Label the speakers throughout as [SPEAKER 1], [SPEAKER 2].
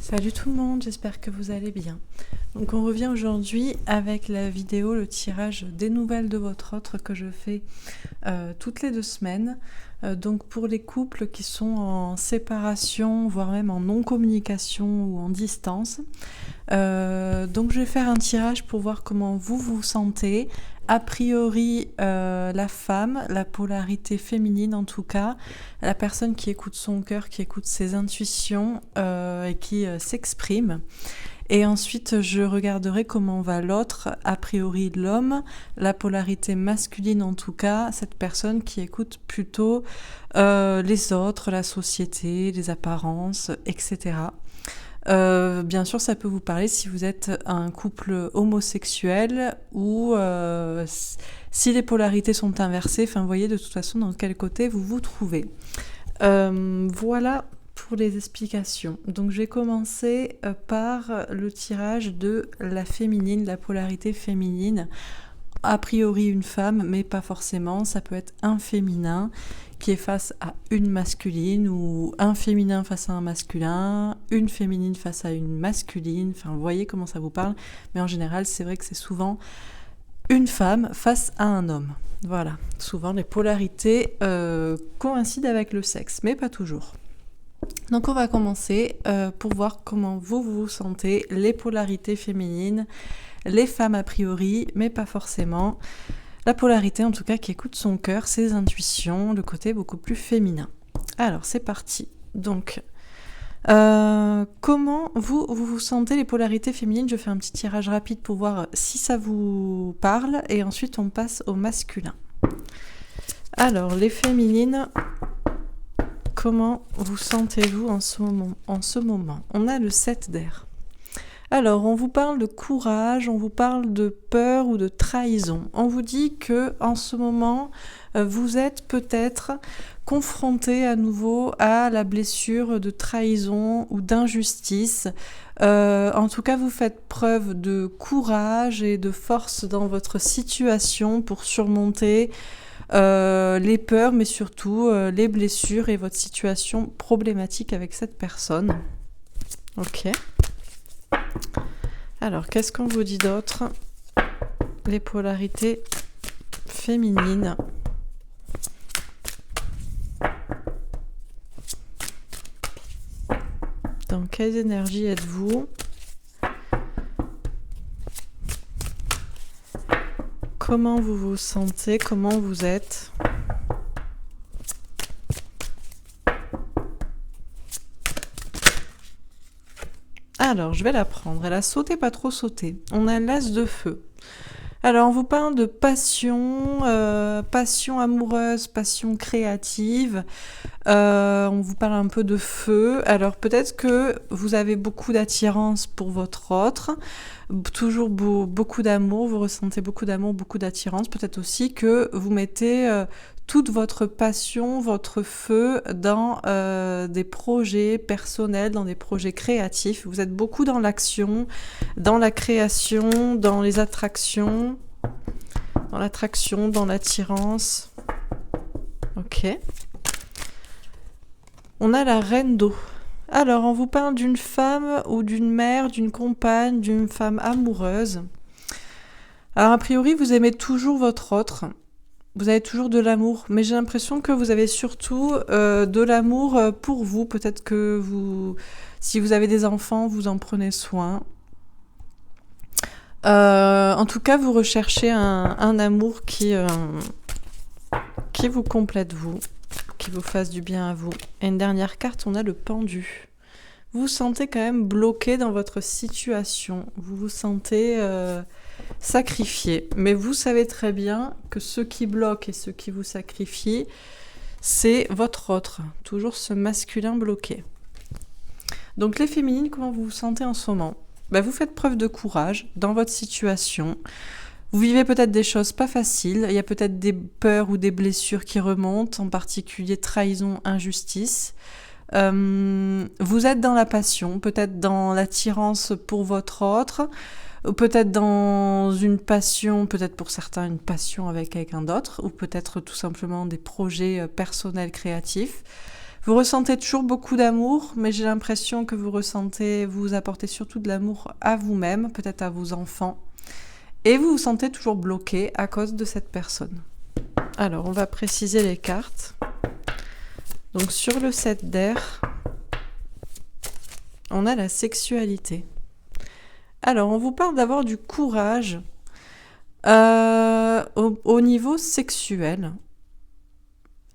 [SPEAKER 1] Salut tout le monde, j'espère que vous allez bien. Donc on revient aujourd'hui avec la vidéo, le tirage des nouvelles de votre autre que je fais toutes les 2 semaines. Donc pour les couples qui sont en séparation, voire même en non-communication ou en distance. Donc je vais faire un tirage pour voir comment vous vous sentez. A priori, la femme, la polarité féminine en tout cas, la personne qui écoute son cœur, qui écoute ses intuitions et qui s'exprime. Et ensuite, je regarderai comment va l'autre, a priori l'homme, la polarité masculine en tout cas, cette personne qui écoute plutôt les autres, la société, les apparences, etc. Bien sûr, ça peut vous parler si vous êtes un couple homosexuel ou si les polarités sont inversées. Enfin, vous voyez de toute façon dans quel côté vous vous trouvez. Voilà pour les explications. Donc, je vais commencer par le tirage de la féminine, la polarité féminine. A priori une femme, mais pas forcément. Ça peut être un féminin qui est face à une masculine ou un féminin face à un masculin, une féminine face à une masculine. Enfin, vous voyez comment ça vous parle. Mais en général, c'est vrai que c'est souvent une femme face à un homme. Voilà. Souvent, les polarités coïncident avec le sexe, mais pas toujours. Donc, on va commencer pour voir comment vous vous sentez, les polarités féminines, les femmes a priori, mais pas forcément. La polarité, en tout cas, qui écoute son cœur, ses intuitions, le côté beaucoup plus féminin. Alors, c'est parti. Donc, comment vous sentez les polarités féminines? Je fais un petit tirage rapide pour voir si ça vous parle, et ensuite on passe au masculin. Alors, les féminines, comment vous sentez-vous en ce moment? On a le 7 d'air. Alors, on vous parle de courage, on vous parle de peur ou de trahison. On vous dit que en ce moment, vous êtes peut-être confronté à nouveau à la blessure de trahison ou d'injustice. En tout cas, vous faites preuve de courage et de force dans votre situation pour surmonter les peurs, mais surtout les blessures et votre situation problématique avec cette personne. Ok. Alors, qu'est-ce qu'on vous dit d'autre? Les polarités féminines. Dans quelles énergies êtes-vous? Comment vous vous sentez? Comment vous êtes? Alors, je vais la prendre. Elle a sauté, pas trop sauté. On a l'as de feu. Alors, on vous parle de passion, passion amoureuse, passion créative. On vous parle un peu de feu. Alors, peut-être que vous avez beaucoup d'attirance pour votre autre. Toujours beaucoup d'amour. Vous ressentez beaucoup d'amour, beaucoup d'attirance. Peut-être aussi que vous mettez toute votre passion, votre feu dans des projets personnels, dans des projets créatifs. Vous êtes beaucoup dans l'action, dans la création, dans les attractions, dans l'attraction, dans l'attirance. Ok. On a la reine d'eau. Alors, on vous parle d'une femme ou d'une mère, d'une compagne, d'une femme amoureuse. Alors, a priori, vous aimez toujours votre autre. Vous avez toujours de l'amour, mais j'ai l'impression que vous avez surtout de l'amour pour vous. Peut-être que si vous avez des enfants, vous en prenez soin. En tout cas, vous recherchez un amour qui vous complète, qui vous fasse du bien à vous. Et une dernière carte, on a le pendu. Vous vous sentez quand même bloqué dans votre situation. Vous vous sentez sacrifié. Mais vous savez très bien que ce qui bloque et ce qui vous sacrifie, c'est votre autre. Toujours ce masculin bloqué. Donc les féminines, comment vous vous sentez en ce moment? Vous faites preuve de courage dans votre situation. Vous vivez peut-être des choses pas faciles. Il y a peut-être des peurs ou des blessures qui remontent, en particulier trahison, injustice. Vous êtes dans la passion, peut-être dans l'attirance pour votre autre, ou peut-être dans une passion, peut-être pour certains une passion avec quelqu'un d'autre, ou peut-être tout simplement des projets personnels créatifs. Vous ressentez toujours beaucoup d'amour, mais j'ai l'impression que vous apportez surtout de l'amour à vous-même, peut-être à vos enfants. Et vous vous sentez toujours bloqué à cause de cette personne. Alors, on va préciser les cartes. Donc, sur le 7 d'air, on a la sexualité. Alors, on vous parle d'avoir du courage au niveau sexuel.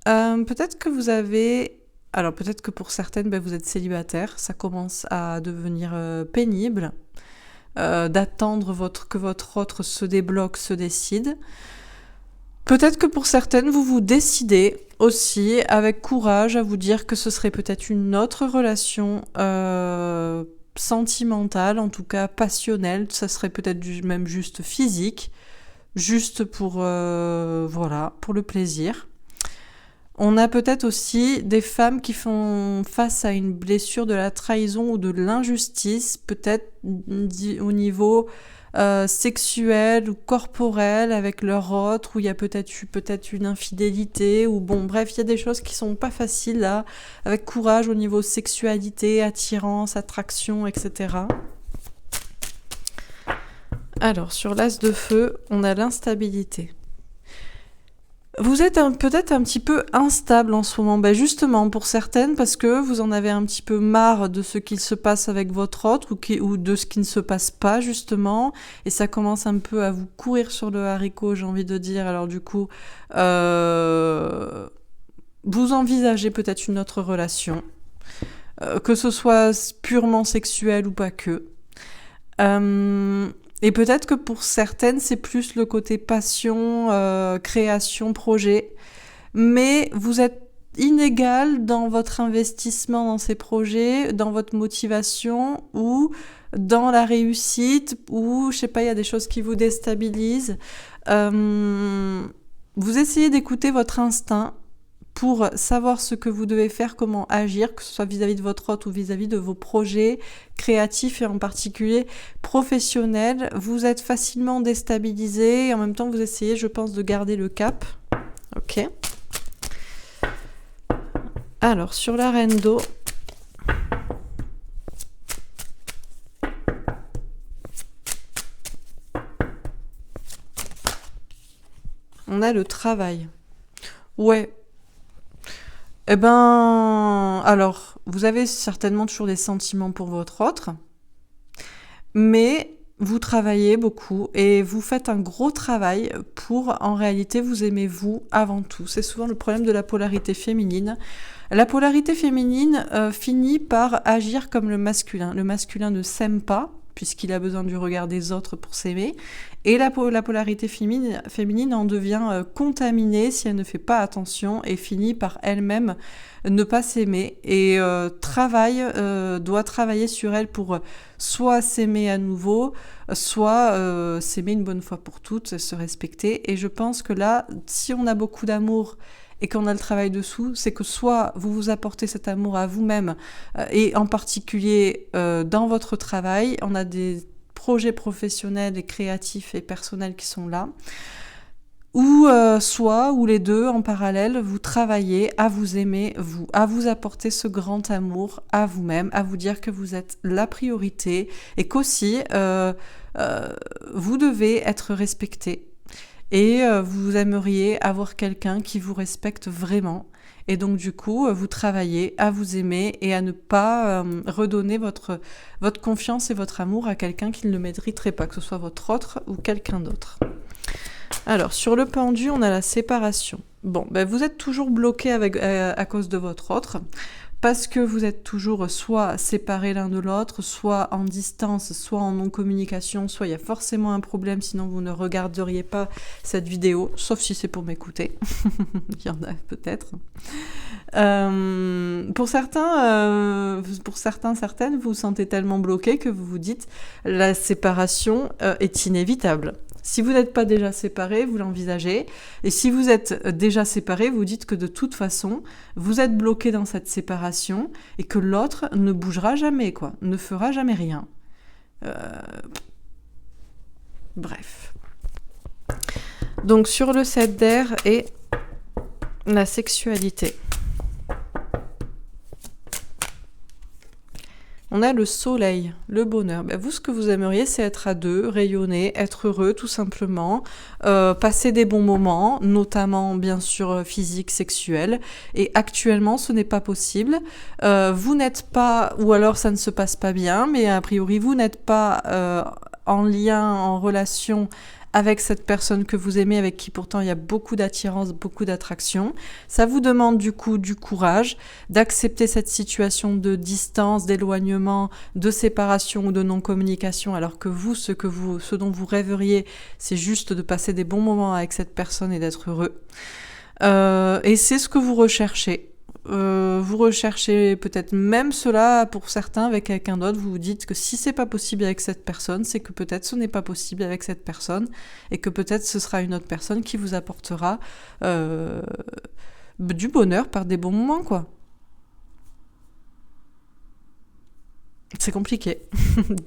[SPEAKER 1] Peut-être que vous avez... Alors, peut-être que pour certaines, vous êtes célibataire. Ça commence à devenir pénible d'attendre que votre autre se débloque, se décide. Peut-être que pour certaines, vous vous décidez aussi avec courage à vous dire que ce serait peut-être une autre relation sentimentale, en tout cas passionnelle. Ça serait peut-être même juste physique, juste pour, voilà, pour le plaisir. On a peut-être aussi des femmes qui font face à une blessure de la trahison ou de l'injustice, peut-être au niveau sexuel ou corporel avec leur autre, où il y a peut-être eu une infidélité, ou bon, bref, il y a des choses qui sont pas faciles là, avec courage au niveau sexualité, attirance, attraction, etc. Alors, sur l'as de feu, on a l'instabilité. Vous êtes peut-être un petit peu instable en ce moment, justement pour certaines, parce que vous en avez un petit peu marre de ce qu'il se passe avec votre autre ou de ce qui ne se passe pas justement, et ça commence un peu à vous courir sur le haricot, j'ai envie de dire. Alors du coup, vous envisagez peut-être une autre relation, que ce soit purement sexuelle ou pas que. Et peut-être que pour certaines, c'est plus le côté passion, création, projet. Mais vous êtes inégal dans votre investissement dans ces projets, dans votre motivation ou dans la réussite, ou je sais pas, il y a des choses qui vous déstabilisent. Vous essayez d'écouter votre instinct pour savoir ce que vous devez faire, comment agir, que ce soit vis-à-vis de votre autre ou vis-à-vis de vos projets créatifs et en particulier professionnels. Vous êtes facilement déstabilisé et en même temps vous essayez, je pense, de garder le cap. Ok. Alors, sur la reine d'eau, on a le travail. Ouais. Eh ben, alors, vous avez certainement toujours des sentiments pour votre autre, mais vous travaillez beaucoup et vous faites un gros travail pour, en réalité, vous aimer vous avant tout. C'est souvent le problème de la polarité féminine. La polarité féminine finit par agir comme le masculin. Le masculin ne s'aime pas, puisqu'il a besoin du regard des autres pour s'aimer. Et la polarité féminine en devient contaminée si elle ne fait pas attention et finit par elle-même ne pas s'aimer. Et doit travailler sur elle pour soit s'aimer à nouveau, soit s'aimer une bonne fois pour toutes, se respecter. Et je pense que là, si on a beaucoup d'amour et qu'on a le travail dessous, c'est que soit vous vous apportez cet amour à vous-même, et en particulier dans votre travail, on a des projets professionnels et créatifs et personnels qui sont là, ou les deux en parallèle, vous travaillez à vous aimer, à vous apporter ce grand amour à vous-même, à vous dire que vous êtes la priorité et qu'aussi vous devez être respecté. Et vous aimeriez avoir quelqu'un qui vous respecte vraiment. Et donc du coup, vous travaillez à vous aimer et à ne pas redonner votre confiance et votre amour à quelqu'un qui ne le mériterait pas, que ce soit votre autre ou quelqu'un d'autre. Alors, sur le pendu, on a la séparation. Bon, vous êtes toujours bloqué à cause de votre autre, parce que vous êtes toujours soit séparés l'un de l'autre, soit en distance, soit en non-communication, soit il y a forcément un problème, sinon vous ne regarderiez pas cette vidéo, sauf si c'est pour m'écouter. Il y en a peut-être. Pour certaines, vous vous sentez tellement bloqué que vous vous dites la séparation est inévitable. Si vous n'êtes pas déjà séparés, vous l'envisagez. Et si vous êtes déjà séparés, vous dites que de toute façon, vous êtes bloqué dans cette séparation et que l'autre ne bougera jamais, ne fera jamais rien. Bref. Donc sur le 7 d'air et la sexualité. On a le soleil, le bonheur. Ben, vous, ce que vous aimeriez, c'est être à deux, rayonner, être heureux tout simplement, passer des bons moments, notamment bien sûr physiques, sexuels. Et actuellement, ce n'est pas possible. Vous n'êtes pas, ou alors ça ne se passe pas bien, mais a priori, vous n'êtes pas en lien, en relation avec cette personne que vous aimez, avec qui pourtant il y a beaucoup d'attirance, beaucoup d'attraction. Ça vous demande du coup du courage d'accepter cette situation de distance, d'éloignement, de séparation ou de non-communication, alors que vous, ce dont vous rêveriez, c'est juste de passer des bons moments avec cette personne et d'être heureux. Et c'est ce que vous recherchez. Vous recherchez peut-être même cela pour certains avec quelqu'un d'autre, vous vous dites que si c'est pas possible avec cette personne, c'est que peut-être ce n'est pas possible avec cette personne et que peut-être ce sera une autre personne qui vous apportera du bonheur par des bons moments, quoi. C'est compliqué.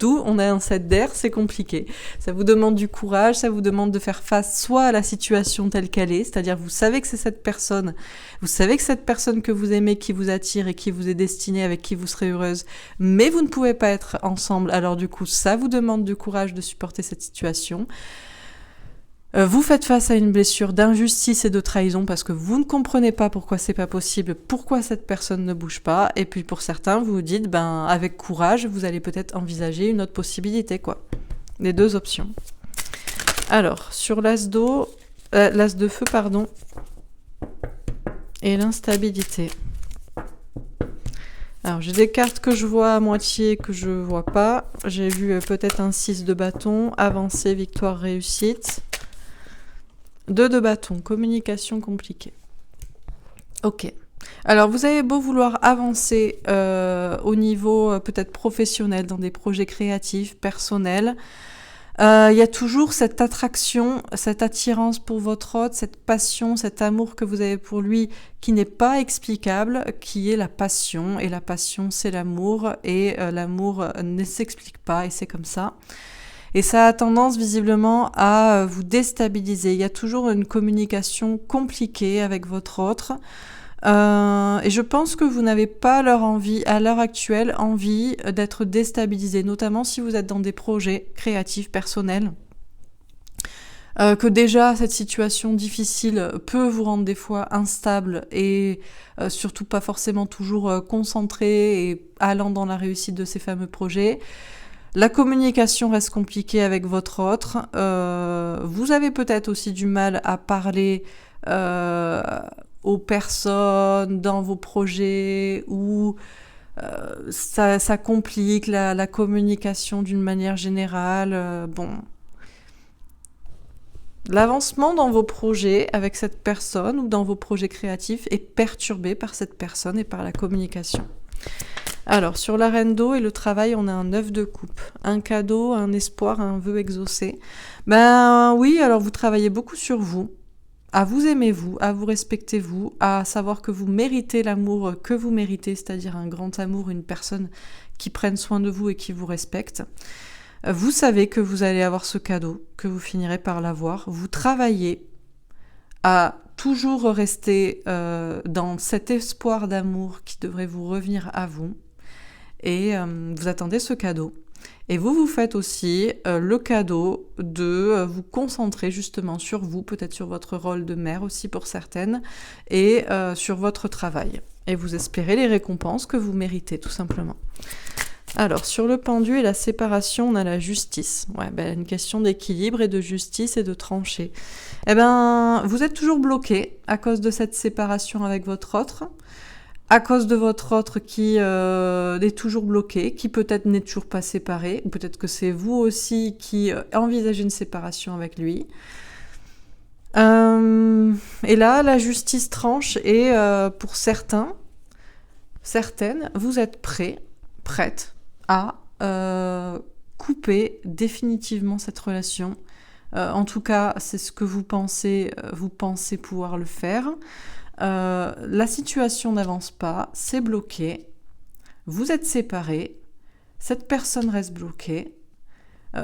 [SPEAKER 1] D'où on a un 7 d'air, c'est compliqué. Ça vous demande du courage, ça vous demande de faire face soit à la situation telle qu'elle est, c'est-à-dire vous savez que c'est cette personne, vous savez que cette personne que vous aimez, qui vous attire et qui vous est destinée, avec qui vous serez heureuse, mais vous ne pouvez pas être ensemble, alors du coup ça vous demande du courage de supporter cette situation. Vous faites face à une blessure d'injustice et de trahison parce que vous ne comprenez pas pourquoi c'est pas possible, pourquoi cette personne ne bouge pas. Et puis pour certains, vous vous dites, avec courage, vous allez peut-être envisager une autre possibilité, quoi. Les deux options. Alors, sur l'as de feu, pardon, et l'instabilité. Alors, j'ai des cartes que je vois à moitié, que je vois pas. J'ai vu peut-être un 6 de bâton, avancée, victoire, réussite. 2 de bâton, communication compliquée. Ok. Alors, vous avez beau vouloir avancer au niveau peut-être professionnel, dans des projets créatifs, personnels, il y a toujours cette attraction, cette attirance pour votre hôte, cette passion, cet amour que vous avez pour lui qui n'est pas explicable, qui est la passion. Et la passion, c'est l'amour. Et l'amour ne s'explique pas et c'est comme ça. Et ça a tendance visiblement à vous déstabiliser. Il y a toujours une communication compliquée avec votre autre. Et je pense que vous n'avez pas à l'heure actuelle, envie d'être déstabilisé, notamment si vous êtes dans des projets créatifs, personnels. Que déjà, cette situation difficile peut vous rendre des fois instable et surtout pas forcément toujours concentré et allant dans la réussite de ces fameux projets. La communication reste compliquée avec votre autre. Vous avez peut-être aussi du mal à parler aux personnes dans vos projets ou ça complique la communication d'une manière générale. L'avancement dans vos projets avec cette personne ou dans vos projets créatifs est perturbé par cette personne et par la communication. Alors, sur la reine d'eau et le travail, on a un 9 de coupe. Un cadeau, un espoir, un vœu exaucé. Oui, alors vous travaillez beaucoup sur vous, à vous aimer vous, à vous respecter vous, à savoir que vous méritez l'amour que vous méritez, c'est-à-dire un grand amour, une personne qui prenne soin de vous et qui vous respecte. Vous savez que vous allez avoir ce cadeau, que vous finirez par l'avoir. Vous travaillez à toujours rester dans cet espoir d'amour qui devrait vous revenir à vous. Et vous attendez ce cadeau. Et vous faites aussi le cadeau de vous concentrer justement sur vous, peut-être sur votre rôle de mère aussi pour certaines, et sur votre travail. Et vous espérez les récompenses que vous méritez, tout simplement. Alors, sur le pendu et la séparation, on a la justice. Une question d'équilibre et de justice et de trancher. Vous êtes toujours bloqué à cause de cette séparation avec votre autre, à cause de votre autre qui est toujours bloqué, qui peut-être n'est toujours pas séparé, ou peut-être que c'est vous aussi qui envisagez une séparation avec lui. Et là, la justice tranche et pour certaines, vous êtes prête à couper définitivement cette relation. En tout cas, c'est ce que vous pensez pouvoir le faire. La situation n'avance pas, c'est bloqué, vous êtes séparés, cette personne reste bloquée,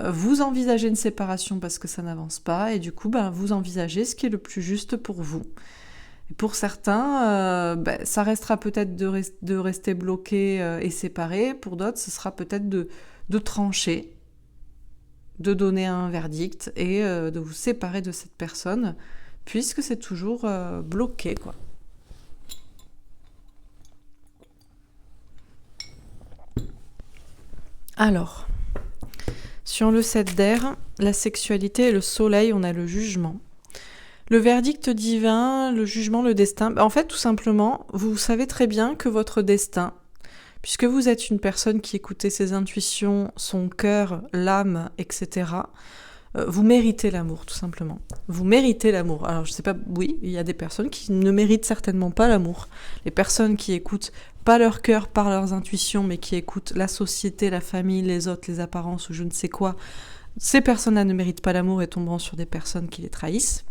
[SPEAKER 1] vous envisagez une séparation parce que ça n'avance pas et du coup vous envisagez ce qui est le plus juste pour vous. Et pour certains, ça restera peut-être de rester bloqué et séparé. Pour d'autres, ce sera peut-être de trancher, de donner un verdict et de vous séparer de cette personne, puisque c'est toujours bloqué, quoi. Alors, sur le 7 d'air, la sexualité et le soleil, on a le jugement. Le verdict divin, le jugement, le destin, en fait, tout simplement, vous savez très bien que votre destin, puisque vous êtes une personne qui écoutait ses intuitions, son cœur, l'âme, etc., vous méritez l'amour, tout simplement. Vous méritez l'amour. Alors, je sais pas, oui, il y a des personnes qui ne méritent certainement pas l'amour. Les personnes qui écoutent pas leur cœur par leurs intuitions, mais qui écoutent la société, la famille, les autres, les apparences ou je ne sais quoi, ces personnes-là ne méritent pas l'amour et tomberont sur des personnes qui les trahissent.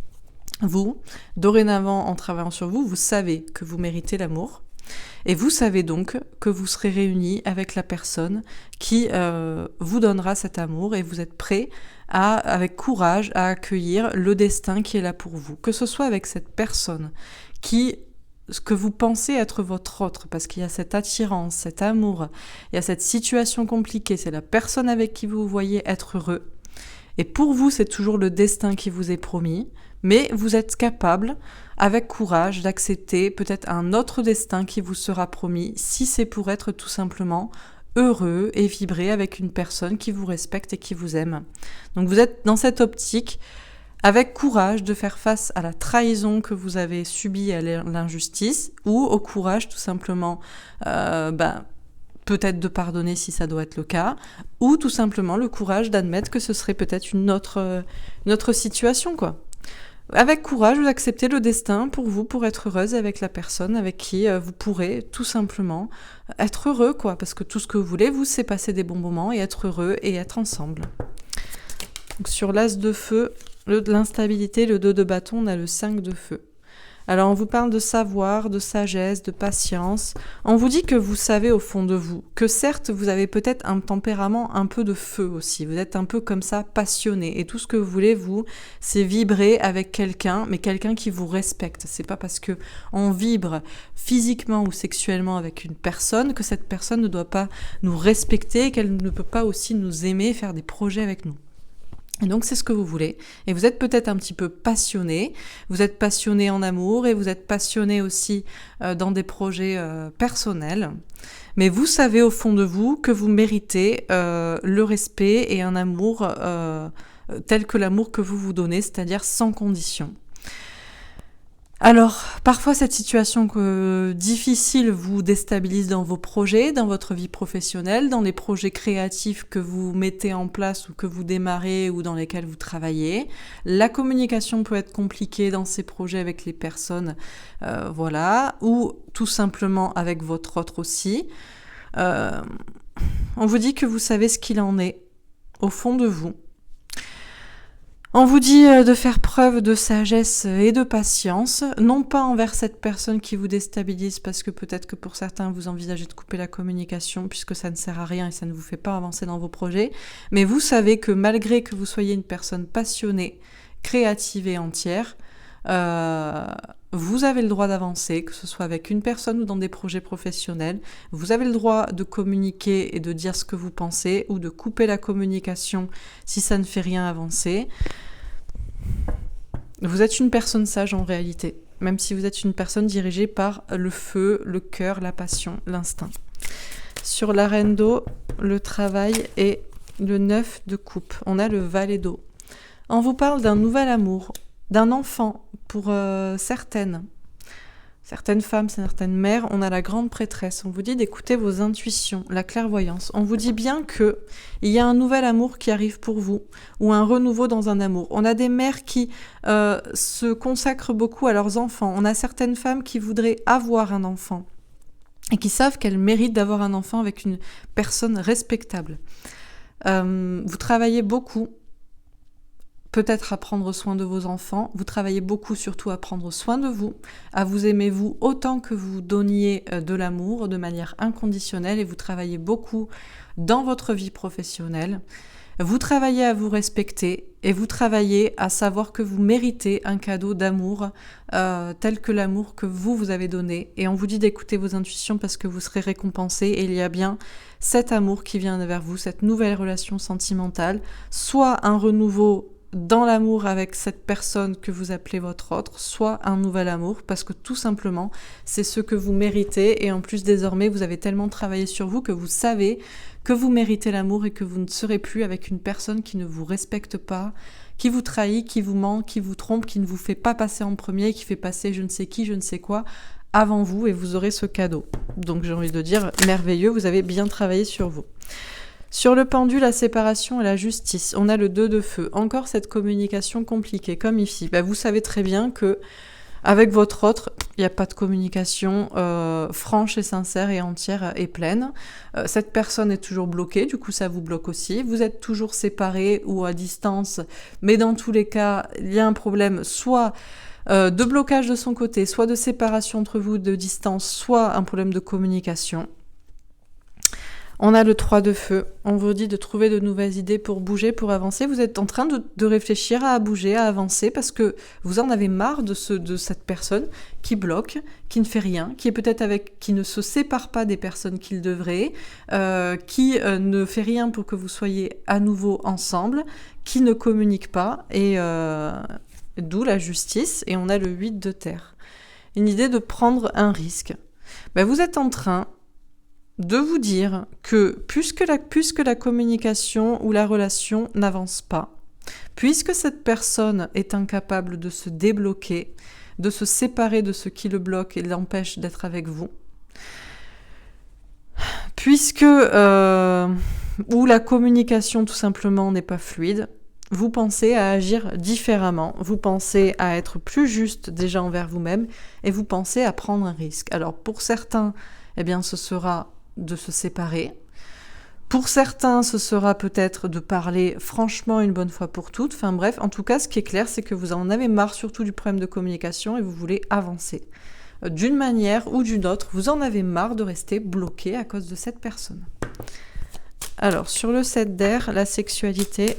[SPEAKER 1] Vous, dorénavant, en travaillant sur vous, vous savez que vous méritez l'amour. Et vous savez donc que vous serez réunis avec la personne qui vous donnera cet amour et vous êtes prêt avec courage à accueillir le destin qui est là pour vous. Que ce soit avec cette personne que vous pensez être votre autre, parce qu'il y a cette attirance, cet amour, il y a cette situation compliquée, c'est la personne avec qui vous voyez être heureux. Et pour vous, c'est toujours le destin qui vous est promis, mais vous êtes capable, avec courage, d'accepter peut-être un autre destin qui vous sera promis, si c'est pour être tout simplement heureux et vibrer avec une personne qui vous respecte et qui vous aime. Donc vous êtes dans cette optique, avec courage de faire face à la trahison que vous avez subie, à l'injustice, ou au courage tout simplement peut-être de pardonner si ça doit être le cas, ou tout simplement le courage d'admettre que ce serait peut-être une autre situation, quoi. Avec courage, vous acceptez le destin pour vous, pour être heureuse avec la personne avec qui vous pourrez tout simplement être heureux, quoi. Parce que tout ce que vous voulez, vous, c'est passer des bons moments et être heureux et être ensemble. Donc sur l'as de feu, l'instabilité, le 2 de bâton, on a le 5 de feu. Alors on vous parle de savoir, de sagesse, de patience. On vous dit que vous savez au fond de vous, que certes vous avez peut-être un tempérament un peu de feu aussi. Vous êtes un peu comme ça passionné et tout ce que vous voulez vous, c'est vibrer avec quelqu'un, mais quelqu'un qui vous respecte. C'est pas parce que on vibre physiquement ou sexuellement avec une personne que cette personne ne doit pas nous respecter, qu'elle ne peut pas aussi nous aimer, faire des projets avec nous. Et donc c'est ce que vous voulez, et vous êtes peut-être un petit peu passionné, vous êtes passionné en amour et vous êtes passionné aussi dans des projets personnels, mais vous savez au fond de vous que vous méritez le respect et un amour tel que l'amour que vous vous donnez, c'est-à-dire sans condition. Alors, parfois cette situation difficile vous déstabilise dans vos projets, dans votre vie professionnelle, dans les projets créatifs que vous mettez en place ou que vous démarrez ou dans lesquels vous travaillez. La communication peut être compliquée dans ces projets avec les personnes, ou tout simplement avec votre autre aussi. On vous dit que vous savez ce qu'il en est au fond de vous. On vous dit de faire preuve de sagesse et de patience, non pas envers cette personne qui vous déstabilise, parce que peut-être que pour certains vous envisagez de couper la communication puisque ça ne sert à rien et ça ne vous fait pas avancer dans vos projets, mais vous savez que malgré que vous soyez une personne passionnée, créative et entière, vous avez le droit d'avancer, que ce soit avec une personne ou dans des projets professionnels. Vous avez le droit de communiquer et de dire ce que vous pensez ou de couper la communication si ça ne fait rien avancer. Vous êtes une personne sage en réalité, même si vous êtes une personne dirigée par le feu, le cœur, la passion, l'instinct. Sur la reine d'eau, le travail et le 9 de coupe. On a le valet d'eau. On vous parle d'un nouvel amour, d'un enfant pour certaines femmes, certaines mères. On a la grande prêtresse. On vous dit d'écouter vos intuitions, la clairvoyance. On vous dit bien que il y a un nouvel amour qui arrive pour vous ou un renouveau dans un amour. On a des mères qui se consacrent beaucoup à leurs enfants. On a certaines femmes qui voudraient avoir un enfant et qui savent qu'elles méritent d'avoir un enfant avec une personne respectable. Vous travaillez beaucoup, peut-être à prendre soin de vos enfants. Vous travaillez beaucoup surtout à prendre soin de vous, à vous aimer vous autant que vous donniez de l'amour de manière inconditionnelle, et vous travaillez beaucoup dans votre vie professionnelle. Vous travaillez à vous respecter et vous travaillez à savoir que vous méritez un cadeau d'amour tel que l'amour que vous avez donné. Et on vous dit d'écouter vos intuitions parce que vous serez récompensé et il y a bien cet amour qui vient vers vous, cette nouvelle relation sentimentale, soit un renouveau dans l'amour avec cette personne que vous appelez votre autre, soit un nouvel amour, parce que tout simplement, c'est ce que vous méritez, et en plus, désormais, vous avez tellement travaillé sur vous que vous savez que vous méritez l'amour et que vous ne serez plus avec une personne qui ne vous respecte pas, qui vous trahit, qui vous ment, qui vous trompe, qui ne vous fait pas passer en premier, qui fait passer je ne sais qui, je ne sais quoi, avant vous, et vous aurez ce cadeau. Donc j'ai envie de dire, merveilleux, vous avez bien travaillé sur vous. Sur le pendu, la séparation et la justice, on a le 2 de feu. Encore cette communication compliquée, comme ici. Vous savez très bien que avec votre autre, il n'y a pas de communication franche et sincère et entière et pleine. Cette personne est toujours bloquée, du coup ça vous bloque aussi. Vous êtes toujours séparés ou à distance, mais dans tous les cas, il y a un problème soit de blocage de son côté, soit de séparation entre vous, de distance, soit un problème de communication. On a le 3 de feu. On vous dit de trouver de nouvelles idées pour bouger, pour avancer. Vous êtes en train de réfléchir à bouger, à avancer, parce que vous en avez marre de cette personne qui bloque, qui ne fait rien, qui est peut-être qui ne se sépare pas des personnes qu'il devrait, qui ne fait rien pour que vous soyez à nouveau ensemble, qui ne communique pas, et d'où la justice. Et on a le 8 de terre. Une idée de prendre un risque. Vous êtes en train de vous dire que puisque la communication ou la relation n'avance pas, puisque cette personne est incapable de se débloquer, de se séparer de ce qui le bloque et l'empêche d'être avec vous, puisque ou la communication tout simplement n'est pas fluide, vous pensez à agir différemment, vous pensez à être plus juste déjà envers vous-même et vous pensez à prendre un risque. Alors pour certains, ce sera de se séparer. Pour certains, ce sera peut-être de parler franchement une bonne fois pour toutes. Enfin bref, en tout cas, ce qui est clair, c'est que vous en avez marre surtout du problème de communication et vous voulez avancer. D'une manière ou d'une autre, vous en avez marre de rester bloqué à cause de cette personne. Alors, sur le 7 d'air, la sexualité,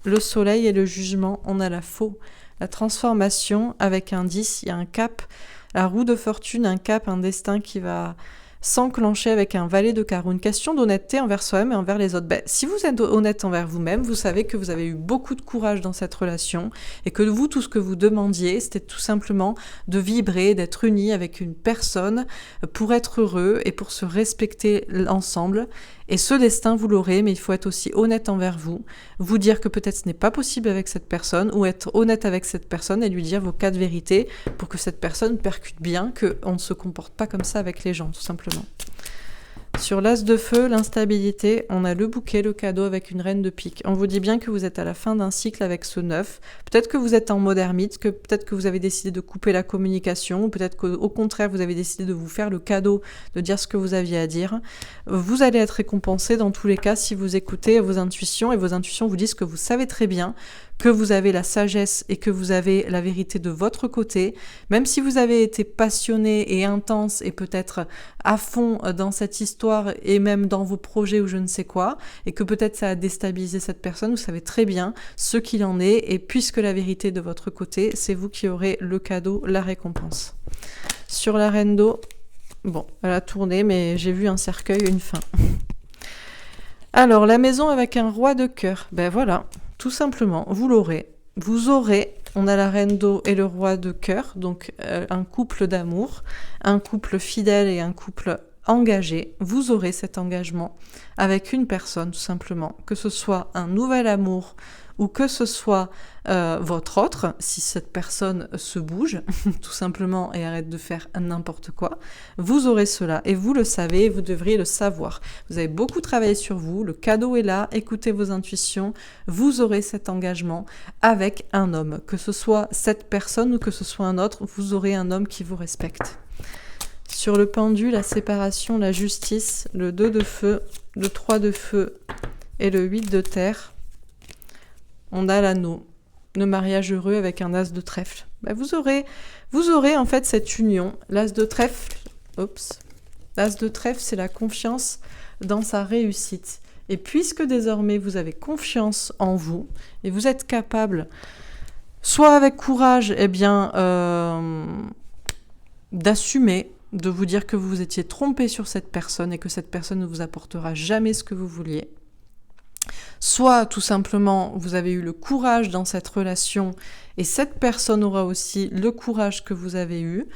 [SPEAKER 1] le soleil et le jugement, on a la faux. La transformation, avec un 10, il y a un cap. La roue de fortune, un cap, un destin qui va s'enclencher avec un valet de carreau. Une question d'honnêteté envers soi-même et envers les autres. Si vous êtes honnête envers vous-même, vous savez que vous avez eu beaucoup de courage dans cette relation et que vous, tout ce que vous demandiez, c'était tout simplement de vibrer, d'être unis avec une personne pour être heureux et pour se respecter ensemble. Et ce destin, vous l'aurez, mais il faut être aussi honnête envers vous, vous dire que peut-être ce n'est pas possible avec cette personne, ou être honnête avec cette personne et lui dire vos 4 vérités pour que cette personne percute bien qu'on ne se comporte pas comme ça avec les gens, tout simplement. Sur l'as de feu, l'instabilité, on a le bouquet, le cadeau avec une reine de pique. On vous dit bien que vous êtes à la fin d'un cycle avec ce 9. Peut-être que vous êtes en mode ermite, que peut-être que vous avez décidé de couper la communication, ou peut-être qu'au contraire, vous avez décidé de vous faire le cadeau de dire ce que vous aviez à dire. Vous allez être récompensé dans tous les cas si vous écoutez vos intuitions, et vos intuitions vous disent que vous savez très bien que vous avez la sagesse et que vous avez la vérité de votre côté, même si vous avez été passionné et intense et peut-être à fond dans cette histoire et même dans vos projets ou je ne sais quoi, et que peut-être ça a déstabilisé cette personne, vous savez très bien ce qu'il en est, et puisque la vérité est de votre côté, c'est vous qui aurez le cadeau, la récompense. Sur la reine d'eau, bon, elle a tourné, mais j'ai vu un cercueil, une fin. Alors, la maison avec un roi de cœur, voilà. Tout simplement, vous l'aurez. Vous aurez, on a la reine d'eau et le roi de cœur, donc un couple d'amour, un couple fidèle et un couple engagé. Vous aurez cet engagement avec une personne, tout simplement, que ce soit un nouvel amour ou que ce soit votre autre, si cette personne se bouge, tout simplement, et arrête de faire n'importe quoi, vous aurez cela, et vous le savez, vous devriez le savoir. Vous avez beaucoup travaillé sur vous, le cadeau est là, écoutez vos intuitions, vous aurez cet engagement avec un homme, que ce soit cette personne ou que ce soit un autre, vous aurez un homme qui vous respecte. Sur le pendu, la séparation, la justice, le 2 de feu, le 3 de feu et le 8 de terre, on a l'anneau, le mariage heureux avec un as de trèfle. Vous aurez en fait cette union. L'as de trèfle, l'as de trèfle, c'est la confiance dans sa réussite. Et puisque désormais vous avez confiance en vous et vous êtes capable, soit avec courage, d'assumer, de vous dire que vous vous étiez trompé sur cette personne et que cette personne ne vous apportera jamais ce que vous vouliez. Soit tout simplement vous avez eu le courage dans cette relation et cette personne aura aussi le courage que vous avez eu.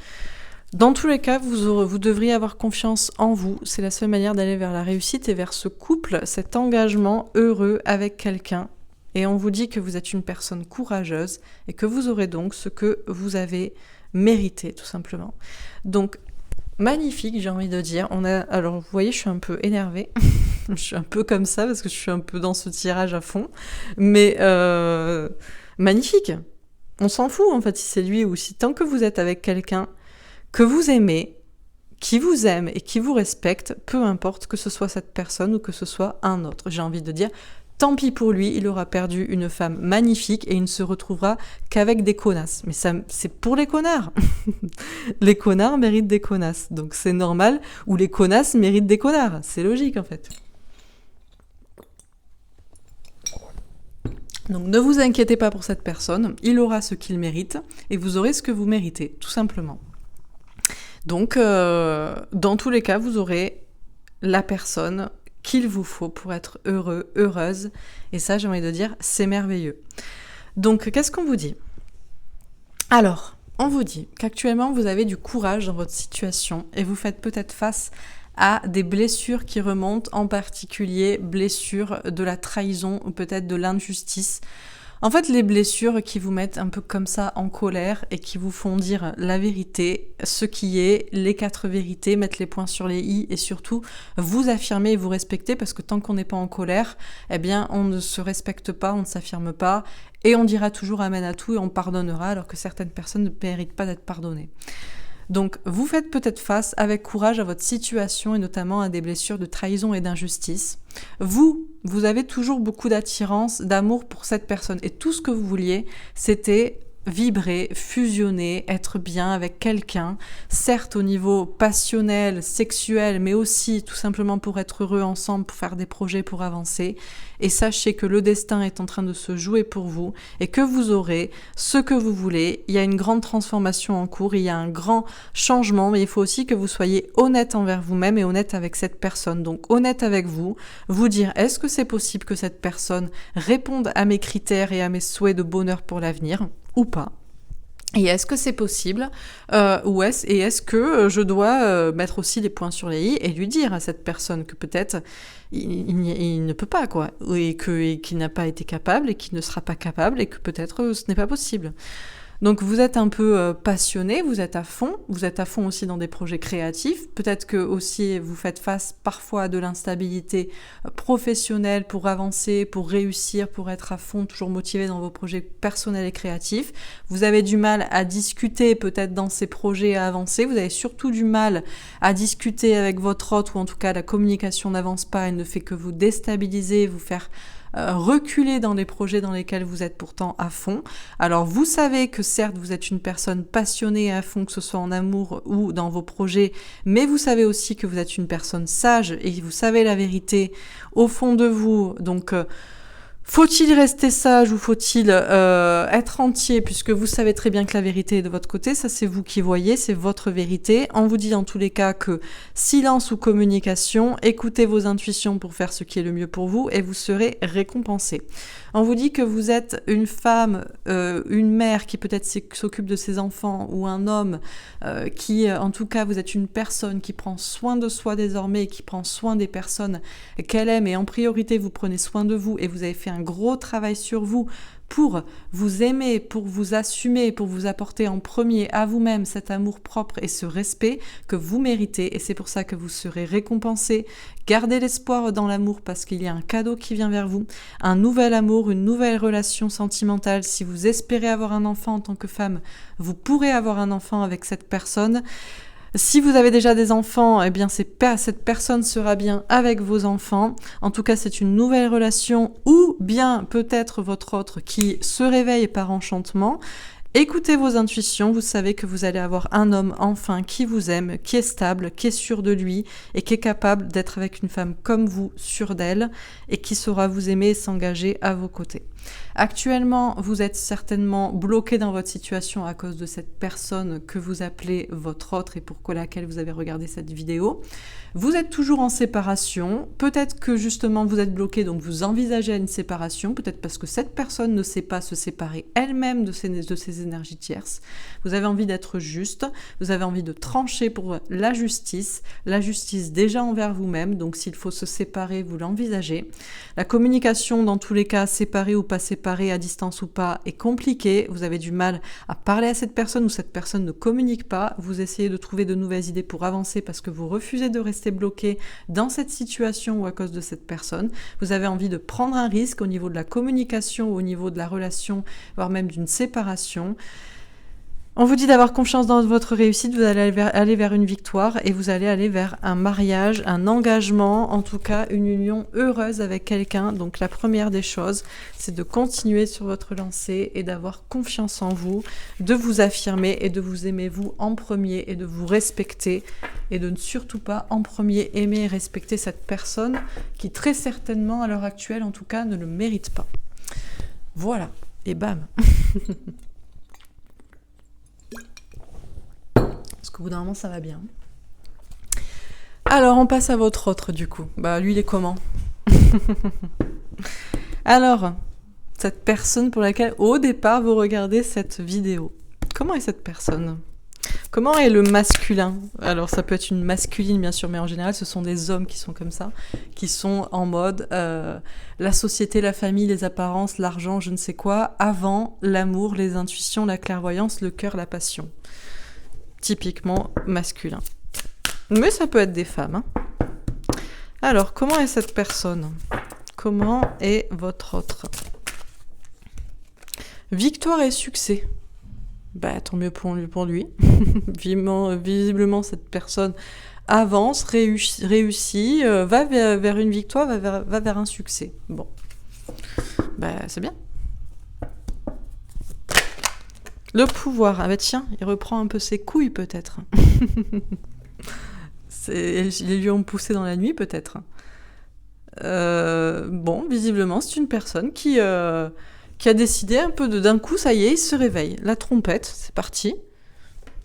[SPEAKER 1] Dans tous les cas, vous devriez avoir confiance en vous. C'est la seule manière d'aller vers la réussite et vers ce couple, cet engagement heureux avec quelqu'un. Et on vous dit que vous êtes une personne courageuse et que vous aurez donc ce que vous avez mérité, tout simplement. Donc, magnifique, j'ai envie de dire. Alors, vous voyez, je suis un peu énervée. Je suis un peu comme ça parce que je suis un peu dans ce tirage à fond. Mais magnifique. On s'en fout, en fait, si c'est lui ou si tant que vous êtes avec quelqu'un que vous aimez, qui vous aime et qui vous respecte, peu importe que ce soit cette personne ou que ce soit un autre. J'ai envie de dire, tant pis pour lui, il aura perdu une femme magnifique et il ne se retrouvera qu'avec des connasses. Mais ça, c'est pour les connards. Les connards méritent des connasses. Donc c'est normal, ou les connasses méritent des connards. C'est logique en fait. Donc ne vous inquiétez pas pour cette personne, il aura ce qu'il mérite et vous aurez ce que vous méritez, tout simplement. Donc, dans tous les cas, vous aurez la personne qu'il vous faut pour être heureux, heureuse. Et ça, j'ai envie de dire, c'est merveilleux. Donc, qu'est-ce qu'on vous dit ? Alors, on vous dit qu'actuellement, vous avez du courage dans votre situation et vous faites peut-être face à des blessures qui remontent, en particulier blessures de la trahison ou peut-être de l'injustice. En fait, les blessures qui vous mettent un peu comme ça en colère et qui vous font dire la vérité, ce qui est, les 4 vérités, mettre les points sur les i et surtout vous affirmer et vous respecter parce que tant qu'on n'est pas en colère, on ne se respecte pas, on ne s'affirme pas et on dira toujours amen à tout et on pardonnera alors que certaines personnes ne méritent pas d'être pardonnées. Donc, vous faites peut-être face avec courage à votre situation et notamment à des blessures de trahison et d'injustice. Vous avez toujours beaucoup d'attirance, d'amour pour cette personne et tout ce que vous vouliez, c'était vibrer, fusionner, être bien avec quelqu'un, certes au niveau passionnel, sexuel, mais aussi tout simplement pour être heureux ensemble, pour faire des projets, pour avancer. Et sachez que le destin est en train de se jouer pour vous et que vous aurez ce que vous voulez. Il y a une grande transformation en cours, il y a un grand changement, mais il faut aussi que vous soyez honnête envers vous-même et honnête avec cette personne. Donc honnête avec vous, vous dire est-ce que c'est possible que cette personne réponde à mes critères et à mes souhaits de bonheur pour l'avenir ou pas. Et est-ce que c'est possible est-ce que je dois mettre aussi les points sur les i et lui dire à cette personne que peut-être il ne peut pas, quoi, et qu'il n'a pas été capable et qu'il ne sera pas capable et que peut-être ce n'est pas possible. Donc vous êtes un peu passionné, vous êtes à fond aussi dans des projets créatifs, peut-être que aussi vous faites face parfois à de l'instabilité professionnelle pour avancer, pour réussir, pour être à fond, toujours motivé dans vos projets personnels et créatifs. Vous avez du mal à discuter peut-être dans ces projets à avancer, vous avez surtout du mal à discuter avec votre hôte ou en tout cas la communication n'avance pas, elle ne fait que vous déstabiliser, vous faire reculer dans les projets dans lesquels vous êtes pourtant à fond. Alors vous savez que certes vous êtes une personne passionnée à fond, que ce soit en amour ou dans vos projets, mais vous savez aussi que vous êtes une personne sage et vous savez la vérité au fond de vous. Donc faut-il rester sage ou faut-il être entier puisque vous savez très bien que la vérité est de votre côté, ça c'est vous qui voyez, c'est votre vérité. On vous dit dans tous les cas que silence ou communication, écoutez vos intuitions pour faire ce qui est le mieux pour vous et vous serez récompensé. On vous dit que vous êtes une femme, une mère qui peut-être s'occupe de ses enfants ou un homme qui, en tout cas, vous êtes une personne qui prend soin de soi désormais, qui prend soin des personnes qu'elle aime et en priorité, vous prenez soin de vous et vous avez fait un gros travail sur vous pour vous aimer, pour vous assumer, pour vous apporter en premier à vous-même cet amour propre et ce respect que vous méritez et c'est pour ça que vous serez récompensé. Gardez l'espoir dans l'amour parce qu'il y a un cadeau qui vient vers vous, un nouvel amour, une nouvelle relation sentimentale. Si vous espérez avoir un enfant en tant que femme, vous pourrez avoir un enfant avec cette personne. Si vous avez déjà des enfants, eh bien cette personne sera bien avec vos enfants. En tout cas, c'est une nouvelle relation ou bien peut-être votre autre qui se réveille par enchantement. Écoutez vos intuitions, vous savez que vous allez avoir un homme enfin qui vous aime, qui est stable, qui est sûr de lui et qui est capable d'être avec une femme comme vous, sûre d'elle et qui saura vous aimer et s'engager à vos côtés. Actuellement, vous êtes certainement bloqué dans votre situation à cause de cette personne que vous appelez votre autre et pour laquelle vous avez regardé cette vidéo. Vous êtes toujours en séparation, peut-être que justement vous êtes bloqué, donc vous envisagez une séparation, peut-être parce que cette personne ne sait pas se séparer elle-même de ses énergies tierces. Vous avez envie d'être juste, vous avez envie de trancher pour la justice déjà envers vous-même, donc s'il faut se séparer, vous l'envisagez. La communication, dans tous les cas, séparée ou pas séparée, à distance ou pas, est compliquée. Vous avez du mal à parler à cette personne ou cette personne ne communique pas. Vous essayez de trouver de nouvelles idées pour avancer parce que vous refusez de rester bloqué dans cette situation ou à cause de cette personne. Vous avez envie de prendre un risque au niveau de la communication, au niveau de la relation, voire même d'une séparation. On vous dit d'avoir confiance dans votre réussite, vous allez aller vers une victoire et vous allez aller vers un mariage, un engagement, en tout cas une union heureuse avec quelqu'un. Donc la première des choses, c'est de continuer sur votre lancée et d'avoir confiance en vous, de vous affirmer et de vous aimer vous en premier et de vous respecter et de ne surtout pas en premier aimer et respecter cette personne qui très certainement à l'heure actuelle en tout cas ne le mérite pas. Voilà, et bam. Parce qu'au bout d'un moment, ça va bien. Alors, on passe à votre autre, du coup. Bah, lui, il est comment? Alors, cette personne pour laquelle, au départ, vous regardez cette vidéo. Comment est cette personne? Comment est le masculin? Alors, ça peut être une masculine, bien sûr, mais en général, ce sont des hommes qui sont comme ça, qui sont en mode la société, la famille, les apparences, l'argent, je ne sais quoi, avant l'amour, les intuitions, la clairvoyance, le cœur, la passion. Typiquement masculin. Mais ça peut être des femmes. Hein. Alors, comment est cette personne? Comment est votre autre? Victoire et succès. Bah, tant mieux pour lui. Visiblement, cette personne avance, réussit, va vers une victoire, va vers un succès. Bon. Bah, c'est bien. Le pouvoir, ah bah tiens, il reprend un peu ses couilles peut-être. Ils lui ont poussé dans la nuit peut-être. Bon, visiblement c'est une personne qui a décidé un peu d'un coup, ça y est, il se réveille. La trompette, c'est parti.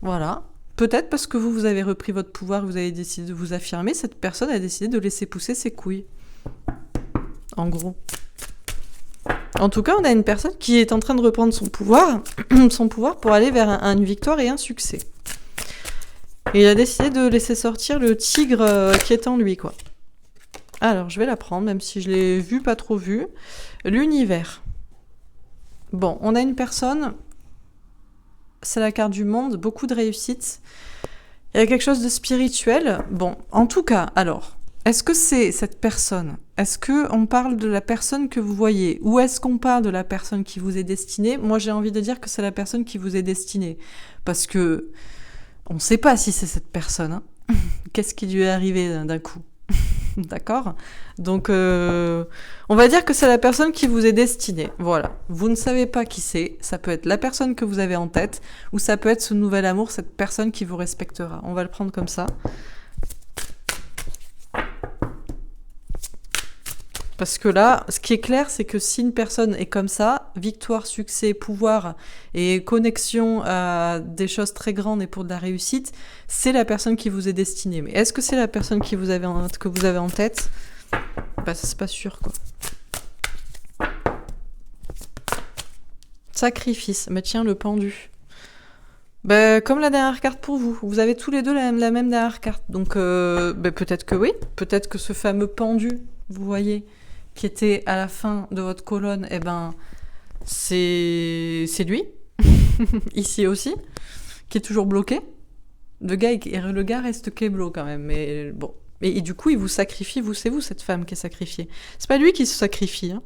[SPEAKER 1] Voilà. Peut-être parce que vous avez repris votre pouvoir, vous avez décidé de vous affirmer, cette personne a décidé de laisser pousser ses couilles. En gros. En tout cas, on a une personne qui est en train de reprendre son pouvoir pour aller vers une victoire et un succès. Et il a décidé de laisser sortir le tigre qui est en lui, quoi. Alors, je vais la prendre, même si je l'ai vu, pas trop vu. L'univers. Bon, on a une personne, c'est la carte du monde, beaucoup de réussite. Il y a quelque chose de spirituel. Bon, en tout cas, alors... Est-ce que c'est cette personne? Est-ce qu'on parle de la personne que vous voyez? Ou est-ce qu'on parle de la personne qui vous est destinée? Moi, j'ai envie de dire que c'est la personne qui vous est destinée. Parce que on ne sait pas si c'est cette personne. Hein. Qu'est-ce qui lui est arrivé d'un coup? D'accord? Donc, on va dire que c'est la personne qui vous est destinée. Voilà. Vous ne savez pas qui c'est. Ça peut être la personne que vous avez en tête, ou ça peut être ce nouvel amour, cette personne qui vous respectera. On va le prendre comme ça. Parce que là, ce qui est clair, c'est que si une personne est comme ça, victoire, succès, pouvoir et connexion à des choses très grandes et pour de la réussite, c'est la personne qui vous est destinée. Mais est-ce que c'est la personne que vous avez en tête? Bah, c'est pas sûr, quoi. Sacrifice. Mais tiens, le pendu. Bah, comme la dernière carte pour vous. Vous avez tous les deux la même dernière carte. Donc, bah, peut-être que oui. Peut-être que ce fameux pendu, vous voyez, qui était à la fin de votre colonne, eh ben, c'est lui, ici aussi, qui est toujours bloqué. Le gars reste kéblo quand même, mais bon. Et du coup, il vous sacrifie, c'est vous cette femme qui est sacrifiée. C'est pas lui qui se sacrifie, hein.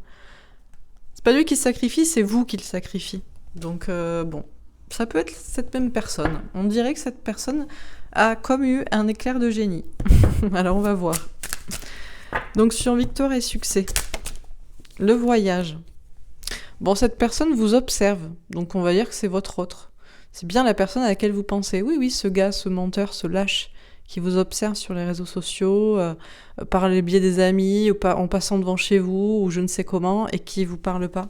[SPEAKER 1] C'est pas lui qui se sacrifie, c'est vous qui le sacrifie. Donc, bon, ça peut être cette même personne. On dirait que cette personne a comme eu un éclair de génie. Alors, on va voir. Donc sur victoire et succès, le voyage. Bon, cette personne vous observe, donc on va dire que c'est votre autre. C'est bien la personne à laquelle vous pensez. Oui, oui, ce gars, ce menteur, ce lâche qui vous observe sur les réseaux sociaux, par le biais des amis, ou en passant devant chez vous, ou je ne sais comment, et qui vous parle pas.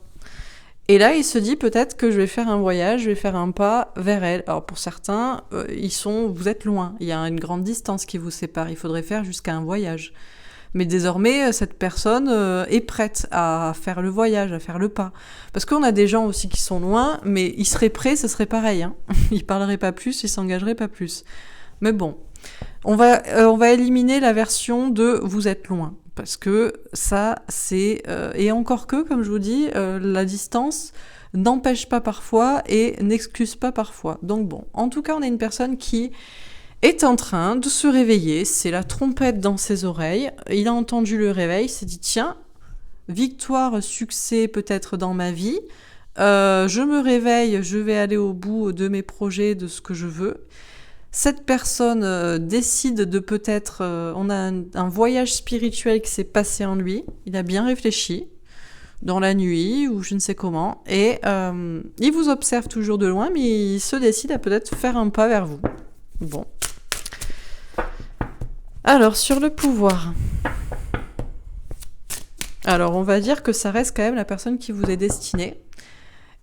[SPEAKER 1] Et là, il se dit peut-être que je vais faire un voyage, je vais faire un pas vers elle. Alors pour certains, vous êtes loin, il y a une grande distance qui vous sépare, il faudrait faire jusqu'à un voyage. Mais désormais, cette personne est prête à faire le voyage, à faire le pas. Parce qu'on a des gens aussi qui sont loin, mais ils seraient prêts, ce serait pareil. Hein. Ils parleraient pas plus, ils s'engageraient pas plus. Mais bon, on va éliminer la version de « vous êtes loin ». Parce que ça, c'est... et encore que, comme je vous dis, la distance n'empêche pas parfois et n'excuse pas parfois. Donc bon, en tout cas, on a une personne qui est en train de se réveiller. C'est la trompette dans ses oreilles. Il a entendu le réveil, il s'est dit « Tiens, victoire, succès peut-être dans ma vie. Je me réveille, je vais aller au bout de mes projets, de ce que je veux. » Cette personne décide de peut-être... on a un voyage spirituel qui s'est passé en lui. Il a bien réfléchi dans la nuit ou je ne sais comment. Et il vous observe toujours de loin, mais il se décide à peut-être faire un pas vers vous. Bon. Alors, sur le pouvoir. Alors, on va dire que ça reste quand même la personne qui vous est destinée.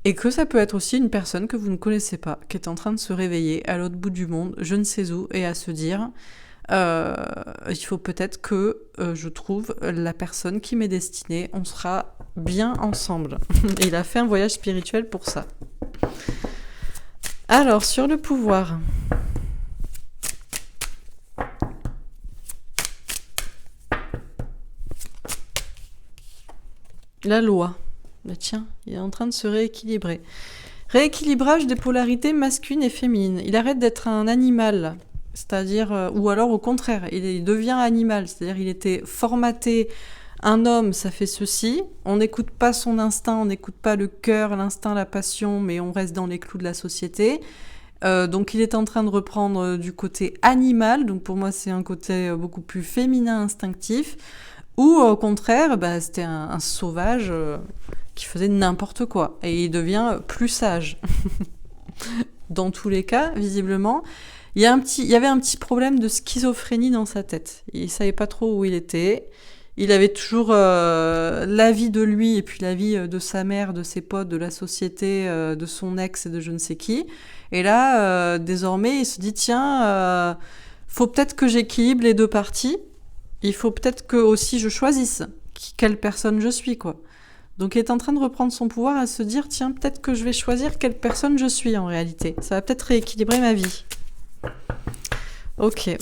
[SPEAKER 1] Et que ça peut être aussi une personne que vous ne connaissez pas, qui est en train de se réveiller à l'autre bout du monde, je ne sais où, et à se dire, il faut peut-être que je trouve la personne qui m'est destinée, on sera bien ensemble. Et il a fait un voyage spirituel pour ça. Alors, sur le pouvoir. La loi. Bah tiens, il est en train de se rééquilibrer. Rééquilibrage des polarités masculines et féminines. Il arrête d'être un animal, c'est-à-dire, ou alors au contraire, il devient animal, c'est-à-dire il était formaté, un homme, ça fait ceci, on n'écoute pas son instinct, on n'écoute pas le cœur, l'instinct, la passion, mais on reste dans les clous de la société. Donc il est en train de reprendre du côté animal, donc pour moi c'est un côté beaucoup plus féminin, instinctif, ou au contraire, bah, c'était un sauvage... qui faisait n'importe quoi, et il devient plus sage. Dans tous les cas, visiblement, il y avait un petit problème de schizophrénie dans sa tête. Il savait pas trop où il était. Il avait toujours l'avis de lui, et puis l'avis de sa mère, de ses potes, de la société, de son ex et de je ne sais qui. Et là, désormais, il se dit, tiens, faut peut-être que j'équilibre les deux parties. Il faut peut-être que aussi je choisisse quelle personne je suis, quoi. Donc il est en train de reprendre son pouvoir à se dire, tiens, peut-être que je vais choisir quelle personne je suis en réalité. Ça va peut-être rééquilibrer ma vie. Ok.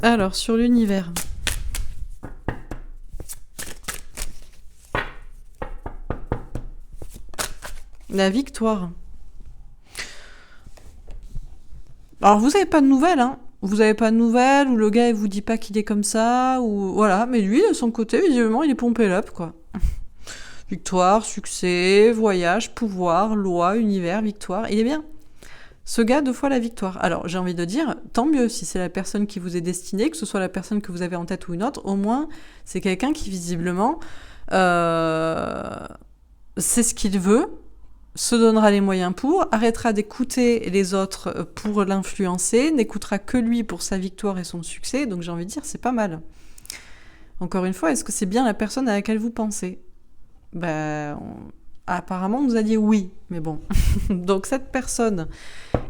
[SPEAKER 1] Alors, sur l'univers. La victoire. Alors, vous n'avez pas de nouvelles, hein. Vous n'avez pas de nouvelles, ou le gars il vous dit pas qu'il est comme ça, ou voilà, mais lui, de son côté, visiblement, il est pompé up, quoi. Victoire, succès, voyage, pouvoir, loi, univers, victoire, il est bien. Ce gars, 2 fois la victoire. Alors, j'ai envie de dire, tant mieux si c'est la personne qui vous est destinée, que ce soit la personne que vous avez en tête ou une autre, au moins, c'est quelqu'un qui, visiblement, sait ce qu'il veut, se donnera les moyens pour, arrêtera d'écouter les autres pour l'influencer, n'écoutera que lui pour sa victoire et son succès, donc j'ai envie de dire, c'est pas mal. Encore une fois, est-ce que c'est bien la personne à laquelle vous pensez ? Apparemment, on nous a dit oui, mais bon. Donc cette personne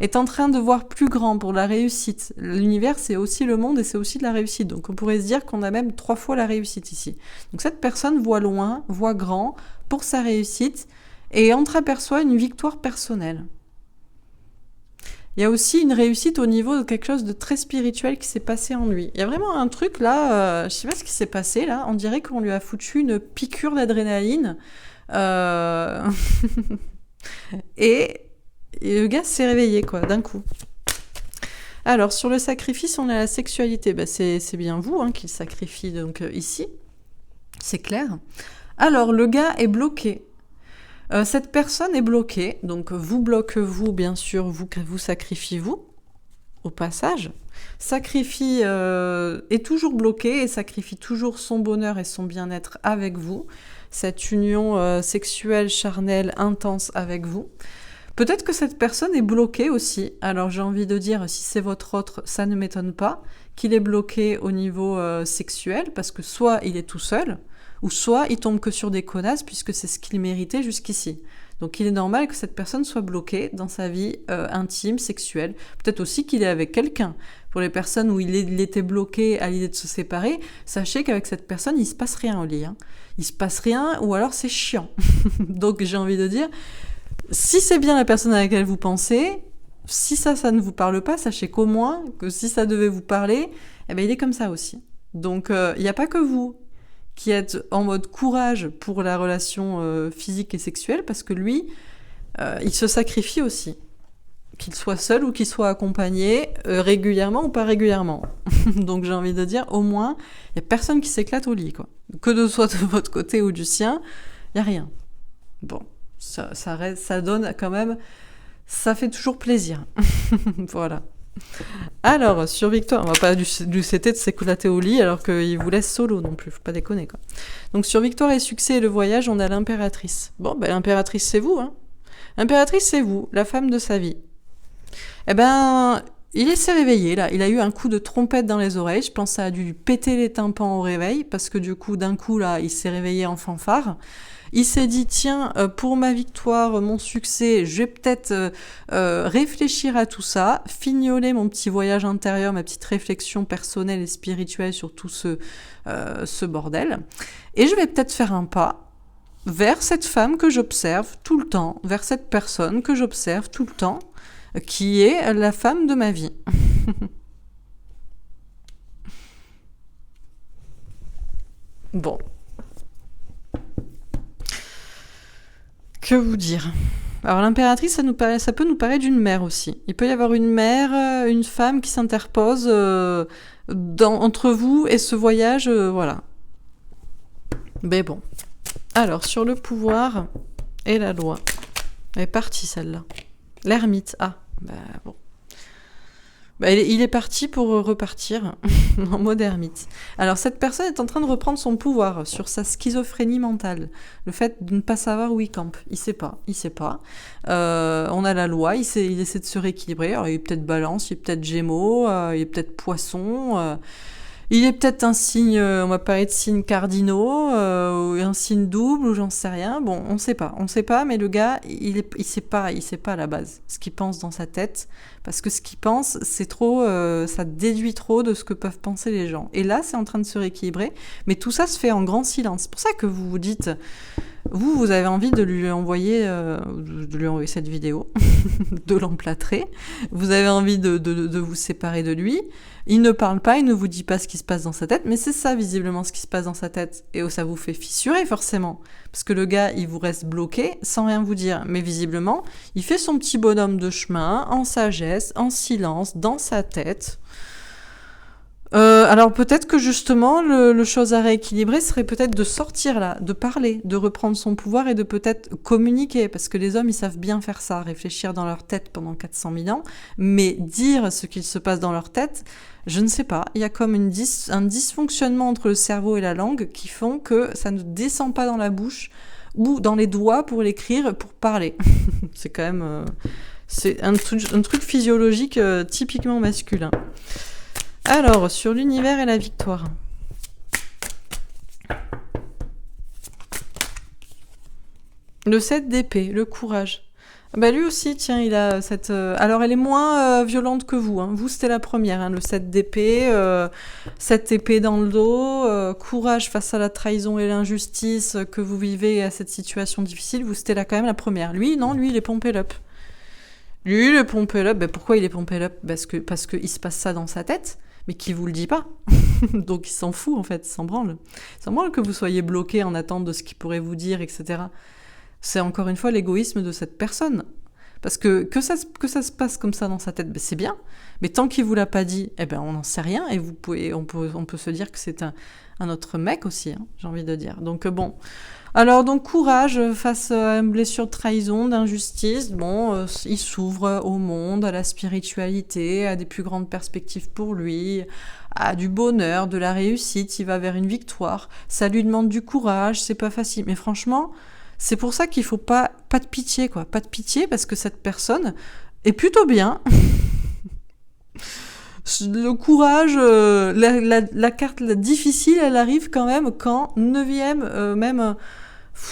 [SPEAKER 1] est en train de voir plus grand pour la réussite. L'univers, c'est aussi le monde et c'est aussi de la réussite. Donc on pourrait se dire qu'on a même 3 fois la réussite ici. Donc cette personne voit loin, voit grand pour sa réussite, et entreaperçoit une victoire personnelle. Il y a aussi une réussite au niveau de quelque chose de très spirituel qui s'est passé en lui. Il y a vraiment un truc là, je sais pas ce qui s'est passé là, on dirait qu'on lui a foutu une piqûre d'adrénaline. Et le gars s'est réveillé quoi, d'un coup. Alors sur le sacrifice, on a la sexualité. C'est bien vous hein, qui le sacrifie donc ici, c'est clair. Alors le gars est bloqué. Cette personne est bloquée, donc vous bloque vous, bien sûr, vous sacrifiez vous, au passage. sacrifie, est toujours bloqué et sacrifie toujours son bonheur et son bien-être avec vous, cette union sexuelle, charnelle, intense avec vous. Peut-être que cette personne est bloquée aussi. Alors j'ai envie de dire, si c'est votre autre, ça ne m'étonne pas qu'il est bloqué au niveau sexuel, parce que soit il est tout seul, ou soit il tombe que sur des connasses, puisque c'est ce qu'il méritait jusqu'ici. Donc il est normal que cette personne soit bloquée dans sa vie intime, sexuelle. Peut-être aussi qu'il est avec quelqu'un. Pour les personnes où il était bloqué à l'idée de se séparer, sachez qu'avec cette personne, il se passe rien au lit. Hein. Il se passe rien, ou alors c'est chiant. Donc j'ai envie de dire, si c'est bien la personne à laquelle vous pensez, si ça ne vous parle pas, sachez qu'au moins, que si ça devait vous parler, eh ben, il est comme ça aussi. Donc, il n'y a pas que vous qui êtes en mode courage pour la relation physique et sexuelle, parce que lui, il se sacrifie aussi. Qu'il soit seul ou qu'il soit accompagné, régulièrement ou pas régulièrement. Donc, j'ai envie de dire, au moins, il n'y a personne qui s'éclate au lit, quoi. Que ce soit de votre côté ou du sien, il n'y a rien. Bon. Ça donne quand même, ça fait toujours plaisir. Voilà. Alors, sur Victoire, on va pas lui citer de s'éclater au lit alors qu'il vous laisse solo non plus, faut pas déconner quoi. Donc sur Victoire et succès et le voyage, on a l'impératrice. Bon, ben l'impératrice c'est vous, hein. L'impératrice c'est vous, la femme de sa vie. Eh ben, il s'est réveillé là, il a eu un coup de trompette dans les oreilles, je pense que ça a dû lui péter les tympans au réveil, parce que du coup, d'un coup là, il s'est réveillé en fanfare. Il s'est dit, tiens, pour ma victoire, mon succès, je vais peut-être réfléchir à tout ça, fignoler mon petit voyage intérieur, ma petite réflexion personnelle et spirituelle sur tout ce bordel. Et je vais peut-être faire un pas vers cette femme que j'observe tout le temps, vers cette personne que j'observe tout le temps, qui est la femme de ma vie. Bon. Que vous dire ? Alors l'impératrice, ça peut nous paraître d'une mère aussi. Il peut y avoir une mère, une femme qui s'interpose entre vous et ce voyage, voilà. Mais bon. Alors, sur le pouvoir et la loi. Elle est partie celle-là. L'ermite, bon. Il est parti pour repartir en mode ermite. Alors cette personne est en train de reprendre son pouvoir sur sa schizophrénie mentale. Le fait de ne pas savoir où il campe. Il sait pas. On a la loi, il essaie de se rééquilibrer. Alors il est peut-être balance, il est peut-être gémeaux, il est peut-être poisson. Il est peut-être un signe, on va parler de signes cardinaux, ou un signe double, ou j'en sais rien. Bon, on sait pas, mais le gars, il sait pas à la base ce qu'il pense dans sa tête, parce que ce qu'il pense, c'est trop, ça déduit trop de ce que peuvent penser les gens. Et là, c'est en train de se rééquilibrer, mais tout ça se fait en grand silence. C'est pour ça que vous vous dites, vous avez envie de lui envoyer cette vidéo, de l'emplâtrer. Vous avez envie de vous séparer de lui. Il ne parle pas, il ne vous dit pas ce qui se passe dans sa tête, mais c'est ça visiblement ce qui se passe dans sa tête. Et ça vous fait fissurer forcément, parce que le gars, il vous reste bloqué sans rien vous dire. Mais visiblement, il fait son petit bonhomme de chemin, en sagesse, en silence, dans sa tête. Alors peut-être que justement le chose à rééquilibrer serait peut-être de sortir là, de parler, de reprendre son pouvoir et de peut-être communiquer, parce que les hommes ils savent bien faire ça, réfléchir dans leur tête pendant 400 000 ans, mais dire ce qu'il se passe dans leur tête, je ne sais pas, il y a comme un dysfonctionnement entre le cerveau et la langue qui font que ça ne descend pas dans la bouche ou dans les doigts pour l'écrire, pour parler. C'est quand même c'est un truc physiologique typiquement masculin. Alors, sur l'univers et la victoire. Le 7 d'épée, le courage. Lui aussi, tiens, il a cette... Alors, elle est moins violente que vous. Hein. Vous, c'était la première, hein, le 7 d'épée. 7 épées dans le dos. Courage face à la trahison et l'injustice que vous vivez et à cette situation difficile. Vous, c'était là quand même la première. Lui, non, lui, il est pompé up. Lui, il est pompé up. Pourquoi il est pompé up ? Parce que il se passe ça dans sa tête. Mais qui vous le dit pas. Donc il s'en fout en fait, il s'en branle. Il s'en branle que vous soyez bloqué en attente de ce qu'il pourrait vous dire, etc. C'est encore une fois l'égoïsme de cette personne. Parce que ça se passe comme ça dans sa tête, c'est bien. Mais tant qu'il vous l'a pas dit, on n'en sait rien. Et on peut se dire que c'est un autre mec aussi, hein, j'ai envie de dire. Donc bon, alors donc courage face à une blessure de trahison, d'injustice. Bon, il s'ouvre au monde, à la spiritualité, à des plus grandes perspectives pour lui, à du bonheur, de la réussite. Il va vers une victoire. Ça lui demande du courage, c'est pas facile. Mais franchement, c'est pour ça qu'il faut pas de pitié, quoi. Pas de pitié parce que cette personne est plutôt bien. Le courage, la carte difficile, elle arrive quand même quand 9e, même,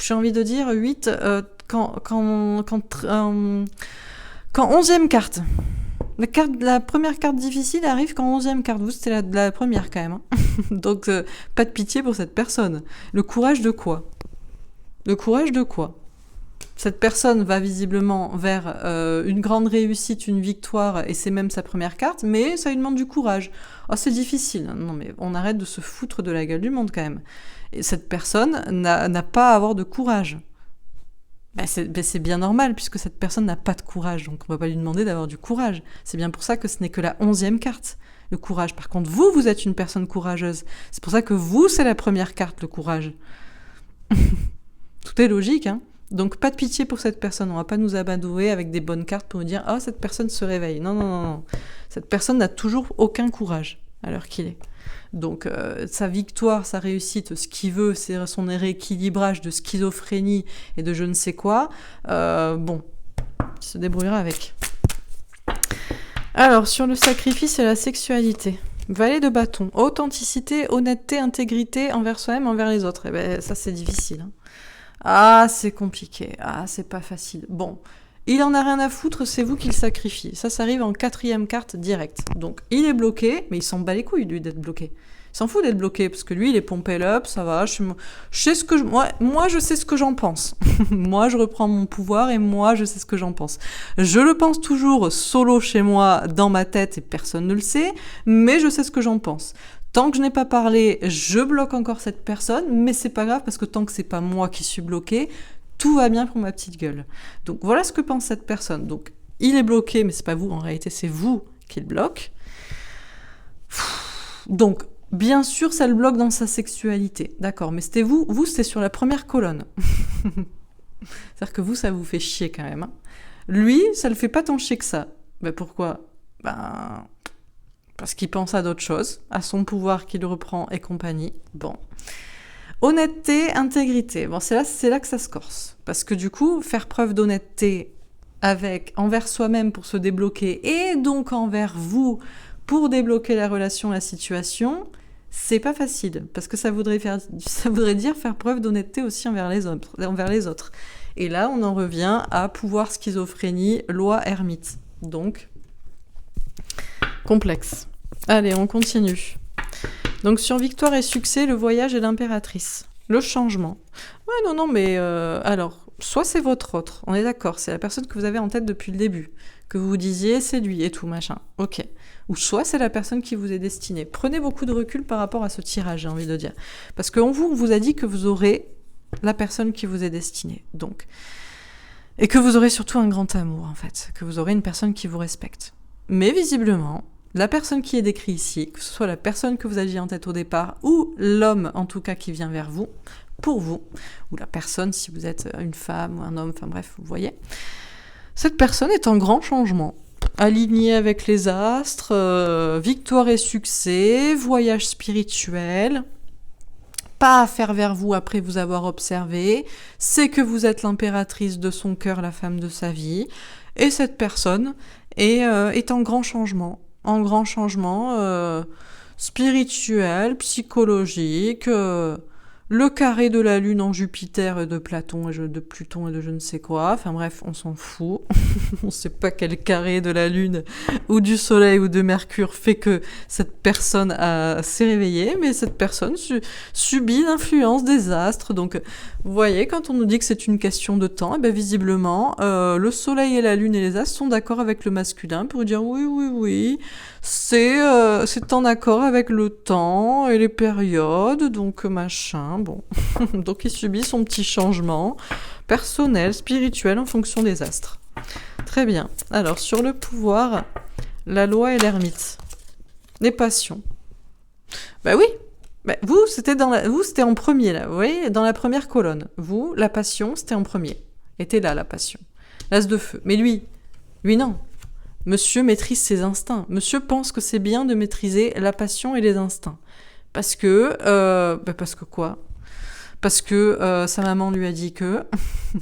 [SPEAKER 1] j'ai envie de dire 8, quand 11e carte. La première carte difficile arrive quand 11e carte. Vous, c'était la première quand même. Hein. Donc, pas de pitié pour cette personne. Le courage de quoi ? Le courage de quoi ? Cette personne va visiblement vers une grande réussite, une victoire, et c'est même sa première carte, mais ça lui demande du courage. Oh, c'est difficile. Non, mais on arrête de se foutre de la gueule du monde quand même. Et cette personne n'a pas à avoir de courage. C'est bien normal, puisque cette personne n'a pas de courage, donc on ne va pas lui demander d'avoir du courage. C'est bien pour ça que ce n'est que la 11e carte, le courage. Par contre, vous êtes une personne courageuse. C'est pour ça que vous, c'est la première carte, le courage. Tout est logique, hein. Donc pas de pitié pour cette personne, on va pas nous abandonner avec des bonnes cartes pour nous dire « Ah, cette personne se réveille ». Non. Cette personne n'a toujours aucun courage à l'heure qu'il est. Donc sa victoire, sa réussite, ce qu'il veut, c'est son rééquilibrage de schizophrénie et de je ne sais quoi. Bon, il se débrouillera avec. Alors, sur le sacrifice et la sexualité. Valet de bâton. Authenticité, honnêteté, intégrité envers soi-même, envers les autres. Eh ben, ça, c'est difficile, hein. Ah, c'est compliqué. Ah, c'est pas facile. Bon, il en a rien à foutre, c'est vous qui le sacrifiez. Ça arrive en 4e carte direct. Donc, il est bloqué, mais il s'en bat les couilles, lui, d'être bloqué. Il s'en fout d'être bloqué, parce que lui, il est pompé up, ça va, moi, je sais ce que j'en pense. Moi, je reprends mon pouvoir, et moi, je sais ce que j'en pense. Je le pense toujours solo chez moi, dans ma tête, et personne ne le sait, mais je sais ce que j'en pense. Tant que je n'ai pas parlé, je bloque encore cette personne, mais c'est pas grave parce que tant que c'est pas moi qui suis bloqué, tout va bien pour ma petite gueule. Donc voilà ce que pense cette personne. Donc il est bloqué, mais c'est pas vous, en réalité c'est vous qui le bloque. Donc bien sûr ça le bloque dans sa sexualité, d'accord, mais c'était vous c'était sur la première colonne. C'est-à-dire que vous, ça vous fait chier quand même. Hein. Lui, ça le fait pas tant chier que ça. Ben pourquoi ? Parce qu'il pense à d'autres choses, à son pouvoir qu'il reprend et compagnie. Bon. Honnêteté, intégrité. Bon, c'est là que ça se corse. Parce que du coup, faire preuve d'honnêteté envers soi-même pour se débloquer et donc envers vous pour débloquer la relation, la situation, c'est pas facile. Parce que ça voudrait dire faire preuve d'honnêteté aussi envers les autres. Et là, on en revient à pouvoir schizophrénie, loi ermite. Donc, complexe. Allez, on continue. Donc sur victoire et succès, le voyage et l'impératrice. Le changement. Ouais, non, mais alors, soit c'est votre autre, on est d'accord, c'est la personne que vous avez en tête depuis le début, que vous vous disiez c'est lui et tout, machin, ok. Ou soit c'est la personne qui vous est destinée. Prenez beaucoup de recul par rapport à ce tirage, j'ai envie de dire. Parce qu'on vous a dit que vous aurez la personne qui vous est destinée, donc. Et que vous aurez surtout un grand amour, en fait. Que vous aurez une personne qui vous respecte. Mais visiblement, la personne qui est décrite ici, que ce soit la personne que vous aviez en tête au départ, ou l'homme en tout cas qui vient vers vous, pour vous, ou la personne si vous êtes une femme ou un homme, enfin bref, vous voyez, cette personne est en grand changement, alignée avec les astres, victoire et succès, voyage spirituel, pas à faire vers vous après vous avoir observé, c'est que vous êtes l'impératrice de son cœur, la femme de sa vie, et cette personne est en grand changement. En grand changement spirituel, psychologique, le carré de la Lune en Jupiter et de Pluton et de je ne sais quoi. Enfin bref, on s'en fout. On sait pas quel carré de la Lune ou du Soleil ou de Mercure fait que cette personne s'est réveillée, mais cette personne subit l'influence des astres. Donc, vous voyez, quand on nous dit que c'est une question de temps, et bien visiblement, le Soleil et la Lune et les astres sont d'accord avec le masculin pour dire oui, c'est en accord avec le temps et les périodes, donc machin, bon. Donc il subit son petit changement personnel, spirituel en fonction des astres. Très bien. Alors, sur le pouvoir, la loi et l'ermite. Les passions. Bah oui, Ben, vous, c'était en premier, là. Vous voyez, dans la première colonne. Vous, la passion, c'était en premier. Était là, la passion. L'as de feu. Mais lui, non. Monsieur maîtrise ses instincts. Monsieur pense que c'est bien de maîtriser la passion et les instincts. Parce que quoi? Parce que sa maman lui a dit que,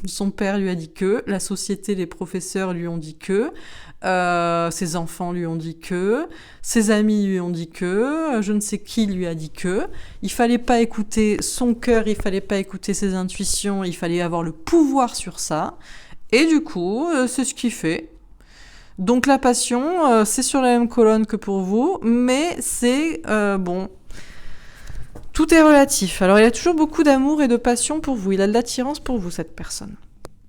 [SPEAKER 1] son père lui a dit que, la société, les professeurs lui ont dit que, ses enfants lui ont dit que, ses amis lui ont dit que, je ne sais qui lui a dit que. Il fallait pas écouter son cœur, il fallait pas écouter ses intuitions, il fallait avoir le pouvoir sur ça. Et du coup, c'est ce qu'il fait. Donc la passion, c'est sur la même colonne que pour vous, mais c'est bon. Tout est relatif. Alors il a toujours beaucoup d'amour et de passion pour vous. Il a de l'attirance pour vous, cette personne.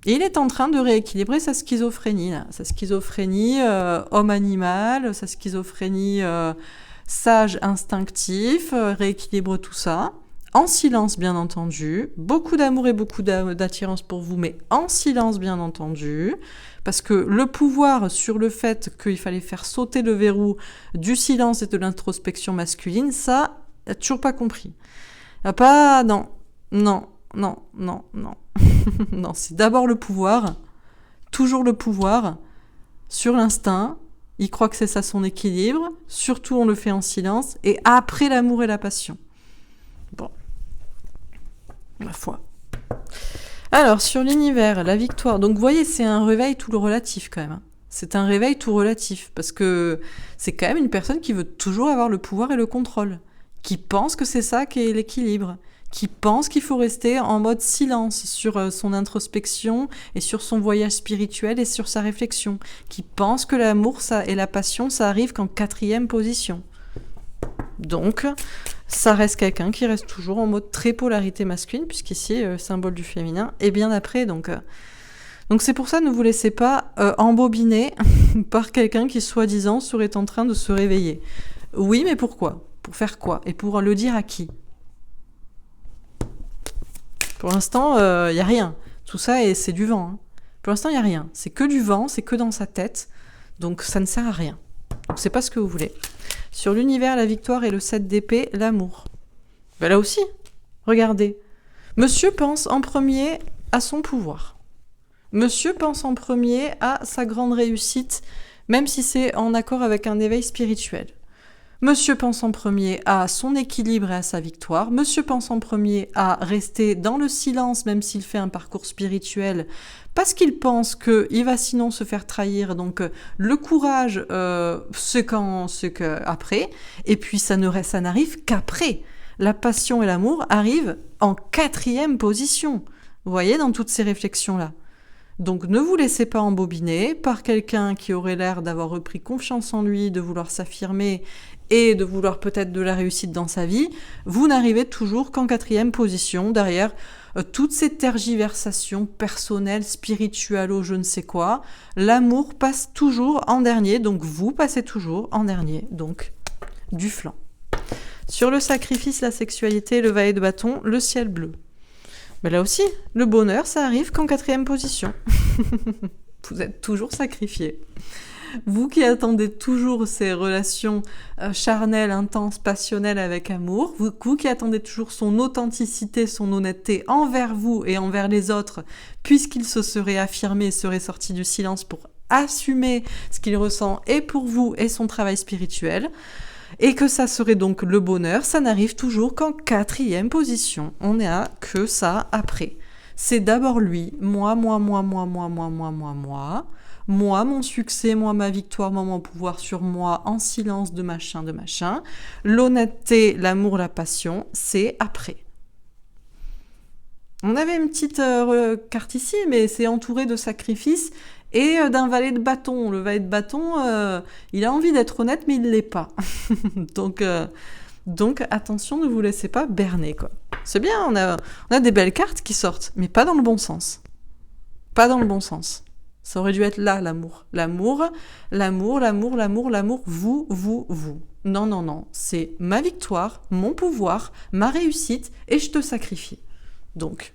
[SPEAKER 1] Et il est en train de rééquilibrer sa schizophrénie. Là. Sa schizophrénie homme-animal, sa schizophrénie sage instinctif, rééquilibre tout ça. En silence, bien entendu. Beaucoup d'amour et beaucoup d'attirance pour vous, mais en silence, bien entendu. Parce que le pouvoir sur le fait qu'il fallait faire sauter le verrou du silence et de l'introspection masculine, ça, il n'a toujours pas compris. Non. Non, c'est d'abord le pouvoir, toujours le pouvoir, sur l'instinct. Il croit que c'est ça son équilibre. Surtout, on le fait en silence. Et après, l'amour et la passion. Bon. Ma foi. Alors, sur l'univers, la victoire. Donc, vous voyez, c'est un réveil tout le relatif, quand même. C'est un réveil tout relatif. Parce que c'est quand même une personne qui veut toujours avoir le pouvoir et le contrôle. Qui pense que c'est ça qui est l'équilibre. Qui pense qu'il faut rester en mode silence sur son introspection et sur son voyage spirituel et sur sa réflexion. Qui pense que l'amour et la passion, ça arrive qu'en 4e position. Donc, ça reste quelqu'un qui reste toujours en mode très polarité masculine, puisqu'ici, symbole du féminin, et bien après, donc c'est pour ça, ne vous laissez pas embobiner par quelqu'un qui, soi-disant, serait en train de se réveiller. Oui, mais pourquoi ? Pour faire quoi ? Et pour le dire à qui ? Pour l'instant, il n'y a rien. Tout ça, c'est du vent. Hein. Pour l'instant, il n'y a rien. C'est que du vent, c'est que dans sa tête. Donc, ça ne sert à rien. Donc, c'est pas ce que vous voulez. Sur l'univers, la victoire et le 7 d'épée, l'amour. Ben là aussi, regardez. Monsieur pense en premier à son pouvoir. Monsieur pense en premier à sa grande réussite, même si c'est en accord avec un éveil spirituel. Monsieur pense en premier à son équilibre et à sa victoire. Monsieur pense en premier à rester dans le silence, même s'il fait un parcours spirituel, parce qu'il pense qu'il va sinon se faire trahir. Donc le courage, c'est qu'après. Et puis ça n'arrive qu'après. La passion et l'amour arrivent en 4e position. Vous voyez, dans toutes ces réflexions-là. Donc ne vous laissez pas embobiner par quelqu'un qui aurait l'air d'avoir repris confiance en lui, de vouloir s'affirmer et de vouloir peut-être de la réussite dans sa vie. Vous n'arrivez toujours qu'en 4e position, derrière toutes ces tergiversations personnelles, spirituelles ou je ne sais quoi. L'amour passe toujours en dernier, donc vous passez toujours en dernier, donc du flanc. Sur le sacrifice, la sexualité, le valet de bâton, le ciel bleu. Mais là aussi, le bonheur, ça arrive qu'en 4e position. Vous êtes toujours sacrifié. Vous qui attendez toujours ces relations charnelles, intenses, passionnelles avec amour, vous qui attendez toujours son authenticité, son honnêteté envers vous et envers les autres, puisqu'il se serait affirmé, serait sorti du silence pour assumer ce qu'il ressent et pour vous et son travail spirituel, et que ça serait donc le bonheur, ça n'arrive toujours qu'en 4e position. On n'est à que ça après. C'est d'abord lui, moi, mon succès, moi, ma victoire, moi, mon pouvoir sur moi, en silence de machin. L'honnêteté, l'amour, la passion, c'est après. On avait une petite carte ici, mais c'est entouré de sacrifices et d'un valet de bâton. Le valet de bâton, il a envie d'être honnête, mais il ne l'est pas. Donc, attention, ne vous laissez pas berner, quoi. C'est bien, on a des belles cartes qui sortent, mais pas dans le bon sens. Pas dans le bon sens. Ça aurait dû être là, l'amour. L'amour, vous. Non. C'est ma victoire, mon pouvoir, ma réussite, et je te sacrifie. Donc,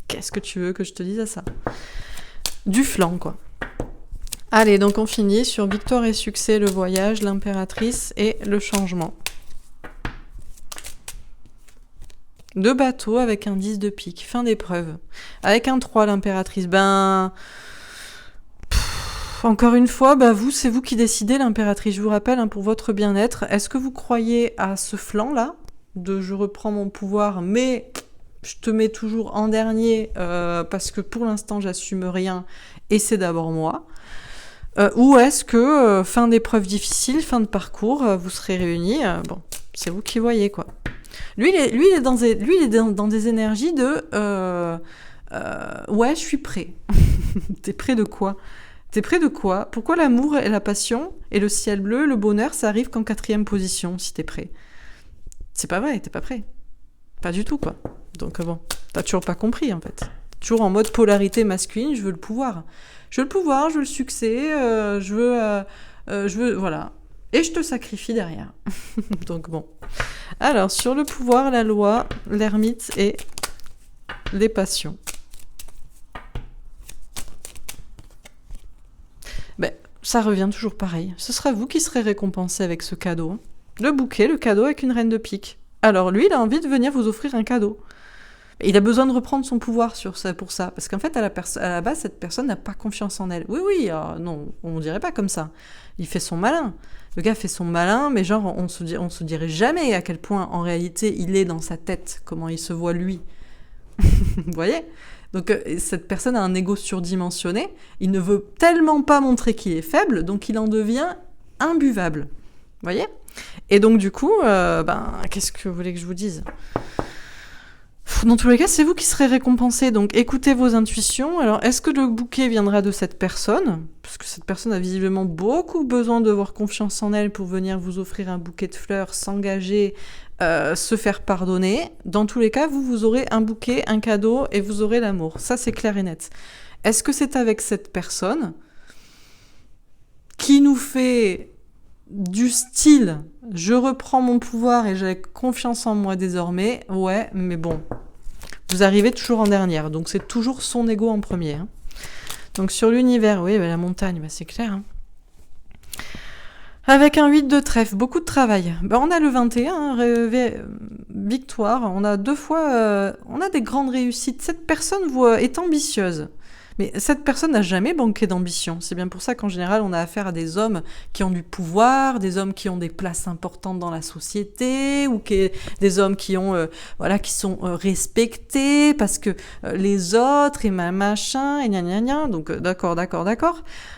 [SPEAKER 1] qu'est-ce que tu veux que je te dise à ça ? Du flanc, quoi. Allez, donc on finit sur victoire et succès, le voyage, l'impératrice et le changement. 2 bateaux avec un 10 de pique, fin d'épreuve. Avec un 3, l'impératrice, encore une fois, vous, c'est vous qui décidez, l'impératrice. Je vous rappelle, pour votre bien-être, est-ce que vous croyez à ce flanc-là, de je reprends mon pouvoir, mais je te mets toujours en dernier, parce que pour l'instant, j'assume rien, et c'est d'abord moi. Ou est-ce que, fin d'épreuve difficile, fin de parcours, vous serez réunis, c'est vous qui voyez, quoi. Lui, il est dans des énergies de ouais, je suis prêt. T'es prêt de quoi? T'es prêt de quoi? Pourquoi l'amour et la passion et le ciel bleu, le bonheur, ça arrive qu'en 4e position, si t'es prêt? C'est pas vrai, t'es pas prêt. Pas du tout, quoi. Donc t'as toujours pas compris, en fait. Toujours en mode polarité masculine, je veux le pouvoir. Je veux le pouvoir, je veux le succès, je veux, voilà. Et je te sacrifie derrière. Donc Alors, sur le pouvoir, la loi, l'ermite et les passions. Ça revient toujours pareil. Ce sera vous qui serez récompensé avec ce cadeau. Le bouquet, le cadeau avec une reine de pique. Alors lui, il a envie de venir vous offrir un cadeau. Il a besoin de reprendre son pouvoir pour ça. Parce qu'en fait, à la base, cette personne n'a pas confiance en elle. Oui, non, on dirait pas comme ça. Il fait son malin. Le gars fait son malin, mais genre, on se dirait jamais à quel point, en réalité, il est dans sa tête, comment il se voit lui. Vous voyez ? Donc, cette personne a un ego surdimensionné. Il ne veut tellement pas montrer qu'il est faible, donc il en devient imbuvable. Vous voyez ? Et donc, du coup, qu'est-ce que vous voulez que je vous dise ? Dans tous les cas, c'est vous qui serez récompensé. Donc, écoutez vos intuitions. Alors, est-ce que le bouquet viendra de cette personne ? Parce que cette personne a visiblement beaucoup besoin d'avoir confiance en elle pour venir vous offrir un bouquet de fleurs, s'engager, se faire pardonner. Dans tous les cas, vous aurez un bouquet, un cadeau et vous aurez l'amour. Ça, c'est clair et net. Est-ce que c'est avec cette personne qui nous fait du style « je reprends mon pouvoir et j'ai confiance en moi désormais », ouais, mais vous arrivez toujours en dernière, donc c'est toujours son ego en premier. Hein. Donc sur l'univers, oui, la montagne, c'est clair. Hein. Avec un 8 de trèfle, beaucoup de travail. On a le 21, victoire, on a 2 fois, on a des grandes réussites. Cette personne est ambitieuse. Mais cette personne n'a jamais manqué d'ambition. C'est bien pour ça qu'en général, on a affaire à des hommes qui ont du pouvoir, des hommes qui ont des places importantes dans la société, ou des hommes qui ont, qui sont respectés parce que les autres et machin et gna gna gna. Donc d'accord.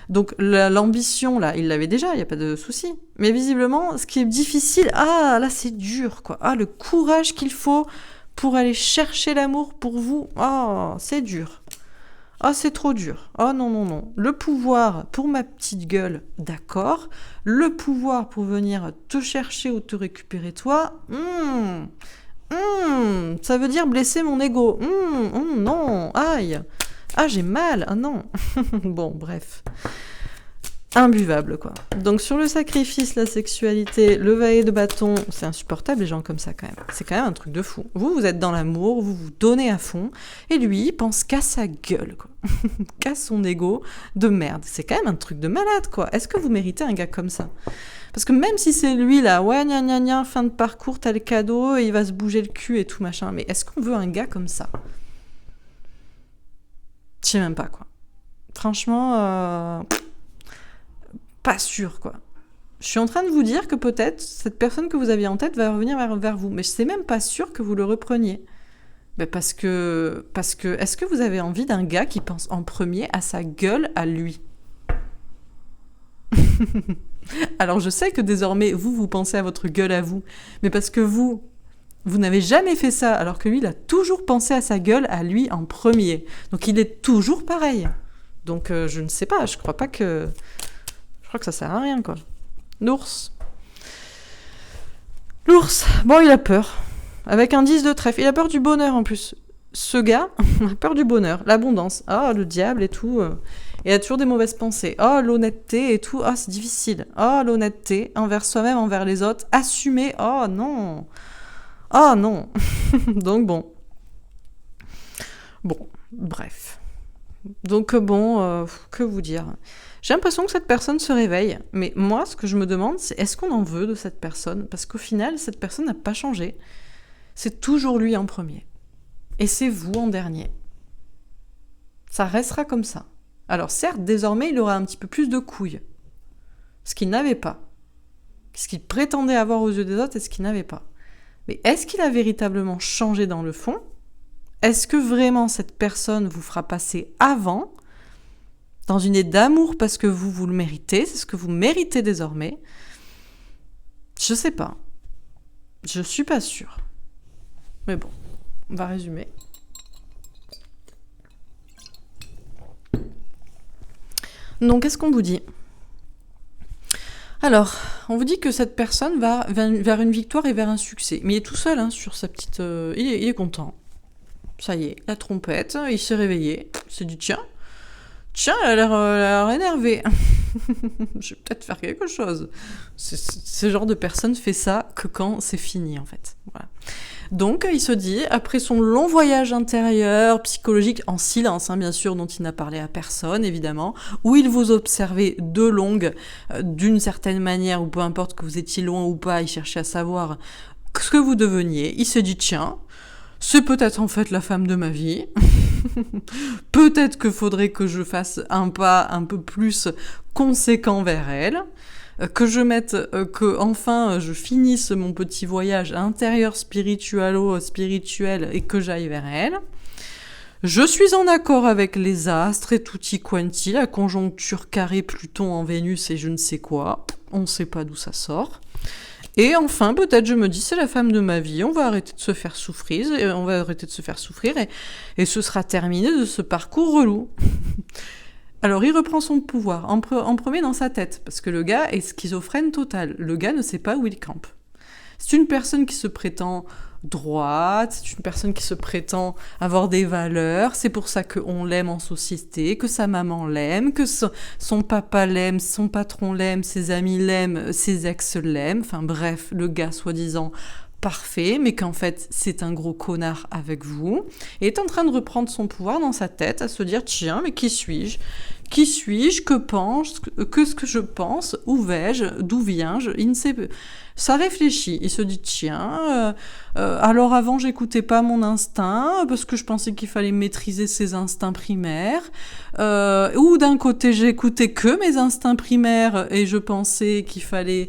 [SPEAKER 1] Donc l'ambition là, il l'avait déjà, il y a pas de souci. Mais visiblement, ce qui est difficile, là c'est dur quoi. Le courage qu'il faut pour aller chercher l'amour pour vous, c'est dur. C'est trop dur. Non. Le pouvoir pour ma petite gueule, d'accord. Le pouvoir pour venir te chercher ou te récupérer toi, ça veut dire blesser mon ego. Non, aïe. J'ai mal. Non. Bref. Imbuvable, quoi. Donc, sur le sacrifice, la sexualité, le valet de bâton, c'est insupportable, les gens comme ça, quand même. C'est quand même un truc de fou. Vous êtes dans l'amour, vous vous donnez à fond, et lui, il pense qu'à sa gueule, quoi. Qu'à son ego de merde. C'est quand même un truc de malade, quoi. Est-ce que vous méritez un gars comme ça ? Parce que même si c'est lui, là, ouais, gna, fin de parcours, t'as le cadeau, et il va se bouger le cul et tout, machin, mais est-ce qu'on veut un gars comme ça ? Je sais même pas, quoi. Franchement, pas sûr, quoi. Je suis en train de vous dire que peut-être cette personne que vous aviez en tête va revenir vers vous, mais je sais même pas sûr que vous le repreniez. Parce que est-ce que vous avez envie d'un gars qui pense en premier à sa gueule à lui ? Alors je sais que désormais vous pensez à votre gueule à vous, mais parce que vous n'avez jamais fait ça, alors que lui il a toujours pensé à sa gueule à lui en premier. Donc il est toujours pareil. Donc je ne sais pas, je crois que ça sert à rien, quoi. L'ours, il a peur. Avec un 10 de trèfle. Il a peur du bonheur, en plus. Ce gars a peur du bonheur, l'abondance. Le diable et tout. Il a toujours des mauvaises pensées. L'honnêteté et tout. C'est difficile. L'honnêteté envers soi-même, envers les autres. Assumer. Non. Non. Donc, bref. Donc, que vous dire ? J'ai l'impression que cette personne se réveille, mais moi, ce que je me demande, c'est est-ce qu'on en veut de cette personne ? Parce qu'au final, cette personne n'a pas changé. c'est toujours lui en premier. Et c'est vous en dernier. Ça restera comme ça. Alors certes, désormais, il aura un petit peu plus de couilles. Ce qu'il n'avait pas. Ce qu'il prétendait avoir aux yeux des autres et ce qu'il n'avait pas. Mais est-ce qu'il a véritablement changé dans le fond ? Est-ce que vraiment cette personne vous fera passer avant, dans une idée d'amour parce que vous le méritez, c'est ce que vous méritez désormais ? Je sais pas. Je suis pas sûre. Mais bon, on va résumer. Donc, qu'est-ce qu'on vous dit ? Alors, on vous dit que cette personne va vers une victoire et vers un succès. Mais il est tout seul sur sa petite... il est content. Ça y est, la trompette, il s'est réveillé. Il s'est dit, tiens, elle a l'air énervée. Je vais peut-être faire quelque chose. Ce genre de personne fait ça que quand c'est fini, en fait. Voilà. Donc, il se dit, après son long voyage intérieur, psychologique, en silence, bien sûr, dont il n'a parlé à personne, évidemment, où il vous observait de longue, d'une certaine manière, ou peu importe que vous étiez loin ou pas, il cherchait à savoir ce que vous deveniez. Il se dit, tiens, c'est peut-être en fait la femme de ma vie. Peut-être que faudrait que je fasse un pas un peu plus conséquent vers elle. Que je mette, que enfin je finisse mon petit voyage intérieur spirituel et que j'aille vers elle. Je suis en accord avec les astres et tutti quanti, la conjoncture carré Pluton en Vénus et je ne sais quoi. On ne sait pas d'où ça sort. Et enfin, peut-être je me dis, c'est la femme de ma vie, on va arrêter de se faire souffrir, et ce sera terminé de ce parcours relou. Alors, il reprend son pouvoir, en premier dans sa tête, parce que le gars est schizophrène total. Le gars ne sait pas où il campe. C'est une personne qui se prétend droite, c'est une personne qui se prétend avoir des valeurs, c'est pour ça qu'on l'aime en société, que sa maman l'aime, que son papa l'aime, son patron l'aime, ses amis l'aiment, ses ex l'aiment, enfin bref, le gars soi-disant parfait, mais qu'en fait c'est un gros connard avec vous, et est en train de reprendre son pouvoir dans sa tête, à se dire, tiens, mais qui suis-je ? Qui suis-je ? Que pense ? Qu'est-ce que je pense ? Où vais-je ? D'où viens-je ? Il ne sait pas. Ça réfléchit. Il se dit, tiens, alors avant, j'écoutais pas mon instinct, parce que je pensais qu'il fallait maîtriser ses instincts primaires. Ou d'un côté, j'écoutais que mes instincts primaires, et je pensais qu'il fallait...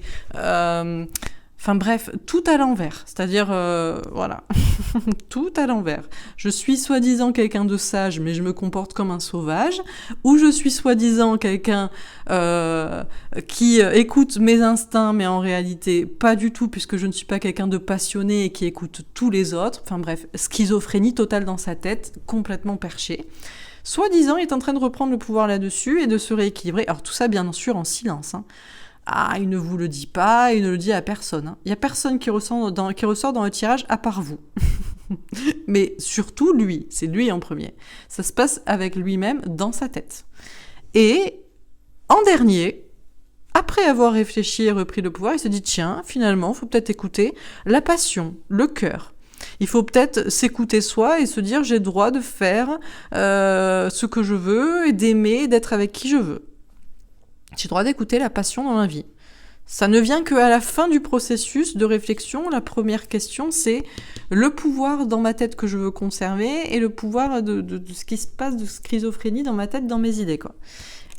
[SPEAKER 1] Enfin bref, tout à l'envers, c'est-à-dire, voilà, tout à l'envers. Je suis soi-disant quelqu'un de sage, mais je me comporte comme un sauvage, ou je suis soi-disant quelqu'un qui écoute mes instincts, mais en réalité pas du tout, puisque je ne suis pas quelqu'un de passionné et qui écoute tous les autres. Enfin bref, schizophrénie totale dans sa tête, complètement perché. Soi-disant, il est en train de reprendre le pouvoir là-dessus et de se rééquilibrer. Alors tout ça, bien sûr, en silence, Ah, il ne vous le dit pas, il ne le dit à personne. Il n'y a personne qui ressort dans le tirage à part vous. Mais surtout lui, c'est lui en premier. Ça se passe avec lui-même dans sa tête. Et en dernier, après avoir réfléchi et repris le pouvoir, il se dit, tiens, finalement, il faut peut-être écouter la passion, le cœur. Il faut peut-être s'écouter soi et se dire, j'ai le droit de faire ce que je veux et d'aimer, d'être avec qui je veux. J'ai le droit d'écouter la passion dans ma vie. Ça ne vient qu'à la fin du processus de réflexion. La première question, c'est le pouvoir dans ma tête que je veux conserver et le pouvoir de ce qui se passe de schizophrénie dans ma tête, dans mes idées, quoi.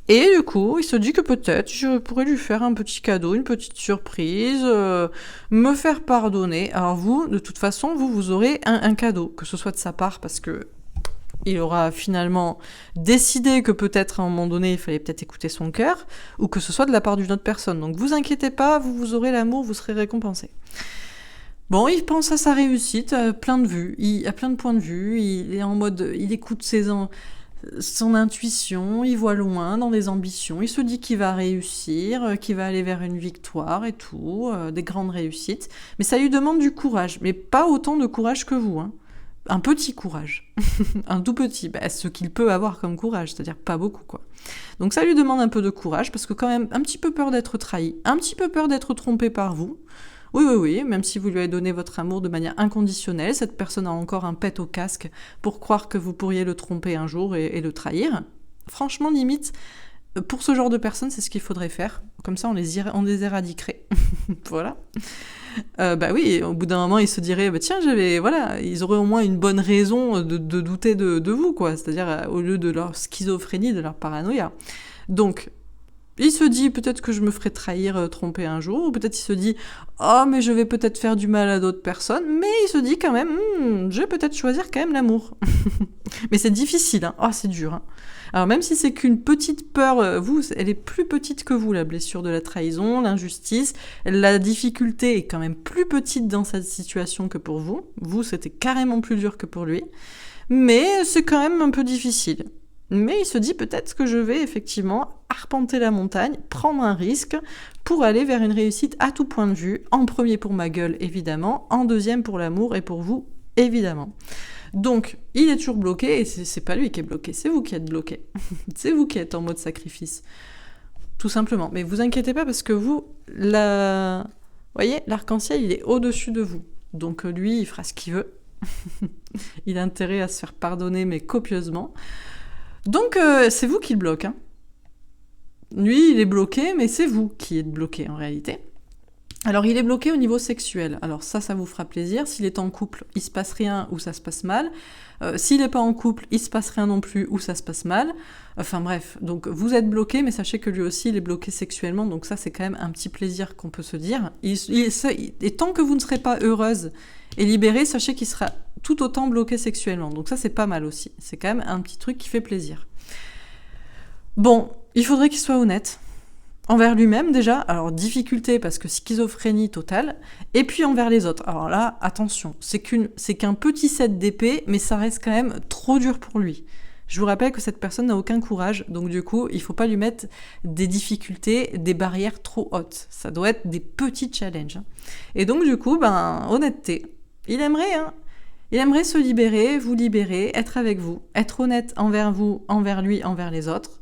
[SPEAKER 1] Et du coup, il se dit que peut-être je pourrais lui faire un petit cadeau, une petite surprise, me faire pardonner. Alors vous, de toute façon, vous aurez un cadeau, que ce soit de sa part, parce que il aura finalement décidé que peut-être à un moment donné, il fallait peut-être écouter son cœur, ou que ce soit de la part d'une autre personne. Donc vous inquiétez pas, vous aurez l'amour, vous serez récompensé. Bon, il pense à sa réussite, à plein de vues, à plein de points de vue, il est en mode, il écoute son intuition, il voit loin dans des ambitions, il se dit qu'il va réussir, qu'il va aller vers une victoire et tout, des grandes réussites, mais ça lui demande du courage, mais pas autant de courage que vous, Un petit courage, un tout petit, ce qu'il peut avoir comme courage, c'est-à-dire pas beaucoup, quoi. Donc ça lui demande un peu de courage, parce que quand même, un petit peu peur d'être trahi, un petit peu peur d'être trompé par vous. Oui, même si vous lui avez donné votre amour de manière inconditionnelle, cette personne a encore un pet au casque pour croire que vous pourriez le tromper un jour et le trahir. Franchement, limite, pour ce genre de personne, c'est ce qu'il faudrait faire. Comme ça, on les éradiquerait. Voilà. Bah oui, au bout d'un moment, ils se diraient, bah tiens, voilà, ils auraient au moins une bonne raison de douter de vous, quoi. C'est-à-dire, au lieu de leur schizophrénie, de leur paranoïa. Donc, il se dit, peut-être que je me ferai trahir, tromper un jour, ou peut-être il se dit, oh, mais je vais peut-être faire du mal à d'autres personnes, mais il se dit quand même, je vais peut-être choisir quand même l'amour. Mais c'est difficile, hein. Oh, c'est dur, hein. Alors même si c'est qu'une petite peur, elle est plus petite que vous, la blessure de la trahison, l'injustice, la difficulté est quand même plus petite dans cette situation que pour vous. Vous, c'était carrément plus dur que pour lui. Mais c'est quand même un peu difficile. Mais il se dit peut-être que je vais effectivement arpenter la montagne, prendre un risque pour aller vers une réussite à tout point de vue. En premier pour ma gueule, évidemment. En deuxième pour l'amour et pour vous, évidemment. Donc, il est toujours bloqué, et c'est pas lui qui est bloqué, c'est vous qui êtes bloqué. C'est vous qui êtes en mode sacrifice. Tout simplement. Mais vous inquiétez pas, parce que vous, voyez, l'arc-en-ciel, il est au-dessus de vous. Donc lui, il fera ce qu'il veut. Il a intérêt à se faire pardonner, mais copieusement. Donc, c'est vous qui le bloquez. Hein. Lui, il est bloqué, mais c'est vous qui êtes bloqué, en réalité. Alors, il est bloqué au niveau sexuel. Alors ça vous fera plaisir. S'il est en couple, il se passe rien ou ça se passe mal. S'il n'est pas en couple, il se passe rien non plus ou ça se passe mal. Enfin bref, donc vous êtes bloqué, mais sachez que lui aussi, il est bloqué sexuellement. Donc ça, c'est quand même un petit plaisir qu'on peut se dire. Et tant que vous ne serez pas heureuse et libérée, sachez qu'il sera tout autant bloqué sexuellement. Donc ça, c'est pas mal aussi. C'est quand même un petit truc qui fait plaisir. Bon, il faudrait qu'il soit honnête. Envers lui-même déjà, alors difficulté parce que schizophrénie totale, et puis envers les autres. Alors là, attention, c'est qu'un petit set d'épée, mais ça reste quand même trop dur pour lui. Je vous rappelle que cette personne n'a aucun courage, donc du coup, il faut pas lui mettre des difficultés, des barrières trop hautes. Ça doit être des petits challenges. Et donc du coup, honnêteté. Il aimerait se libérer, vous libérer, être avec vous, être honnête envers vous, envers lui, envers les autres,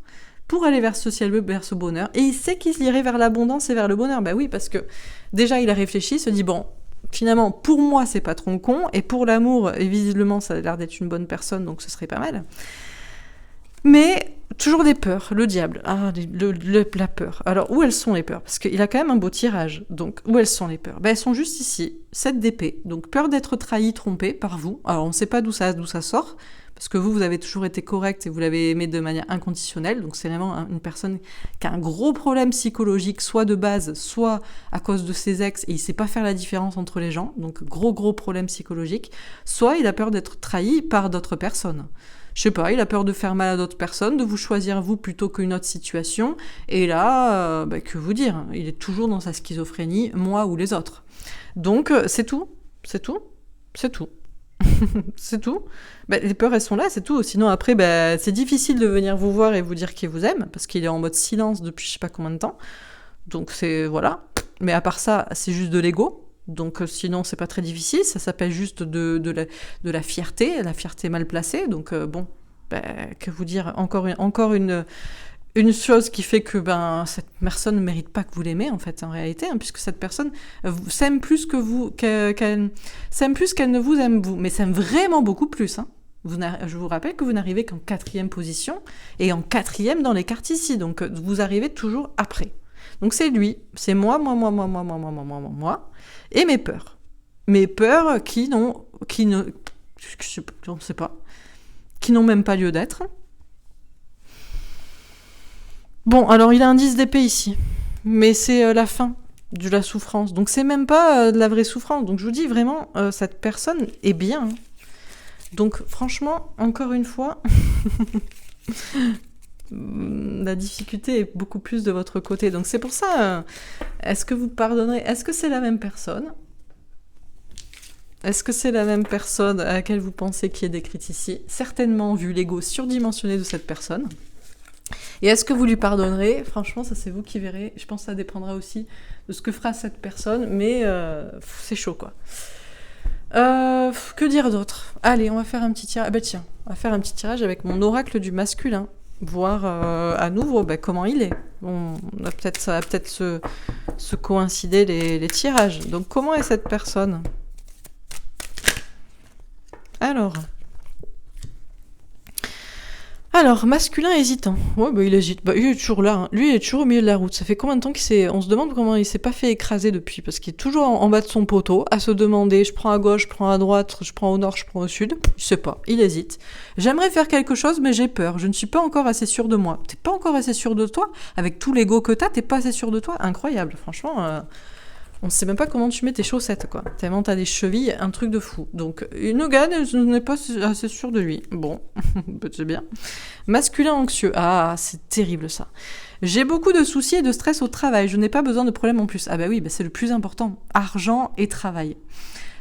[SPEAKER 1] pour aller vers ce ciel, vers ce bonheur. Et il sait qu'il irait vers l'abondance et vers le bonheur. Bah oui, parce que déjà, il a réfléchi, il se dit, bon, finalement, pour moi, c'est pas trop con, et pour l'amour, et visiblement, ça a l'air d'être une bonne personne, donc ce serait pas mal. Mais toujours des peurs, le diable, la peur. Alors, où elles sont les peurs ? Parce qu'il a quand même un beau tirage, donc où elles sont les peurs ? Elles sont juste ici, 7 d'épée, donc peur d'être trahi, trompé par vous. Alors, on ne sait pas d'où ça sort, parce que vous avez toujours été correct et vous l'avez aimé de manière inconditionnelle, donc c'est vraiment une personne qui a un gros problème psychologique, soit de base, soit à cause de ses ex, et il sait pas faire la différence entre les gens, donc gros problème psychologique, soit il a peur d'être trahi par d'autres personnes. Je sais pas, il a peur de faire mal à d'autres personnes, de vous choisir vous plutôt qu'une autre situation, et là, que vous dire, il est toujours dans sa schizophrénie, moi ou les autres. Donc c'est tout. C'est tout. Les peurs, elles sont là, c'est tout. Sinon, après, c'est difficile de venir vous voir et vous dire qu'il vous aime, parce qu'il est en mode silence depuis je sais pas combien de temps. Donc, voilà. Mais à part ça, c'est juste de l'ego. Donc, sinon, c'est pas très difficile. Ça s'appelle juste de la fierté mal placée. Donc, que vous dire, encore une chose qui fait que cette personne ne mérite pas que vous l'aimez, en fait, en réalité, puisque cette personne s'aime plus que vous, qu'elle s'aime plus qu'elle ne vous aime, vous, mais s'aime vraiment beaucoup plus. Je vous rappelle que vous n'arrivez qu'en 4e position, et en 4e dans les cartes ici, donc vous arrivez toujours après. Donc c'est lui, c'est moi, et mes peurs. Mes peurs qui n'ont même pas lieu d'être. Bon, alors il a un 10 d'épée ici, mais c'est la fin de la souffrance, donc c'est même pas de la vraie souffrance, donc je vous dis vraiment, cette personne est bien. Donc franchement, encore une fois, la difficulté est beaucoup plus de votre côté, donc c'est pour ça, est-ce que vous pardonnerez ? Est-ce que c'est la même personne ? Est-ce que c'est la même personne à laquelle vous pensez qui est décrite ici ? Certainement, vu l'ego surdimensionné de cette personne. Et est-ce que vous lui pardonnerez ? Franchement, ça c'est vous qui verrez. Je pense que ça dépendra aussi de ce que fera cette personne, mais c'est chaud, quoi. Que dire d'autre ? Allez, on va faire un petit tirage. On va faire un petit tirage avec mon oracle du masculin, voir à nouveau comment il est. Ça va peut-être se coïncider les tirages. Donc, comment est cette personne ? Alors, masculin hésitant. Ouais, bah il hésite. Bah, il est toujours là. Hein. Lui, il est toujours au milieu de la route. Ça fait combien de temps qu'il s'est... On se demande comment il s'est pas fait écraser depuis. Parce qu'il est toujours en bas de son poteau, à se demander, je prends à gauche, je prends à droite, je prends au nord, je prends au sud. Je sais pas, il hésite. J'aimerais faire quelque chose, mais j'ai peur. Je ne suis pas encore assez sûr de moi. T'es pas encore assez sûr de toi? Avec tout l'ego que t'as pas assez sûr de toi? Incroyable, franchement... On sait même pas comment tu mets tes chaussettes, quoi. Tellement t'as des chevilles, un truc de fou. Donc, une gars n'est pas assez sûr de lui. Bon, c'est bien. Masculin anxieux. Ah, c'est terrible, ça. J'ai beaucoup de soucis et de stress au travail. Je n'ai pas besoin de problèmes en plus. Ah bah oui, bah c'est le plus important. Argent et travail.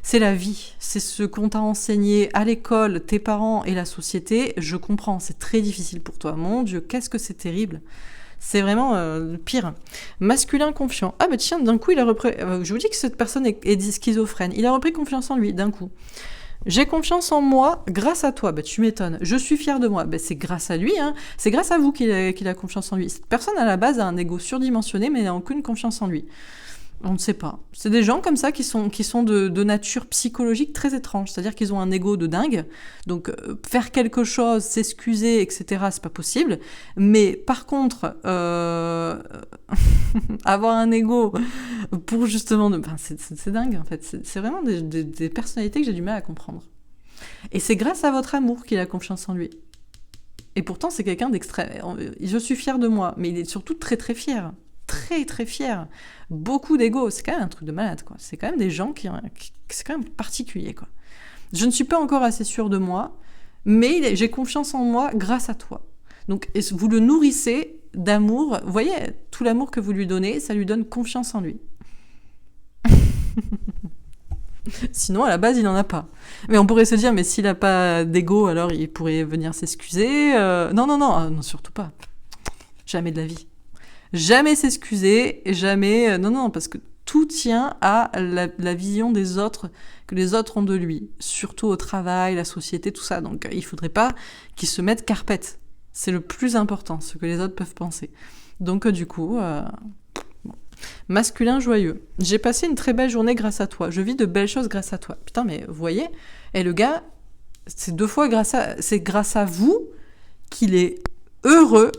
[SPEAKER 1] C'est la vie. C'est ce qu'on t'a enseigné à l'école, tes parents et la société. Je comprends, c'est très difficile pour toi. Mon Dieu, qu'est-ce que c'est terrible. C'est vraiment le pire. Masculin confiant. Ah bah tiens, d'un coup, il a repris... je vous dis que cette personne est schizophrène. Il a repris confiance en lui, d'un coup. J'ai confiance en moi grâce à toi. Bah tu m'étonnes. Je suis fière de moi. Bah c'est grâce à lui. Hein. C'est grâce à vous qu'il a confiance en lui. Cette personne, à la base, a un ego surdimensionné, mais n'a aucune confiance en lui. On ne sait pas. C'est des gens comme ça qui sont de nature psychologique très étrange. C'est-à-dire qu'ils ont un ego de dingue. Donc, faire quelque chose, s'excuser, etc., c'est pas possible. Mais par contre, avoir un ego pour justement... c'est dingue, en fait. C'est vraiment des personnalités que j'ai du mal à comprendre. Et c'est grâce à votre amour qu'il a confiance en lui. Et pourtant, c'est quelqu'un d'extrême... Je suis fière de moi, mais il est surtout très, très fier. Très très fier, beaucoup d'ego, c'est quand même un truc de malade, quoi. C'est quand même des gens qui c'est quand même particulier, quoi. Je ne suis pas encore assez sûre de moi, mais j'ai confiance en moi grâce à toi. Donc vous le nourrissez d'amour, vous voyez, tout l'amour que vous lui donnez, ça lui donne confiance en lui. Sinon, à la base, il n'en a pas. Mais on pourrait se dire, mais s'il n'a pas d'ego, alors il pourrait venir s'excuser. Non, surtout pas. Jamais de la vie. Jamais s'excuser, jamais... non, parce que tout tient à la vision des autres, que les autres ont de lui. Surtout au travail, la société, tout ça. Donc, il faudrait pas qu'ils se mettent carpette. C'est le plus important, ce que les autres peuvent penser. Donc, du coup... Bon. Masculin joyeux. J'ai passé une très belle journée grâce à toi. Je vis de belles choses grâce à toi. Putain, mais vous voyez, et le gars, c'est grâce à vous qu'il est heureux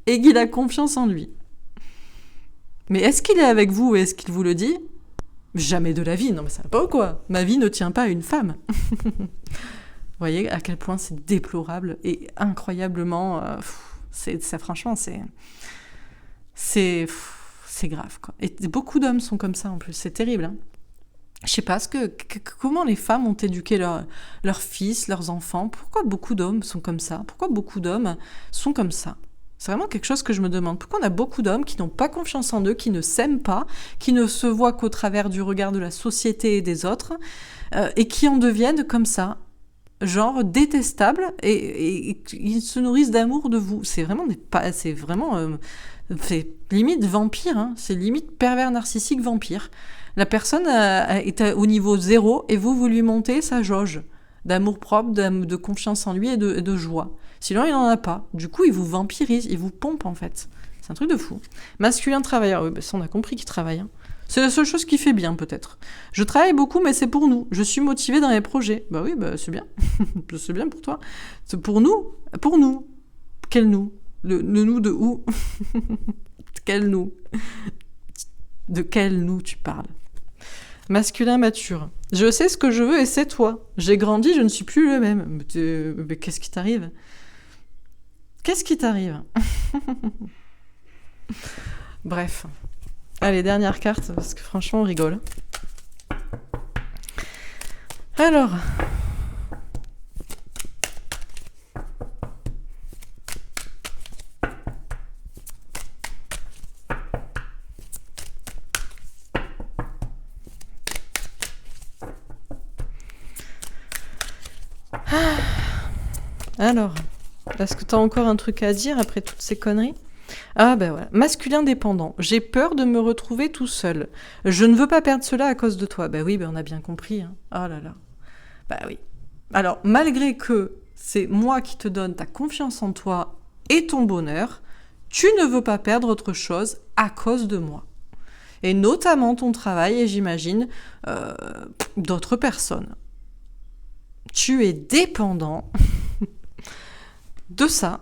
[SPEAKER 1] et qu'il a confiance en lui. Mais est-ce qu'il est avec vous et est-ce qu'il vous le dit? Jamais de la vie. Non mais ça va pas ou quoi? Ma vie ne tient pas à une femme. Vous voyez à quel point c'est déplorable et incroyablement... franchement, c'est grave, quoi. Et beaucoup d'hommes sont comme ça en plus. C'est terrible, hein. Je sais pas comment les femmes ont éduqué leurs fils, leurs enfants. Pourquoi beaucoup d'hommes sont comme ça? Pourquoi beaucoup d'hommes sont comme ça? C'est vraiment quelque chose que je me demande. Pourquoi on a beaucoup d'hommes qui n'ont pas confiance en eux, qui ne s'aiment pas, qui ne se voient qu'au travers du regard de la société et des autres, et qui en deviennent comme ça, genre détestables, et ils se nourrissent d'amour de vous. C'est vraiment c'est limite vampire, hein. C'est limite pervers narcissique vampire. La personne est au niveau 0 et vous lui montez sa jauge d'amour-propre, de confiance en lui et de joie. Sinon, il n'en a pas. Du coup, il vous vampirise, il vous pompe, en fait. C'est un truc de fou. Masculin travailleur. Oui, ça, on a compris qu'il travaille. Hein. C'est la seule chose qu'il fait bien, peut-être. Je travaille beaucoup, mais c'est pour nous. Je suis motivée dans les projets. Bah oui, c'est bien. C'est bien pour toi. C'est pour nous. Pour nous. Quel nous? Le nous de où? Quel nous? De quel nous tu parles? Masculin mature. Je sais ce que je veux et c'est toi. J'ai grandi, je ne suis plus le même. Mais qu'est-ce qui t'arrive? Qu'est-ce qui t'arrive? Bref. Allez, dernière carte, parce que franchement, on rigole. Alors... Alors, est-ce que tu as encore un truc à dire après toutes ces conneries? Ah ben voilà, masculin dépendant. J'ai peur de me retrouver tout seul. Je ne veux pas perdre cela à cause de toi. Ben oui, on a bien compris. Hein. Oh là là. Bah oui. Alors, malgré que c'est moi qui te donne ta confiance en toi et ton bonheur, tu ne veux pas perdre autre chose à cause de moi. Et notamment ton travail et j'imagine d'autres personnes. Tu es dépendant de ça,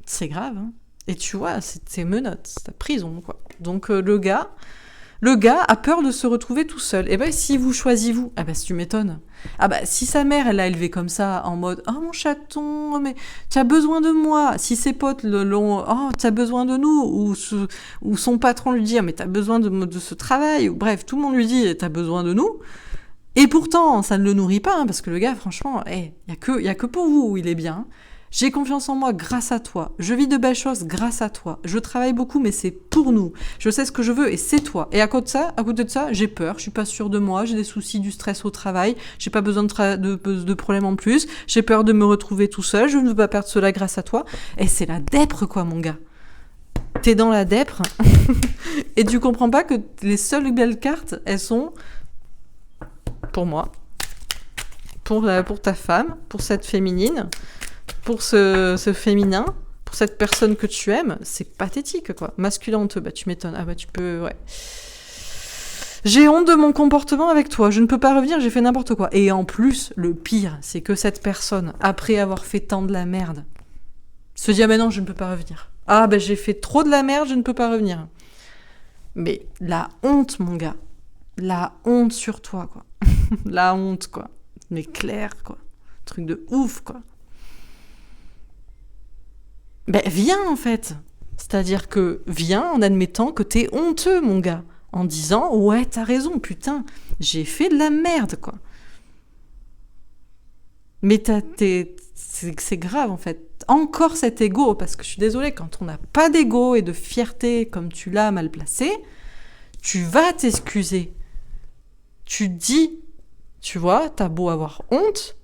[SPEAKER 1] c'est grave, hein. Et tu vois, c'est menottes, c'est ta prison, quoi. Donc le gars a peur de se retrouver tout seul. Et ben si vous choisissez vous, ah bah si tu m'étonnes. Ah bah si sa mère elle l'a élevé comme ça en mode oh mon chaton, mais tu as besoin de moi. Si ses potes l'ont oh tu as besoin de nous ou son patron lui dit ah, mais tu as besoin de ce travail ou bref, tout le monde lui dit tu as besoin de nous. Et pourtant, ça ne le nourrit pas hein, parce que le gars franchement, il y a que pour vous où il est bien. J'ai confiance en moi grâce à toi. Je vis de belles choses grâce à toi. Je travaille beaucoup, mais c'est pour nous. Je sais ce que je veux et c'est toi. Et à côté de ça, j'ai peur. Je suis pas sûre de moi. J'ai des soucis, du stress au travail. J'ai pas besoin de problèmes en plus. J'ai peur de me retrouver tout seul. Je ne veux pas perdre cela grâce à toi. Et c'est la dèpre, quoi, mon gars. T'es dans la dèpre. Et tu comprends pas que les seules belles cartes, elles sont pour moi, pour ta femme, pour cette féminine. Pour ce féminin, pour cette personne que tu aimes, c'est pathétique, quoi. Masculin honteux, bah tu m'étonnes. Ah bah tu peux, ouais. J'ai honte de mon comportement avec toi, je ne peux pas revenir, j'ai fait n'importe quoi. Et en plus, le pire, c'est que cette personne, après avoir fait tant de la merde, se dit ah ben non, je ne peux pas revenir. Ah ben j'ai fait trop de la merde, je ne peux pas revenir. Mais la honte, mon gars. La honte sur toi, quoi. La honte, quoi. Mais clair, quoi. Truc de ouf, quoi. Ben viens en fait. C'est-à-dire que viens en admettant que t'es honteux, mon gars. En disant ouais t'as raison, putain, j'ai fait de la merde, quoi. Mais c'est grave en fait. Encore cet ego, parce que je suis désolée, quand on n'a pas d'ego et de fierté comme tu l'as mal placé, tu vas t'excuser. Tu dis, tu vois, t'as beau avoir honte,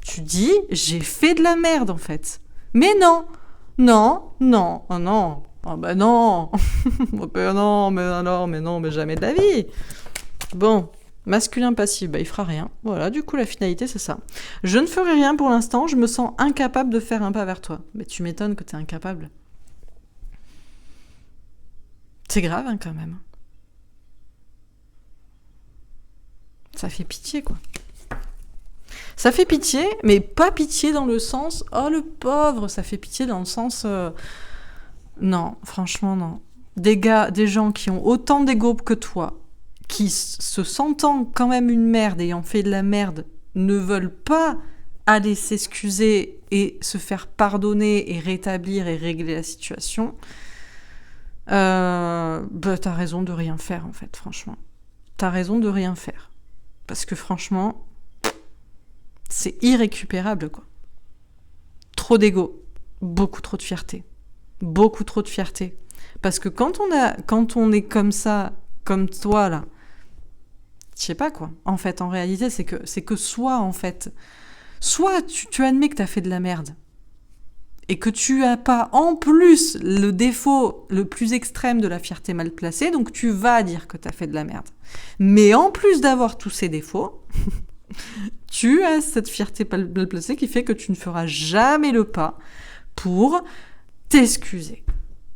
[SPEAKER 1] tu dis j'ai fait de la merde en fait. Mais non. Non, oh non, ah bah non, non, mais jamais de la vie. Bon, masculin passif, bah il fera rien. Voilà, du coup la finalité c'est ça. Je ne ferai rien pour l'instant, je me sens incapable de faire un pas vers toi. Mais tu m'étonnes que t'es incapable. C'est grave hein, quand même. Ça fait pitié quoi. Ça fait pitié, mais pas pitié dans le sens « Oh, le pauvre !» Ça fait pitié dans le sens... Non, franchement, non. Des gens qui ont autant d'ego que toi, qui se sentant quand même une merde, ayant fait de la merde, ne veulent pas aller s'excuser et se faire pardonner et rétablir et régler la situation, bah, t'as raison de rien faire, en fait, franchement. T'as raison de rien faire. Parce que franchement... c'est irrécupérable, quoi. Trop d'ego, beaucoup trop de fierté. Beaucoup trop de fierté. Parce que quand on est comme ça, comme toi, là, je sais pas, quoi. En fait, en réalité, c'est que soit, en fait, soit tu admets que t'as fait de la merde, et que tu as pas, en plus, le défaut le plus extrême de la fierté mal placée, donc tu vas dire que t'as fait de la merde. Mais en plus d'avoir tous ces défauts... tu as cette fierté mal placée qui fait que tu ne feras jamais le pas pour t'excuser.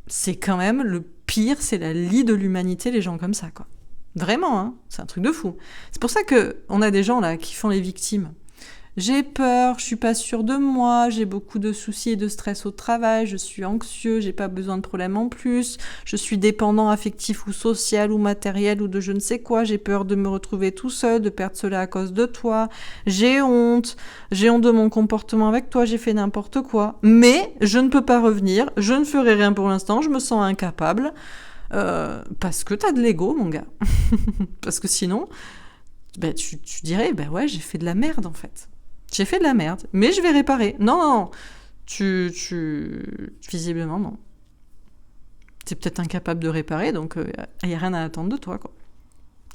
[SPEAKER 1] C'est quand même le pire, c'est la lie de l'humanité, les gens comme ça, quoi. Vraiment, hein, c'est un truc de fou. C'est pour ça qu'on a des gens là qui font les victimes. J'ai peur, je suis pas sûre de moi, j'ai beaucoup de soucis et de stress au travail, je suis anxieux, j'ai pas besoin de problèmes en plus, je suis dépendant affectif ou social ou matériel ou de je ne sais quoi, j'ai peur de me retrouver tout seul, de perdre cela à cause de toi, j'ai honte de mon comportement avec toi, j'ai fait n'importe quoi, mais je ne peux pas revenir, je ne ferai rien pour l'instant, je me sens incapable, parce que t'as de l'ego, mon gars. Parce que sinon, bah, tu dirais, bah ouais, j'ai fait de la merde en fait. J'ai fait de la merde, mais je vais réparer. Non, visiblement, non. T'es peut-être incapable de réparer, donc il n'y a rien à attendre de toi, quoi.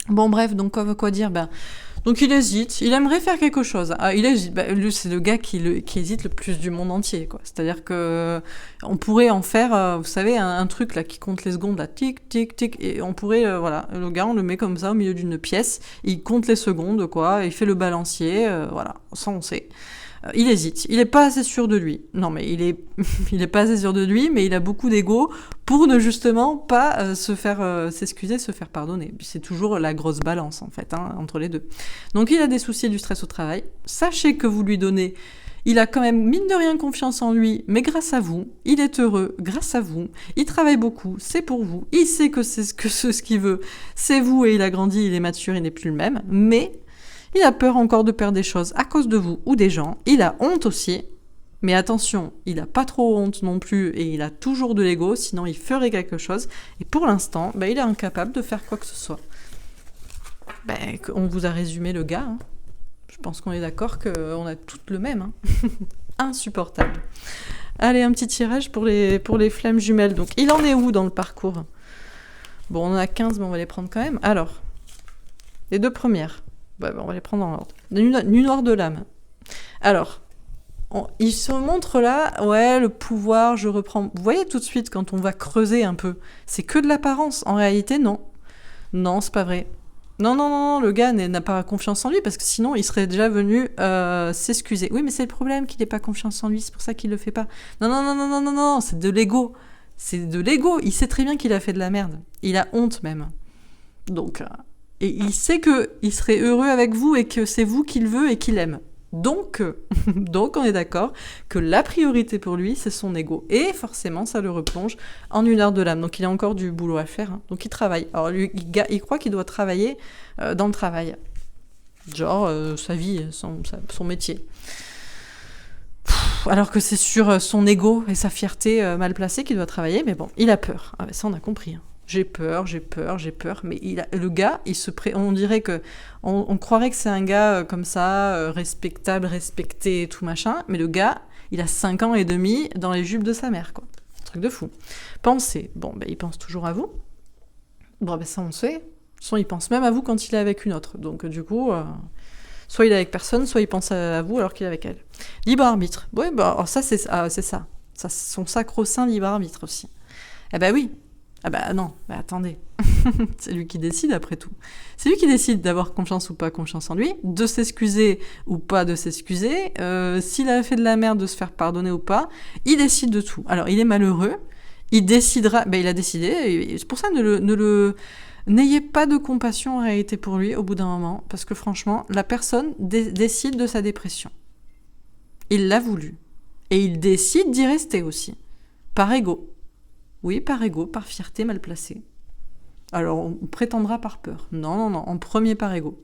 [SPEAKER 1] Bon, bref, donc quoi dire donc il hésite, il aimerait faire quelque chose. Ah, il hésite, lui, c'est le gars qui hésite le plus du monde entier, quoi. C'est-à-dire que on pourrait en faire, vous savez, un truc là qui compte les secondes, là, tic, tic, tic, et on pourrait, voilà, le gars, on le met comme ça au milieu d'une pièce, il compte les secondes, quoi, il fait le balancier, voilà, ça on sait. Il hésite, il est pas assez sûr de lui. Non, mais il est pas assez sûr de lui, mais il a beaucoup d'ego pour ne justement pas se faire s'excuser, se faire pardonner. C'est toujours la grosse balance en fait, hein, entre les deux. Donc il a des soucis et du stress au travail. Sachez que vous lui donnez Il a quand même, mine de rien, confiance en lui, mais grâce à vous. Il est heureux grâce à vous. Il travaille beaucoup, c'est pour vous. Il sait que c'est ce qu'il veut, c'est vous, et il a grandi, il est mature, il n'est plus le même. Mais il a peur encore de perdre des choses à cause de vous ou des gens. Il a honte aussi. Mais attention, il n'a pas trop honte non plus, et il a toujours de l'ego, sinon il ferait quelque chose. Et pour l'instant, il est incapable de faire quoi que ce soit. On vous a résumé le gars, hein. Je pense qu'on est d'accord qu'on a toutes le même. Hein. Insupportable. Allez, un petit tirage pour les flammes jumelles. Donc, il en est où dans le parcours? Bon, on en a 15, mais on va les prendre quand même. Alors, les deux premières. On va les prendre dans l'ordre. Nuit noire de l'âme. Alors, il se montre là, ouais, le pouvoir, je reprends. Vous voyez tout de suite quand on va creuser un peu, c'est que de l'apparence. En réalité, non. Non, c'est pas vrai. Non, le gars n'a pas confiance en lui, parce que sinon, il serait déjà venu s'excuser. Oui, mais c'est le problème qu'il n'ait pas confiance en lui, c'est pour ça qu'il le fait pas. Non, c'est de l'ego. C'est de l'ego. Il sait très bien qu'il a fait de la merde. Il a honte même. Donc, et il sait qu'il serait heureux avec vous et que c'est vous qu'il veut et qu'il aime. Donc, on est d'accord que la priorité pour lui, c'est son ego. Et forcément, ça le replonge en une heure de l'âme. Donc, il a encore du boulot à faire. Hein. Donc, il travaille. Alors, lui, il croit qu'il doit travailler dans le travail. Genre, sa vie, son métier. Alors que c'est sur son ego et sa fierté mal placée qu'il doit travailler. Mais bon, il a peur. Ah, ça, on a compris. Hein. J'ai peur, mais le gars, on dirait que on croirait que c'est un gars comme ça, respectable, respecté et tout machin, mais le gars, il a 5 ans et demi dans les jupes de sa mère, quoi. Truc de fou. Pensez, il pense toujours à vous. Bon, ça on sait. Soit il pense même à vous quand il est avec une autre. Donc du coup, soit il est avec personne, soit il pense à vous alors qu'il est avec elle. Libre arbitre. Oui, alors ça c'est ça. Ça, c'est son sacro-saint libre arbitre aussi. Eh ben oui. Ah non, attendez. C'est lui qui décide après tout. C'est lui qui décide d'avoir confiance ou pas confiance en lui, de s'excuser ou pas de s'excuser, s'il a fait de la merde, de se faire pardonner ou pas. Il décide de tout. Alors, il est malheureux, il décidera... il a décidé, c'est pour ça n'ayez pas de compassion en réalité pour lui au bout d'un moment, parce que franchement, la personne décide de sa dépression. Il l'a voulu. Et il décide d'y rester aussi. Par ego. Oui, par ego, par fierté mal placée. Alors, on prétendra par peur. Non, en premier par ego.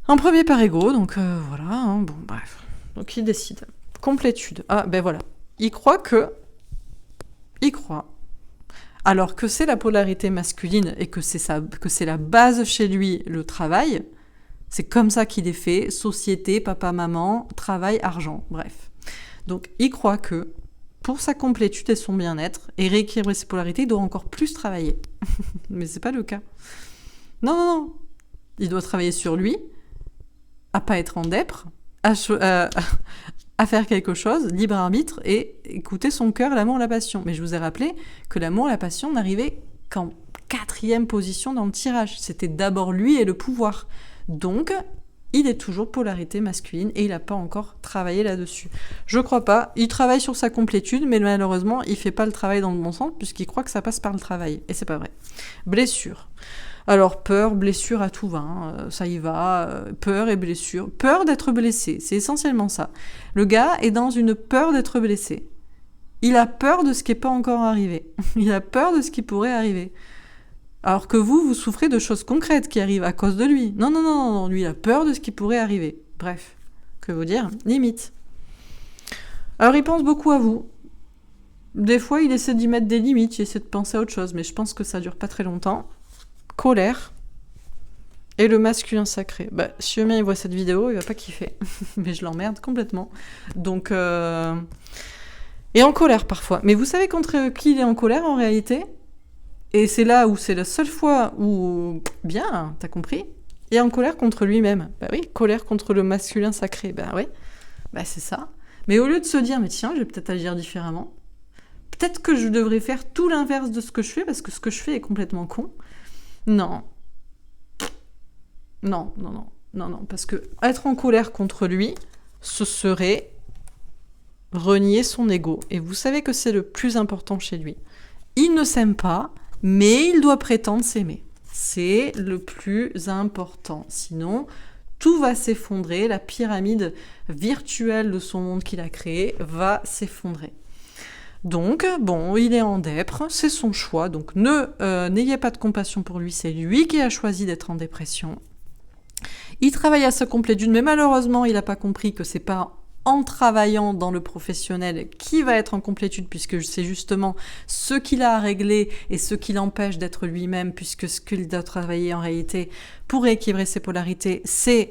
[SPEAKER 1] Donc voilà, hein, bon, bref. Donc il décide. Complétude. Ah, voilà. Il croit. Alors que c'est la polarité masculine et que c'est la base chez lui, le travail, c'est comme ça qu'il est fait, société, papa, maman, travail, argent, bref. Donc il croit que pour sa complétude et son bien-être, et rééquilibrer ses polarités, il doit encore plus travailler. Mais c'est pas le cas. Non. Il doit travailler sur lui, à pas être en dèpre, à faire quelque chose, libre arbitre, et écouter son cœur, l'amour, la passion. Mais je vous ai rappelé que l'amour et la passion n'arrivaient qu'en 4e position dans le tirage. C'était d'abord lui et le pouvoir. Donc, il est toujours polarité masculine et il n'a pas encore travaillé là-dessus. Je crois pas. Il travaille sur sa complétude, mais malheureusement, il fait pas le travail dans le bon sens puisqu'il croit que ça passe par le travail. Et c'est pas vrai. Blessure. Alors, peur, blessure à tout va. Hein. Ça y va. Peur et blessure. Peur d'être blessé. C'est essentiellement ça. Le gars est dans une peur d'être blessé. Il a peur de ce qui n'est pas encore arrivé. Il a peur de ce qui pourrait arriver. Alors que vous souffrez de choses concrètes qui arrivent à cause de lui. Non, lui il a peur de ce qui pourrait arriver. Bref, que vous dire, limite. Alors il pense beaucoup à vous. Des fois il essaie d'y mettre des limites, il essaie de penser à autre chose, mais je pense que ça dure pas très longtemps. Colère. Et le masculin sacré. Si Eumien il voit cette vidéo, il va pas kiffer. Mais je l'emmerde complètement. Donc... Et en colère parfois. Mais vous savez contre qui il est en colère en réalité ? Et c'est là où c'est la seule fois où, bien, t'as compris, il est en colère contre lui-même. Oui, colère contre le masculin sacré. Oui, c'est ça. Mais au lieu de se dire, mais tiens, je vais peut-être agir différemment. Peut-être que je devrais faire tout l'inverse de ce que je fais, parce que ce que je fais est complètement con. Non, parce que être en colère contre lui, ce serait renier son ego. Et vous savez que c'est le plus important chez lui. Il ne s'aime pas, mais il doit prétendre s'aimer. C'est le plus important. Sinon, tout va s'effondrer, la pyramide virtuelle de son monde qu'il a créé va s'effondrer. Donc, bon, il est en dépre, c'est son choix, donc n'ayez pas de compassion pour lui, c'est lui qui a choisi d'être en dépression. Il travaille à sa complétude, mais malheureusement, il n'a pas compris que c'est pas en travaillant dans le professionnel qui va être en complétude, puisque c'est justement ce qu'il a à régler et ce qui l'empêche d'être lui-même, puisque ce qu'il doit travailler en réalité pour rééquilibrer ses polarités, c'est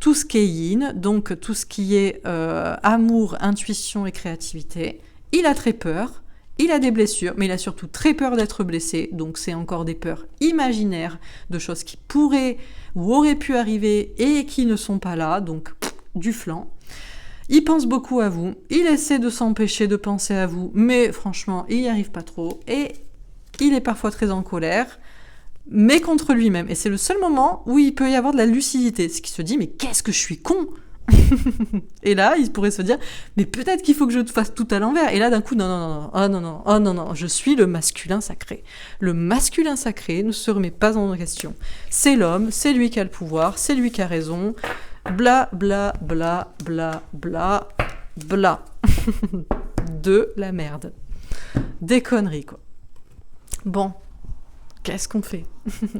[SPEAKER 1] tout ce qui est yin, donc tout ce qui est amour, intuition et créativité. Il a très peur, il a des blessures, mais il a surtout très peur d'être blessé, donc c'est encore des peurs imaginaires, de choses qui pourraient ou auraient pu arriver et qui ne sont pas là, donc du flanc. Il pense beaucoup à vous, il essaie de s'empêcher de penser à vous, mais franchement, il n'y arrive pas trop, et il est parfois très en colère, mais contre lui-même. Et c'est le seul moment où il peut y avoir de la lucidité, ce qui se dit, mais qu'est-ce que je suis con! Et là, il pourrait se dire, mais peut-être qu'il faut que je fasse tout à l'envers. Et là, d'un coup, non, je suis le masculin sacré. Le masculin sacré ne se remet pas en question. C'est l'homme, c'est lui qui a le pouvoir, c'est lui qui a raison. Bla, bla, bla, bla, bla, bla. De la merde. Des conneries, quoi. Bon, qu'est-ce qu'on fait?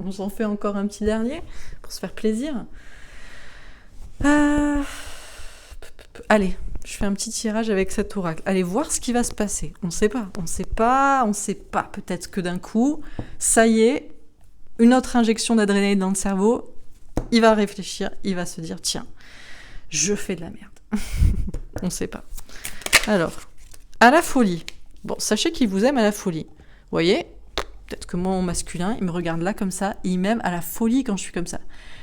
[SPEAKER 1] On s'en fait encore un petit dernier pour se faire plaisir. Allez, je fais un petit tirage avec cet oracle. Allez voir ce qui va se passer. On sait pas. Peut-être que d'un coup, ça y est, une autre injection d'adrénaline dans le cerveau, il va réfléchir, il va se dire, tiens, je fais de la merde. On sait pas. Alors, à la folie. Bon, sachez qu'il vous aime à la folie. Vous voyez, peut-être que moi, mon masculin, il me regarde là comme ça, il m'aime à la folie quand je suis comme ça.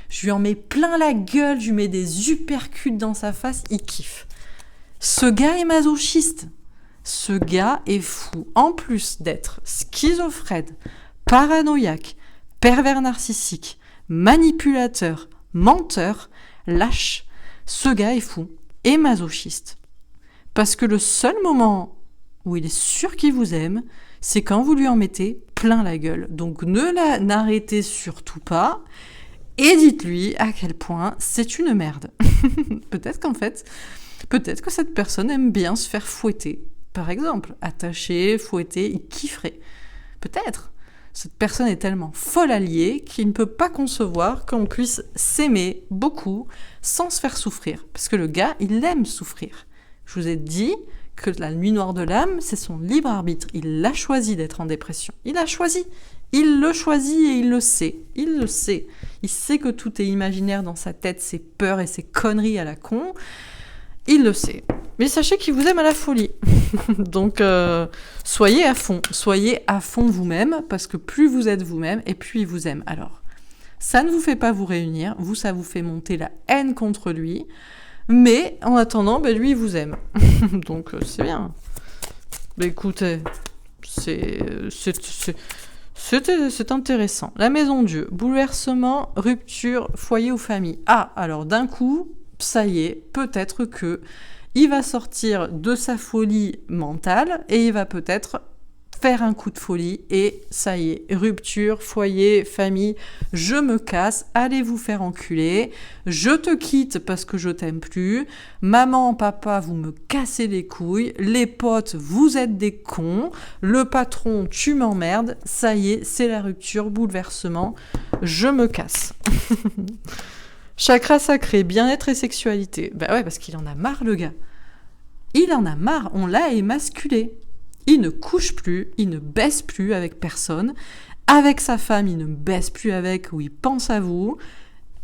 [SPEAKER 1] Je lui en mets plein la gueule, je lui mets des uppercuts dans sa face, il kiffe. Ce gars est masochiste. Ce gars est fou. En plus d'être schizophrène, paranoïaque, pervers narcissique, manipulateur, menteur, lâche, ce gars est fou et masochiste. Parce que le seul moment où il est sûr qu'il vous aime, c'est quand vous lui en mettez plein la gueule. Donc n'arrêtez surtout pas. Et dites-lui à quel point c'est une merde. Peut-être que cette personne aime bien se faire fouetter. Par exemple, attacher, fouetter, il kifferait. Peut-être. Cette personne est tellement folle alliée qu'il ne peut pas concevoir qu'on puisse s'aimer beaucoup sans se faire souffrir. Parce que le gars, il aime souffrir. Je vous ai dit que la nuit noire de l'âme, c'est son libre arbitre. Il a choisi d'être en dépression. Il a choisi. Il le choisit et il le sait. Il le sait. Il sait que tout est imaginaire dans sa tête, ses peurs et ses conneries à la con. Il le sait. Mais sachez qu'il vous aime à la folie. Donc, soyez à fond vous-même, parce que plus vous êtes vous-même, et plus il vous aime. Alors, ça ne vous fait pas vous réunir, vous, ça vous fait monter la haine contre lui, mais en attendant, lui, il vous aime. Donc, c'est bien. Mais écoutez, c'est intéressant. La maison Dieu, bouleversement, rupture, foyer ou famille. Ah, alors d'un coup, ça y est, peut-être que il va sortir de sa folie mentale et il va peut-être faire un coup de folie et ça y est, rupture, foyer, famille, je me casse, allez vous faire enculer, je te quitte parce que je t'aime plus, maman, papa, vous me cassez les couilles, les potes, vous êtes des cons, le patron, tu m'emmerdes, ça y est, c'est la rupture, bouleversement, je me casse. Chakra sacré, bien-être et sexualité. Bah ouais, parce qu'il en a marre, le gars. Il en a marre, on l'a émasculé. Il ne couche plus, il ne baisse plus avec personne. Avec sa femme, il ne baisse plus avec, ou il pense à vous.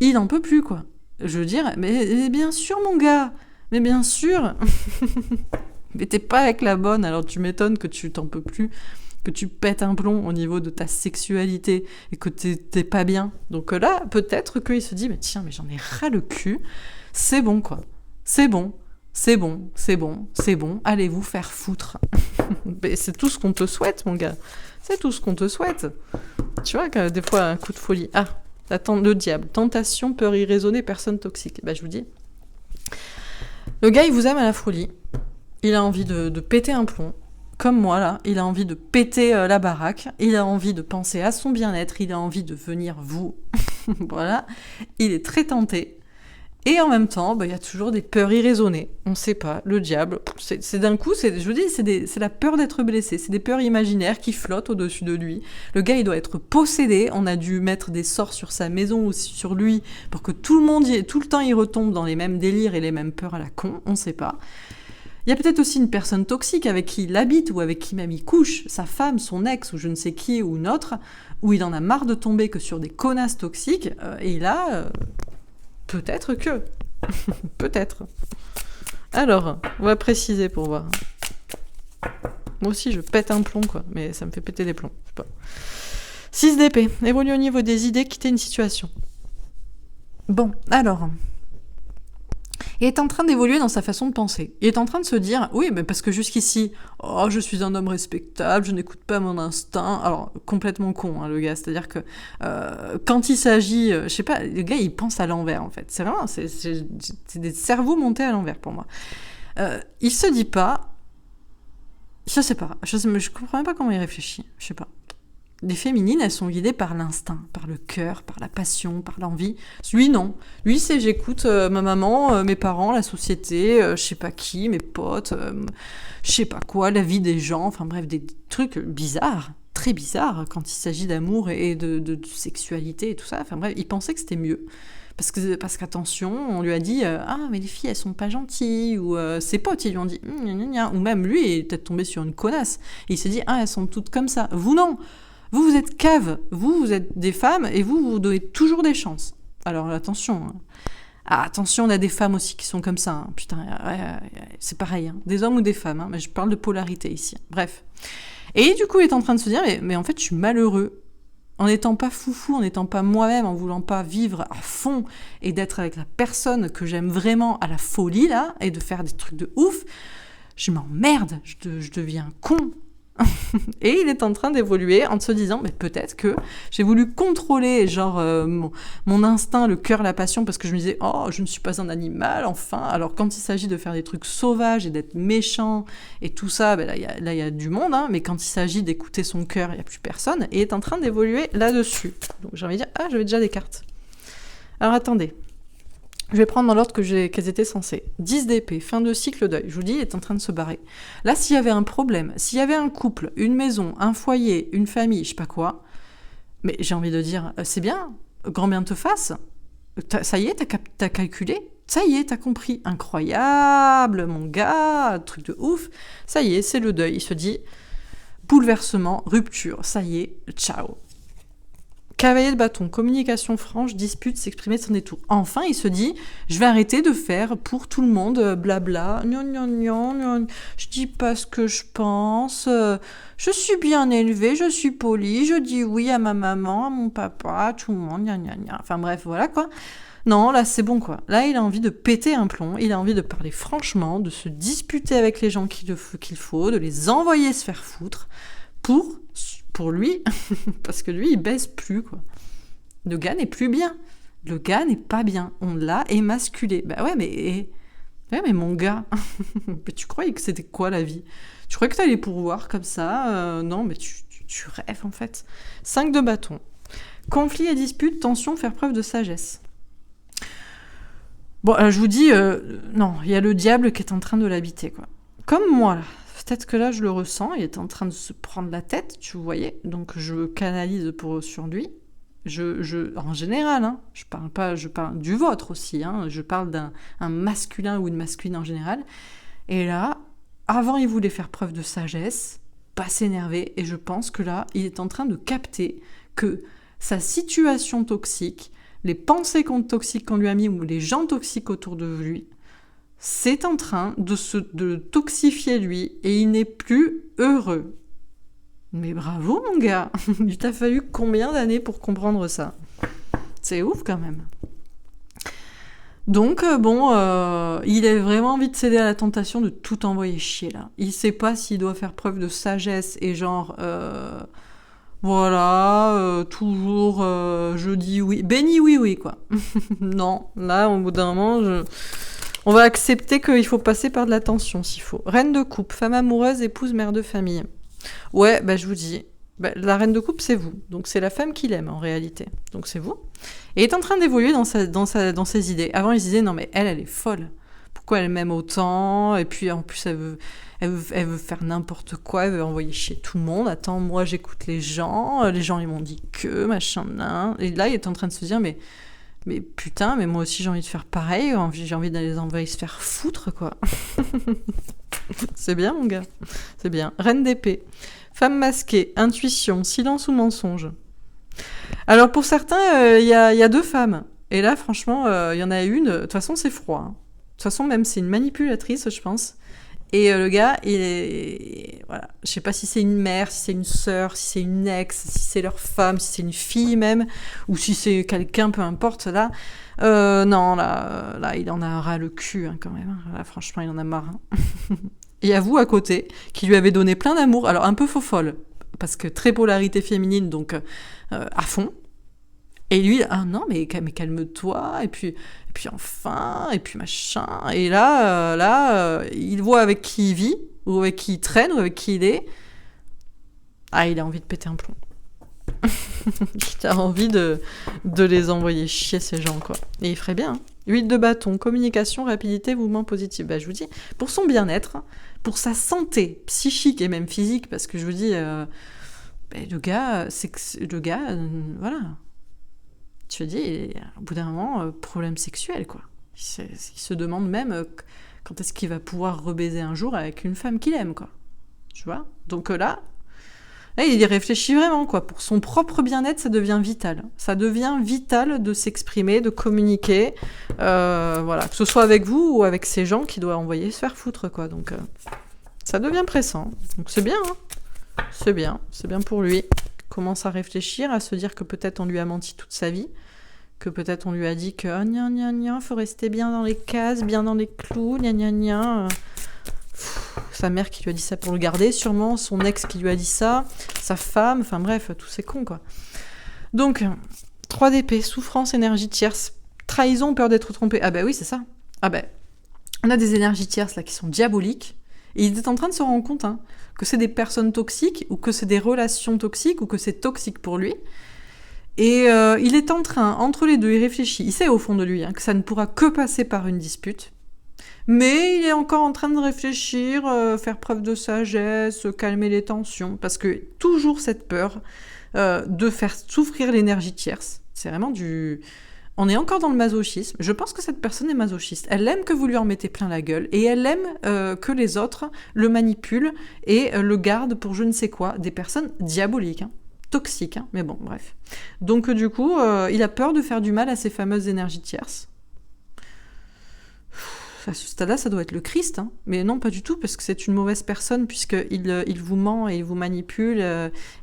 [SPEAKER 1] Il n'en peut plus, quoi. Je veux dire, mais bien sûr, mon gars. Mais bien sûr. Mais t'es pas avec la bonne, alors tu m'étonnes que tu t'en peux plus, que tu pètes un plomb au niveau de ta sexualité et que t'es pas bien. Donc là, peut-être qu'il se dit, mais tiens, mais j'en ai ras le cul. C'est bon, quoi. C'est bon. Allez vous faire foutre. Mais c'est tout ce qu'on te souhaite, mon gars. C'est tout ce qu'on te souhaite. Tu vois, que des fois, un coup de folie. Ah, le diable. Tentation, peur irraisonnée, personne toxique. Je vous dis. Le gars, il vous aime à la folie. Il a envie de péter un plomb. Comme moi, là. Il a envie de péter la baraque. Il a envie de penser à son bien-être. Il a envie de venir vous. Voilà. Il est très tenté. Et en même temps, il y a toujours des peurs irraisonnées. On ne sait pas, le diable, c'est d'un coup, je vous dis, c'est la peur d'être blessé. C'est des peurs imaginaires qui flottent au-dessus de lui. Le gars, il doit être possédé. On a dû mettre des sorts sur sa maison ou sur lui pour que tout le temps, il retombe dans les mêmes délires et les mêmes peurs à la con. On ne sait pas. Il y a peut-être aussi une personne toxique avec qui il habite ou avec qui même il couche, sa femme, son ex ou je ne sais qui ou une autre, où il en a marre de tomber que sur des connasses toxiques. Et là... peut-être que. Peut-être. Alors, on va préciser pour voir. Moi aussi, je pète un plomb, quoi. Mais ça me fait péter des plombs. Je sais pas. 6 d'épée. Évolue au niveau des idées, quitter une situation. Bon, alors... il est en train d'évoluer dans sa façon de penser. Il est en train de se dire, oui, mais parce que jusqu'ici, je suis un homme respectable, je n'écoute pas mon instinct. Alors, complètement con, hein, le gars. C'est-à-dire que quand il s'agit, je sais pas, le gars, il pense à l'envers, en fait. C'est vraiment, c'est des cerveaux montés à l'envers, pour moi. Il se dit pas, je sais pas, je comprends même pas comment il réfléchit, je sais pas. Les féminines, elles sont guidées par l'instinct, par le cœur, par la passion, par l'envie. Lui, non. Lui, c'est j'écoute ma maman, mes parents, la société, je sais pas qui, mes potes, je sais pas quoi, la vie des gens, enfin bref, des trucs bizarres, très bizarres, quand il s'agit d'amour et de sexualité et tout ça. Enfin bref, il pensait que c'était mieux. Parce qu'attention, on lui a dit mais les filles, elles sont pas gentilles, ou ses potes, ils lui ont dit gna gna gna. Ou même lui, il est peut-être tombé sur une connasse. Et il s'est dit elles sont toutes comme ça. Vous, non. Vous êtes caves, vous êtes des femmes, et vous donnez toujours des chances. Alors attention, attention, on a des femmes aussi qui sont comme ça, hein. Putain, c'est pareil, hein. Des hommes ou des femmes, hein. Mais je parle de polarité ici, bref. Et du coup, il est en train de se dire, mais en fait, je suis malheureux, en n'étant pas foufou, en n'étant pas moi-même, en voulant pas vivre à fond, et d'être avec la personne que j'aime vraiment à la folie, là, et de faire des trucs de ouf, je m'emmerde, je deviens con. Et il est en train d'évoluer en se disant mais peut-être que j'ai voulu contrôler genre mon instinct, le cœur, la passion, parce que je me disais je ne suis pas un animal, enfin. Alors quand il s'agit de faire des trucs sauvages et d'être méchant et tout ça, là il y a du monde, hein, mais quand il s'agit d'écouter son cœur, il n'y a plus personne, et il est en train d'évoluer là-dessus. Donc j'ai envie de dire j'avais déjà des cartes. Alors attendez, je vais prendre dans l'ordre qu'elles étaient censées. 10 d'épée, fin de cycle deuil. Je vous dis, il est en train de se barrer. Là, s'il y avait un problème, s'il y avait un couple, une maison, un foyer, une famille, je sais pas quoi, mais j'ai envie de dire, c'est bien, grand bien te fasse. Ça y est, t'as calculé. Ça y est, t'as compris. Incroyable, mon gars, truc de ouf. Ça y est, c'est le deuil. Il se dit, bouleversement, rupture. Ça y est, ciao. Cavalier de bâton, communication franche, dispute, s'exprimer de son détour. Enfin, il se dit, je vais arrêter de faire pour tout le monde, blabla, je dis pas ce que je pense, je suis bien élevée, je suis polie, je dis oui à ma maman, à mon papa, à tout le monde, Enfin bref, voilà quoi. Non, là c'est bon quoi. Là, il a envie de péter un plomb, il a envie de parler franchement, de se disputer avec les gens qu'il faut, de les envoyer se faire foutre, pour lui, parce que lui, il baisse plus, quoi. Le gars n'est plus bien. Le gars n'est pas bien. On l'a émasculé. Ouais, mais mon gars, mais tu croyais que c'était quoi la vie? Tu croyais que t'allais pourvoir comme ça? Non, mais tu rêves, en fait. 5 de bâton. Conflit et dispute, tension, faire preuve de sagesse. Bon, je vous dis, non, il y a le diable qui est en train de l'habiter, quoi. Comme moi, là. Peut-être que là, je le ressens, il est en train de se prendre la tête, tu voyais, donc je canalise sur lui. En général, hein, je parle du vôtre aussi, hein, je parle d'un masculin ou une masculine en général. Et là, avant, il voulait faire preuve de sagesse, pas s'énerver, et je pense que là, il est en train de capter que sa situation toxique, les pensées toxiques qu'on lui a mis, ou les gens toxiques autour de lui, c'est en train de toxifier lui, et il n'est plus heureux. Mais bravo mon gars, il t'a fallu combien d'années pour comprendre ça? C'est ouf quand même. Donc il a vraiment envie de céder à la tentation de tout envoyer chier là. Il sait pas s'il doit faire preuve de sagesse et genre toujours je dis oui, béni oui quoi. Non, là au bout d'un moment on va accepter qu'il faut passer par de la tension s'il faut. Reine de coupe, femme amoureuse, épouse, mère de famille. Ouais, je vous dis, Ben, la reine de coupe, c'est vous. Donc c'est la femme qu'il aime en réalité. Donc c'est vous. Et il est en train d'évoluer dans ses idées. Avant, il se disait, non mais elle est folle. Pourquoi elle m'aime autant? Et puis en plus, elle veut faire n'importe quoi, elle veut envoyer chier tout le monde. Attends, moi j'écoute les gens ils m'ont dit que, machin, nan. Et là, il est en train de se dire, mais putain, mais moi aussi j'ai envie de faire pareil, j'ai envie d'aller les envoyer se faire foutre, quoi. C'est bien, mon gars. C'est bien. Reine d'épée. Femme masquée, intuition, silence ou mensonge. Alors pour certains, il y a 2 femmes. Et là, franchement, il y en a une, de toute façon, c'est froid. Hein. De toute façon, même, c'est une manipulatrice, je pense. Et le gars, il est... Voilà. Je sais pas si c'est une mère, si c'est une sœur, si c'est une ex, si c'est leur femme, si c'est une fille même, ou si c'est quelqu'un, peu importe, là. Non, là, il en a ras le cul, hein, quand même. Là, franchement, il en a marre. Hein. Et à vous, à côté, qui lui avez donné plein d'amour, alors un peu faux folle, parce que très polarité féminine, donc à fond. Et lui, ah non, mais calme-toi, et puis enfin, et puis machin. Et là, il voit avec qui il vit, ou avec qui il traîne, ou avec qui il est. Ah, il a envie de péter un plomb. Il a envie de les envoyer chier, ces gens, quoi. Et il ferait bien. Hein. 8 de bâton, communication, rapidité, mouvement positif. Bah, je vous dis, pour son bien-être, pour sa santé psychique et même physique, parce que je vous dis, le gars, voilà. Tu te dis, au bout d'un moment, problème sexuel, quoi. Il se demande même quand est-ce qu'il va pouvoir rebaiser un jour avec une femme qu'il aime, quoi. Tu vois? Donc là, il y réfléchit vraiment, quoi. Pour son propre bien-être, ça devient vital. Ça devient vital de s'exprimer, de communiquer, voilà, que ce soit avec vous ou avec ces gens qui doivent envoyer se faire foutre, quoi. Donc, ça devient pressant. Donc c'est bien, hein. C'est bien pour lui. Commence à réfléchir, à se dire que peut-être on lui a menti toute sa vie, que peut-être on lui a dit que gna gna gna, faut rester bien dans les cases, bien dans les clous, gna gna gna. Sa mère qui lui a dit ça pour le garder, sûrement, son ex qui lui a dit ça, sa femme, enfin bref, tous ces cons, quoi. Donc, 3 d'épée, souffrance, énergie tierce, trahison, peur d'être trompé. Ah ben oui, c'est ça. Ah ben, on a des énergies tierces là qui sont diaboliques, et il est en train de se rendre compte que c'est des personnes toxiques, ou que c'est des relations toxiques, ou que c'est toxique pour lui. Et il est en train, entre les deux, il réfléchit, il sait au fond de lui que ça ne pourra que passer par une dispute, mais il est encore en train de réfléchir, faire preuve de sagesse, calmer les tensions, parce que toujours cette peur de faire souffrir l'énergie tierce, c'est vraiment du... On est encore dans le masochisme. Je pense que cette personne est masochiste. Elle aime que vous lui en mettez plein la gueule, et elle aime que les autres le manipulent et le gardent pour je ne sais quoi. Des personnes diaboliques, toxiques, mais bon, bref. Donc du coup, il a peur de faire du mal à ces fameuses énergies tierces. À ce stade-là, ça doit être le Christ, mais non, pas du tout, parce que c'est une mauvaise personne, puisqu'il vous ment et il vous manipule,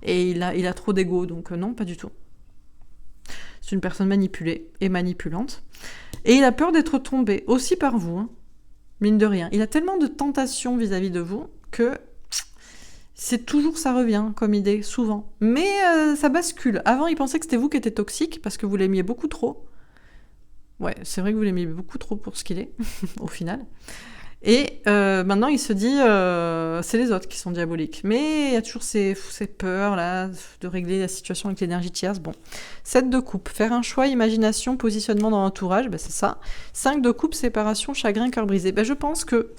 [SPEAKER 1] et il a trop d'ego, donc non, pas du tout. C'est une personne manipulée et manipulante. Et il a peur d'être tombé, aussi par vous, mine de rien. Il a tellement de tentations vis-à-vis de vous que c'est toujours ça revient comme idée, souvent. Mais ça bascule. Avant, il pensait que c'était vous qui étiez toxique, parce que vous l'aimiez beaucoup trop. Ouais, c'est vrai que vous l'aimiez beaucoup trop pour ce qu'il est, au final. Et maintenant, il se dit, c'est les autres qui sont diaboliques. Mais il y a toujours ces peurs, là, de régler la situation avec l'énergie tierce. Bon, 7 de coupe, faire un choix, imagination, positionnement dans l'entourage, c'est ça. 5 de coupe, séparation, chagrin, cœur brisé. Je pense que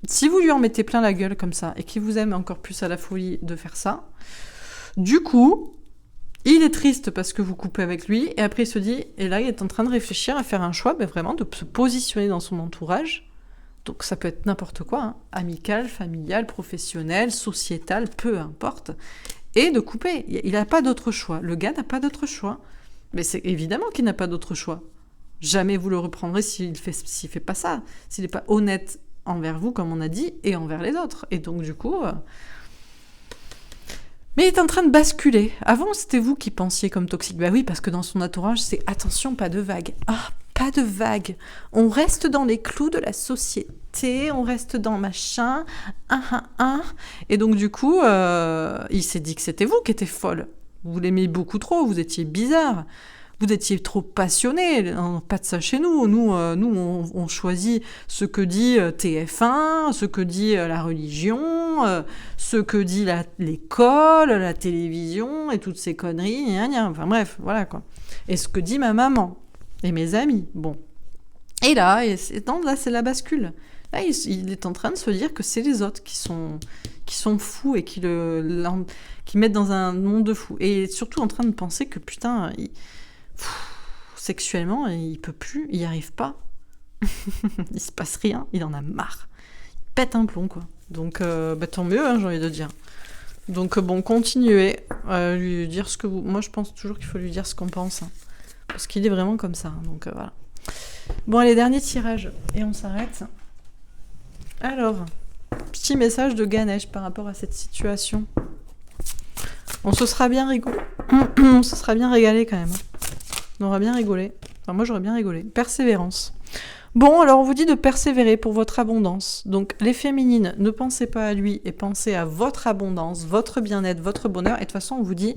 [SPEAKER 1] si vous lui en mettez plein la gueule comme ça, et qu'il vous aime encore plus à la folie de faire ça, du coup... Il est triste parce que vous coupez avec lui, et après il se dit, et là il est en train de réfléchir à faire un choix, vraiment de se positionner dans son entourage. Donc ça peut être n'importe quoi, amical, familial, professionnel, sociétal, peu importe, et de couper. Il n'a pas d'autre choix. Le gars n'a pas d'autre choix. Mais c'est évidemment qu'il n'a pas d'autre choix. Jamais vous le reprendrez s'il fait pas ça, s'il n'est pas honnête envers vous, comme on a dit, et envers les autres. Et donc du coup... Mais il est en train de basculer. Avant, c'était vous qui pensiez comme toxique. Bah oui, parce que dans son entourage, c'est attention, pas de vague. Ah, pas de vague. On reste dans les clous de la société, on reste dans machin, Et donc, du coup, il s'est dit que c'était vous qui étiez folle. Vous l'aimiez beaucoup trop, vous étiez bizarre. Vous étiez trop passionné, pas de ça chez nous. Nous, on choisit ce que dit TF1, ce que dit la religion, ce que dit l'école, la télévision et toutes ces conneries. Gna gna. Enfin bref, voilà quoi. Et ce que dit ma maman et mes amis. Bon. Et là, c'est la bascule. Là, il est en train de se dire que c'est les autres qui sont fous et qui mettent dans un monde de fous. Et surtout en train de penser que putain, sexuellement, il peut plus, il n'y arrive pas. Il se passe rien, il en a marre. Il pète un plomb, quoi. Donc, tant mieux, hein, j'ai envie de dire. Donc, bon, continuez à lui dire ce que vous... Moi, je pense toujours qu'il faut lui dire ce qu'on pense. Hein, parce qu'il est vraiment comme ça. Donc, voilà. Bon, allez, dernier tirage. Et on s'arrête. Alors, petit message de Ganesh par rapport à cette situation. On se sera bien rigolé. On se sera bien régalé quand même. On aura bien rigolé. Enfin, moi, j'aurais bien rigolé. Persévérance. Bon, alors on vous dit de persévérer pour votre abondance. Donc, les féminines, ne pensez pas à lui et pensez à votre abondance, votre bien-être, votre bonheur. Et de toute façon, on vous dit,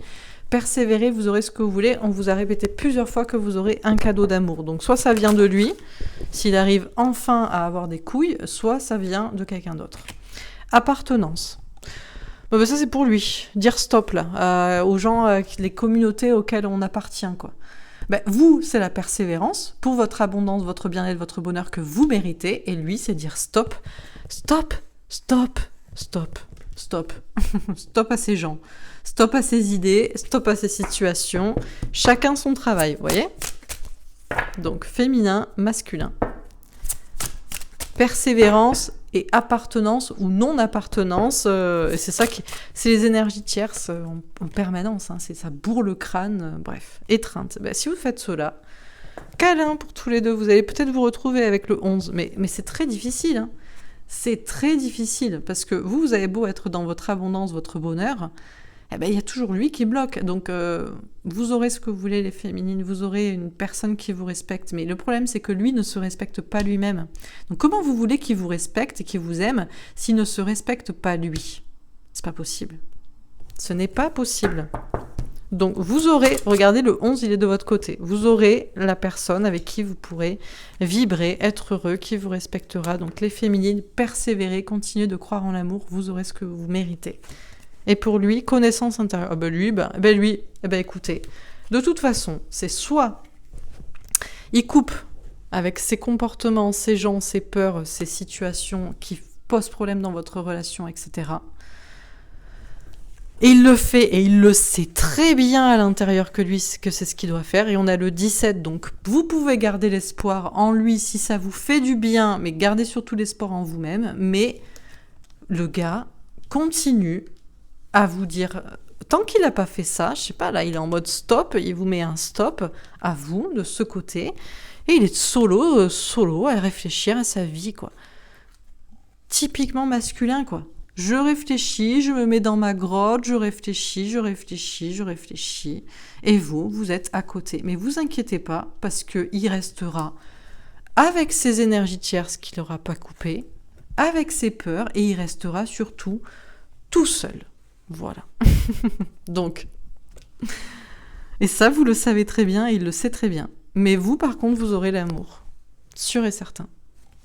[SPEAKER 1] persévérez, vous aurez ce que vous voulez. On vous a répété plusieurs fois que vous aurez un cadeau d'amour. Donc, soit ça vient de lui, s'il arrive enfin à avoir des couilles, soit ça vient de quelqu'un d'autre. Appartenance. Bon, ben ça, c'est pour lui. Dire stop, là, aux gens, les communautés auxquelles on appartient, quoi. Ben, vous, c'est la persévérance pour votre abondance, votre bien-être, votre bonheur que vous méritez. Et lui, c'est dire stop, stop, stop, stop, stop. Stop à ces gens, stop à ces idées, stop à ces situations. Chacun son travail, vous voyez ? Donc, féminin, masculin. Persévérance et appartenance ou non-appartenance, c'est ça qui, c'est les énergies tierces en permanence, hein, ça bourre le crâne, bref, étreinte. Ben, si vous faites cela, câlin pour tous les deux, vous allez peut-être vous retrouver avec le 11, mais c'est très difficile, hein. C'est très difficile, parce que vous avez beau être dans votre abondance, votre bonheur, eh ben, il y a toujours lui qui bloque. Donc, vous aurez ce que vous voulez, les féminines, vous aurez une personne qui vous respecte. Mais le problème, c'est que lui ne se respecte pas lui-même. Donc, comment vous voulez qu'il vous respecte et qu'il vous aime s'il ne se respecte pas lui ? C'est pas possible. Ce n'est pas possible. Donc, vous aurez, regardez, le 11, il est de votre côté. Vous aurez la personne avec qui vous pourrez vibrer, être heureux, qui vous respectera. Donc, les féminines, persévérez, continuez de croire en l'amour, vous aurez ce que vous méritez. Et pour lui, connaissance intérieure. Écoutez, de toute façon, c'est soit il coupe avec ses comportements, ses gens, ses peurs, ses situations qui posent problème dans votre relation, etc. Et il le fait, et il le sait très bien à l'intérieur que c'est ce qu'il doit faire. Et on a le 17, donc vous pouvez garder l'espoir en lui si ça vous fait du bien, mais gardez surtout l'espoir en vous-même. Mais le gars continue à vous dire, tant qu'il n'a pas fait ça, je sais pas, là, il est en mode stop, il vous met un stop à vous, de ce côté, et il est solo, à réfléchir à sa vie, quoi. Typiquement masculin, quoi. Je réfléchis, je me mets dans ma grotte, je réfléchis, et vous êtes à côté. Mais vous inquiétez pas, parce qu'il restera avec ses énergies tierces qu'il n'aura pas coupées, avec ses peurs, et il restera surtout tout seul. Voilà. Donc, et ça, vous le savez très bien, et il le sait très bien. Mais vous, par contre, vous aurez l'amour. Sûr et certain.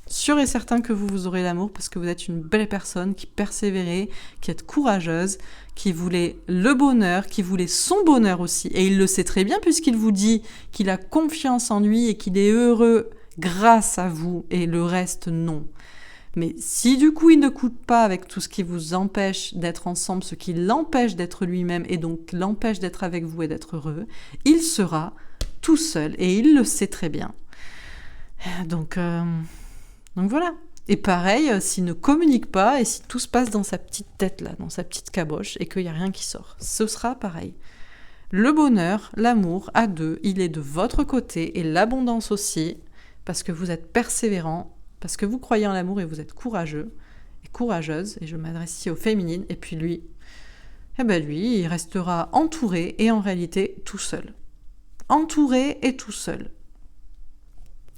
[SPEAKER 1] Sûr et certain que vous aurez l'amour parce que vous êtes une belle personne qui persévérait, qui est courageuse, qui voulait le bonheur, qui voulait son bonheur aussi. Et il le sait très bien puisqu'il vous dit qu'il a confiance en lui et qu'il est heureux grâce à vous et le reste, non. Mais si du coup il ne coupe pas avec tout ce qui vous empêche d'être ensemble, ce qui l'empêche d'être lui-même et donc l'empêche d'être avec vous et d'être heureux, il sera tout seul et il le sait très bien. Donc voilà. Et pareil, s'il ne communique pas et si tout se passe dans sa petite tête là, dans sa petite caboche et qu'il n'y a rien qui sort, ce sera pareil. Le bonheur, l'amour à deux, il est de votre côté et l'abondance aussi parce que vous êtes persévérant. Parce que vous croyez en l'amour et vous êtes courageux et courageuse, et je m'adresse ici aux féminines, et puis lui, il restera entouré et en réalité tout seul. Entouré et tout seul.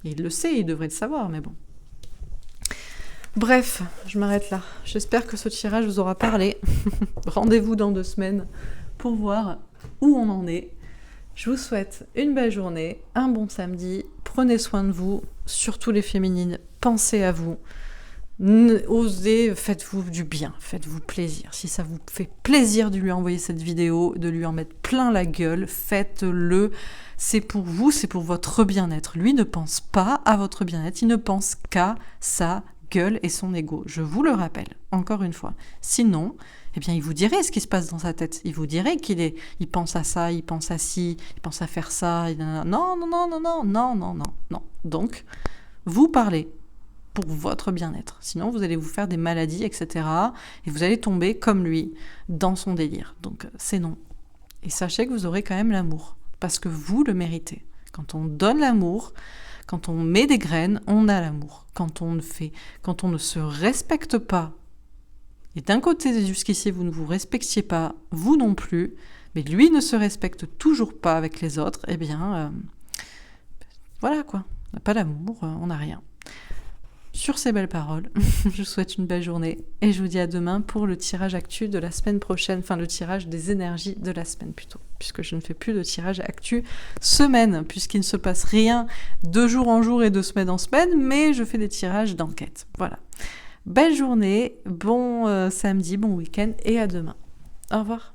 [SPEAKER 1] Et il le sait, il devrait le savoir, mais bon. Bref, je m'arrête là. J'espère que ce tirage vous aura parlé. Rendez-vous dans 2 semaines pour voir où on en est. Je vous souhaite une belle journée, un bon samedi, prenez soin de vous, surtout les féminines, pensez à vous, osez, faites-vous du bien, faites-vous plaisir. Si ça vous fait plaisir de lui envoyer cette vidéo, de lui en mettre plein la gueule, faites-le. C'est pour vous, c'est pour votre bien-être. Lui ne pense pas à votre bien-être, il ne pense qu'à sa gueule et son ego. Je vous le rappelle, encore une fois. Sinon, eh bien, il vous dirait ce qui se passe dans sa tête. Il vous dirait il pense à ça, il pense à ci, il pense à faire ça. Non. Donc, vous parlez pour votre bien-être. Sinon, vous allez vous faire des maladies, etc. Et vous allez tomber, comme lui, dans son délire. Donc, c'est non. Et sachez que vous aurez quand même l'amour. Parce que vous le méritez. Quand on donne l'amour, quand on met des graines, on a l'amour. Quand on ne se respecte pas, et d'un côté, jusqu'ici, vous ne vous respectiez pas, vous non plus, mais lui ne se respecte toujours pas avec les autres, eh bien, voilà quoi. On n'a pas d'amour, on n'a rien. Sur ces belles paroles, je vous souhaite une belle journée et je vous dis à demain pour le tirage actu de la semaine prochaine, enfin le tirage des énergies de la semaine plutôt, puisque je ne fais plus de tirage actu semaine, puisqu'il ne se passe rien de jour en jour et de semaine en semaine, mais je fais des tirages d'enquête. Voilà. Belle journée, bon samedi, bon week-end et à demain. Au revoir.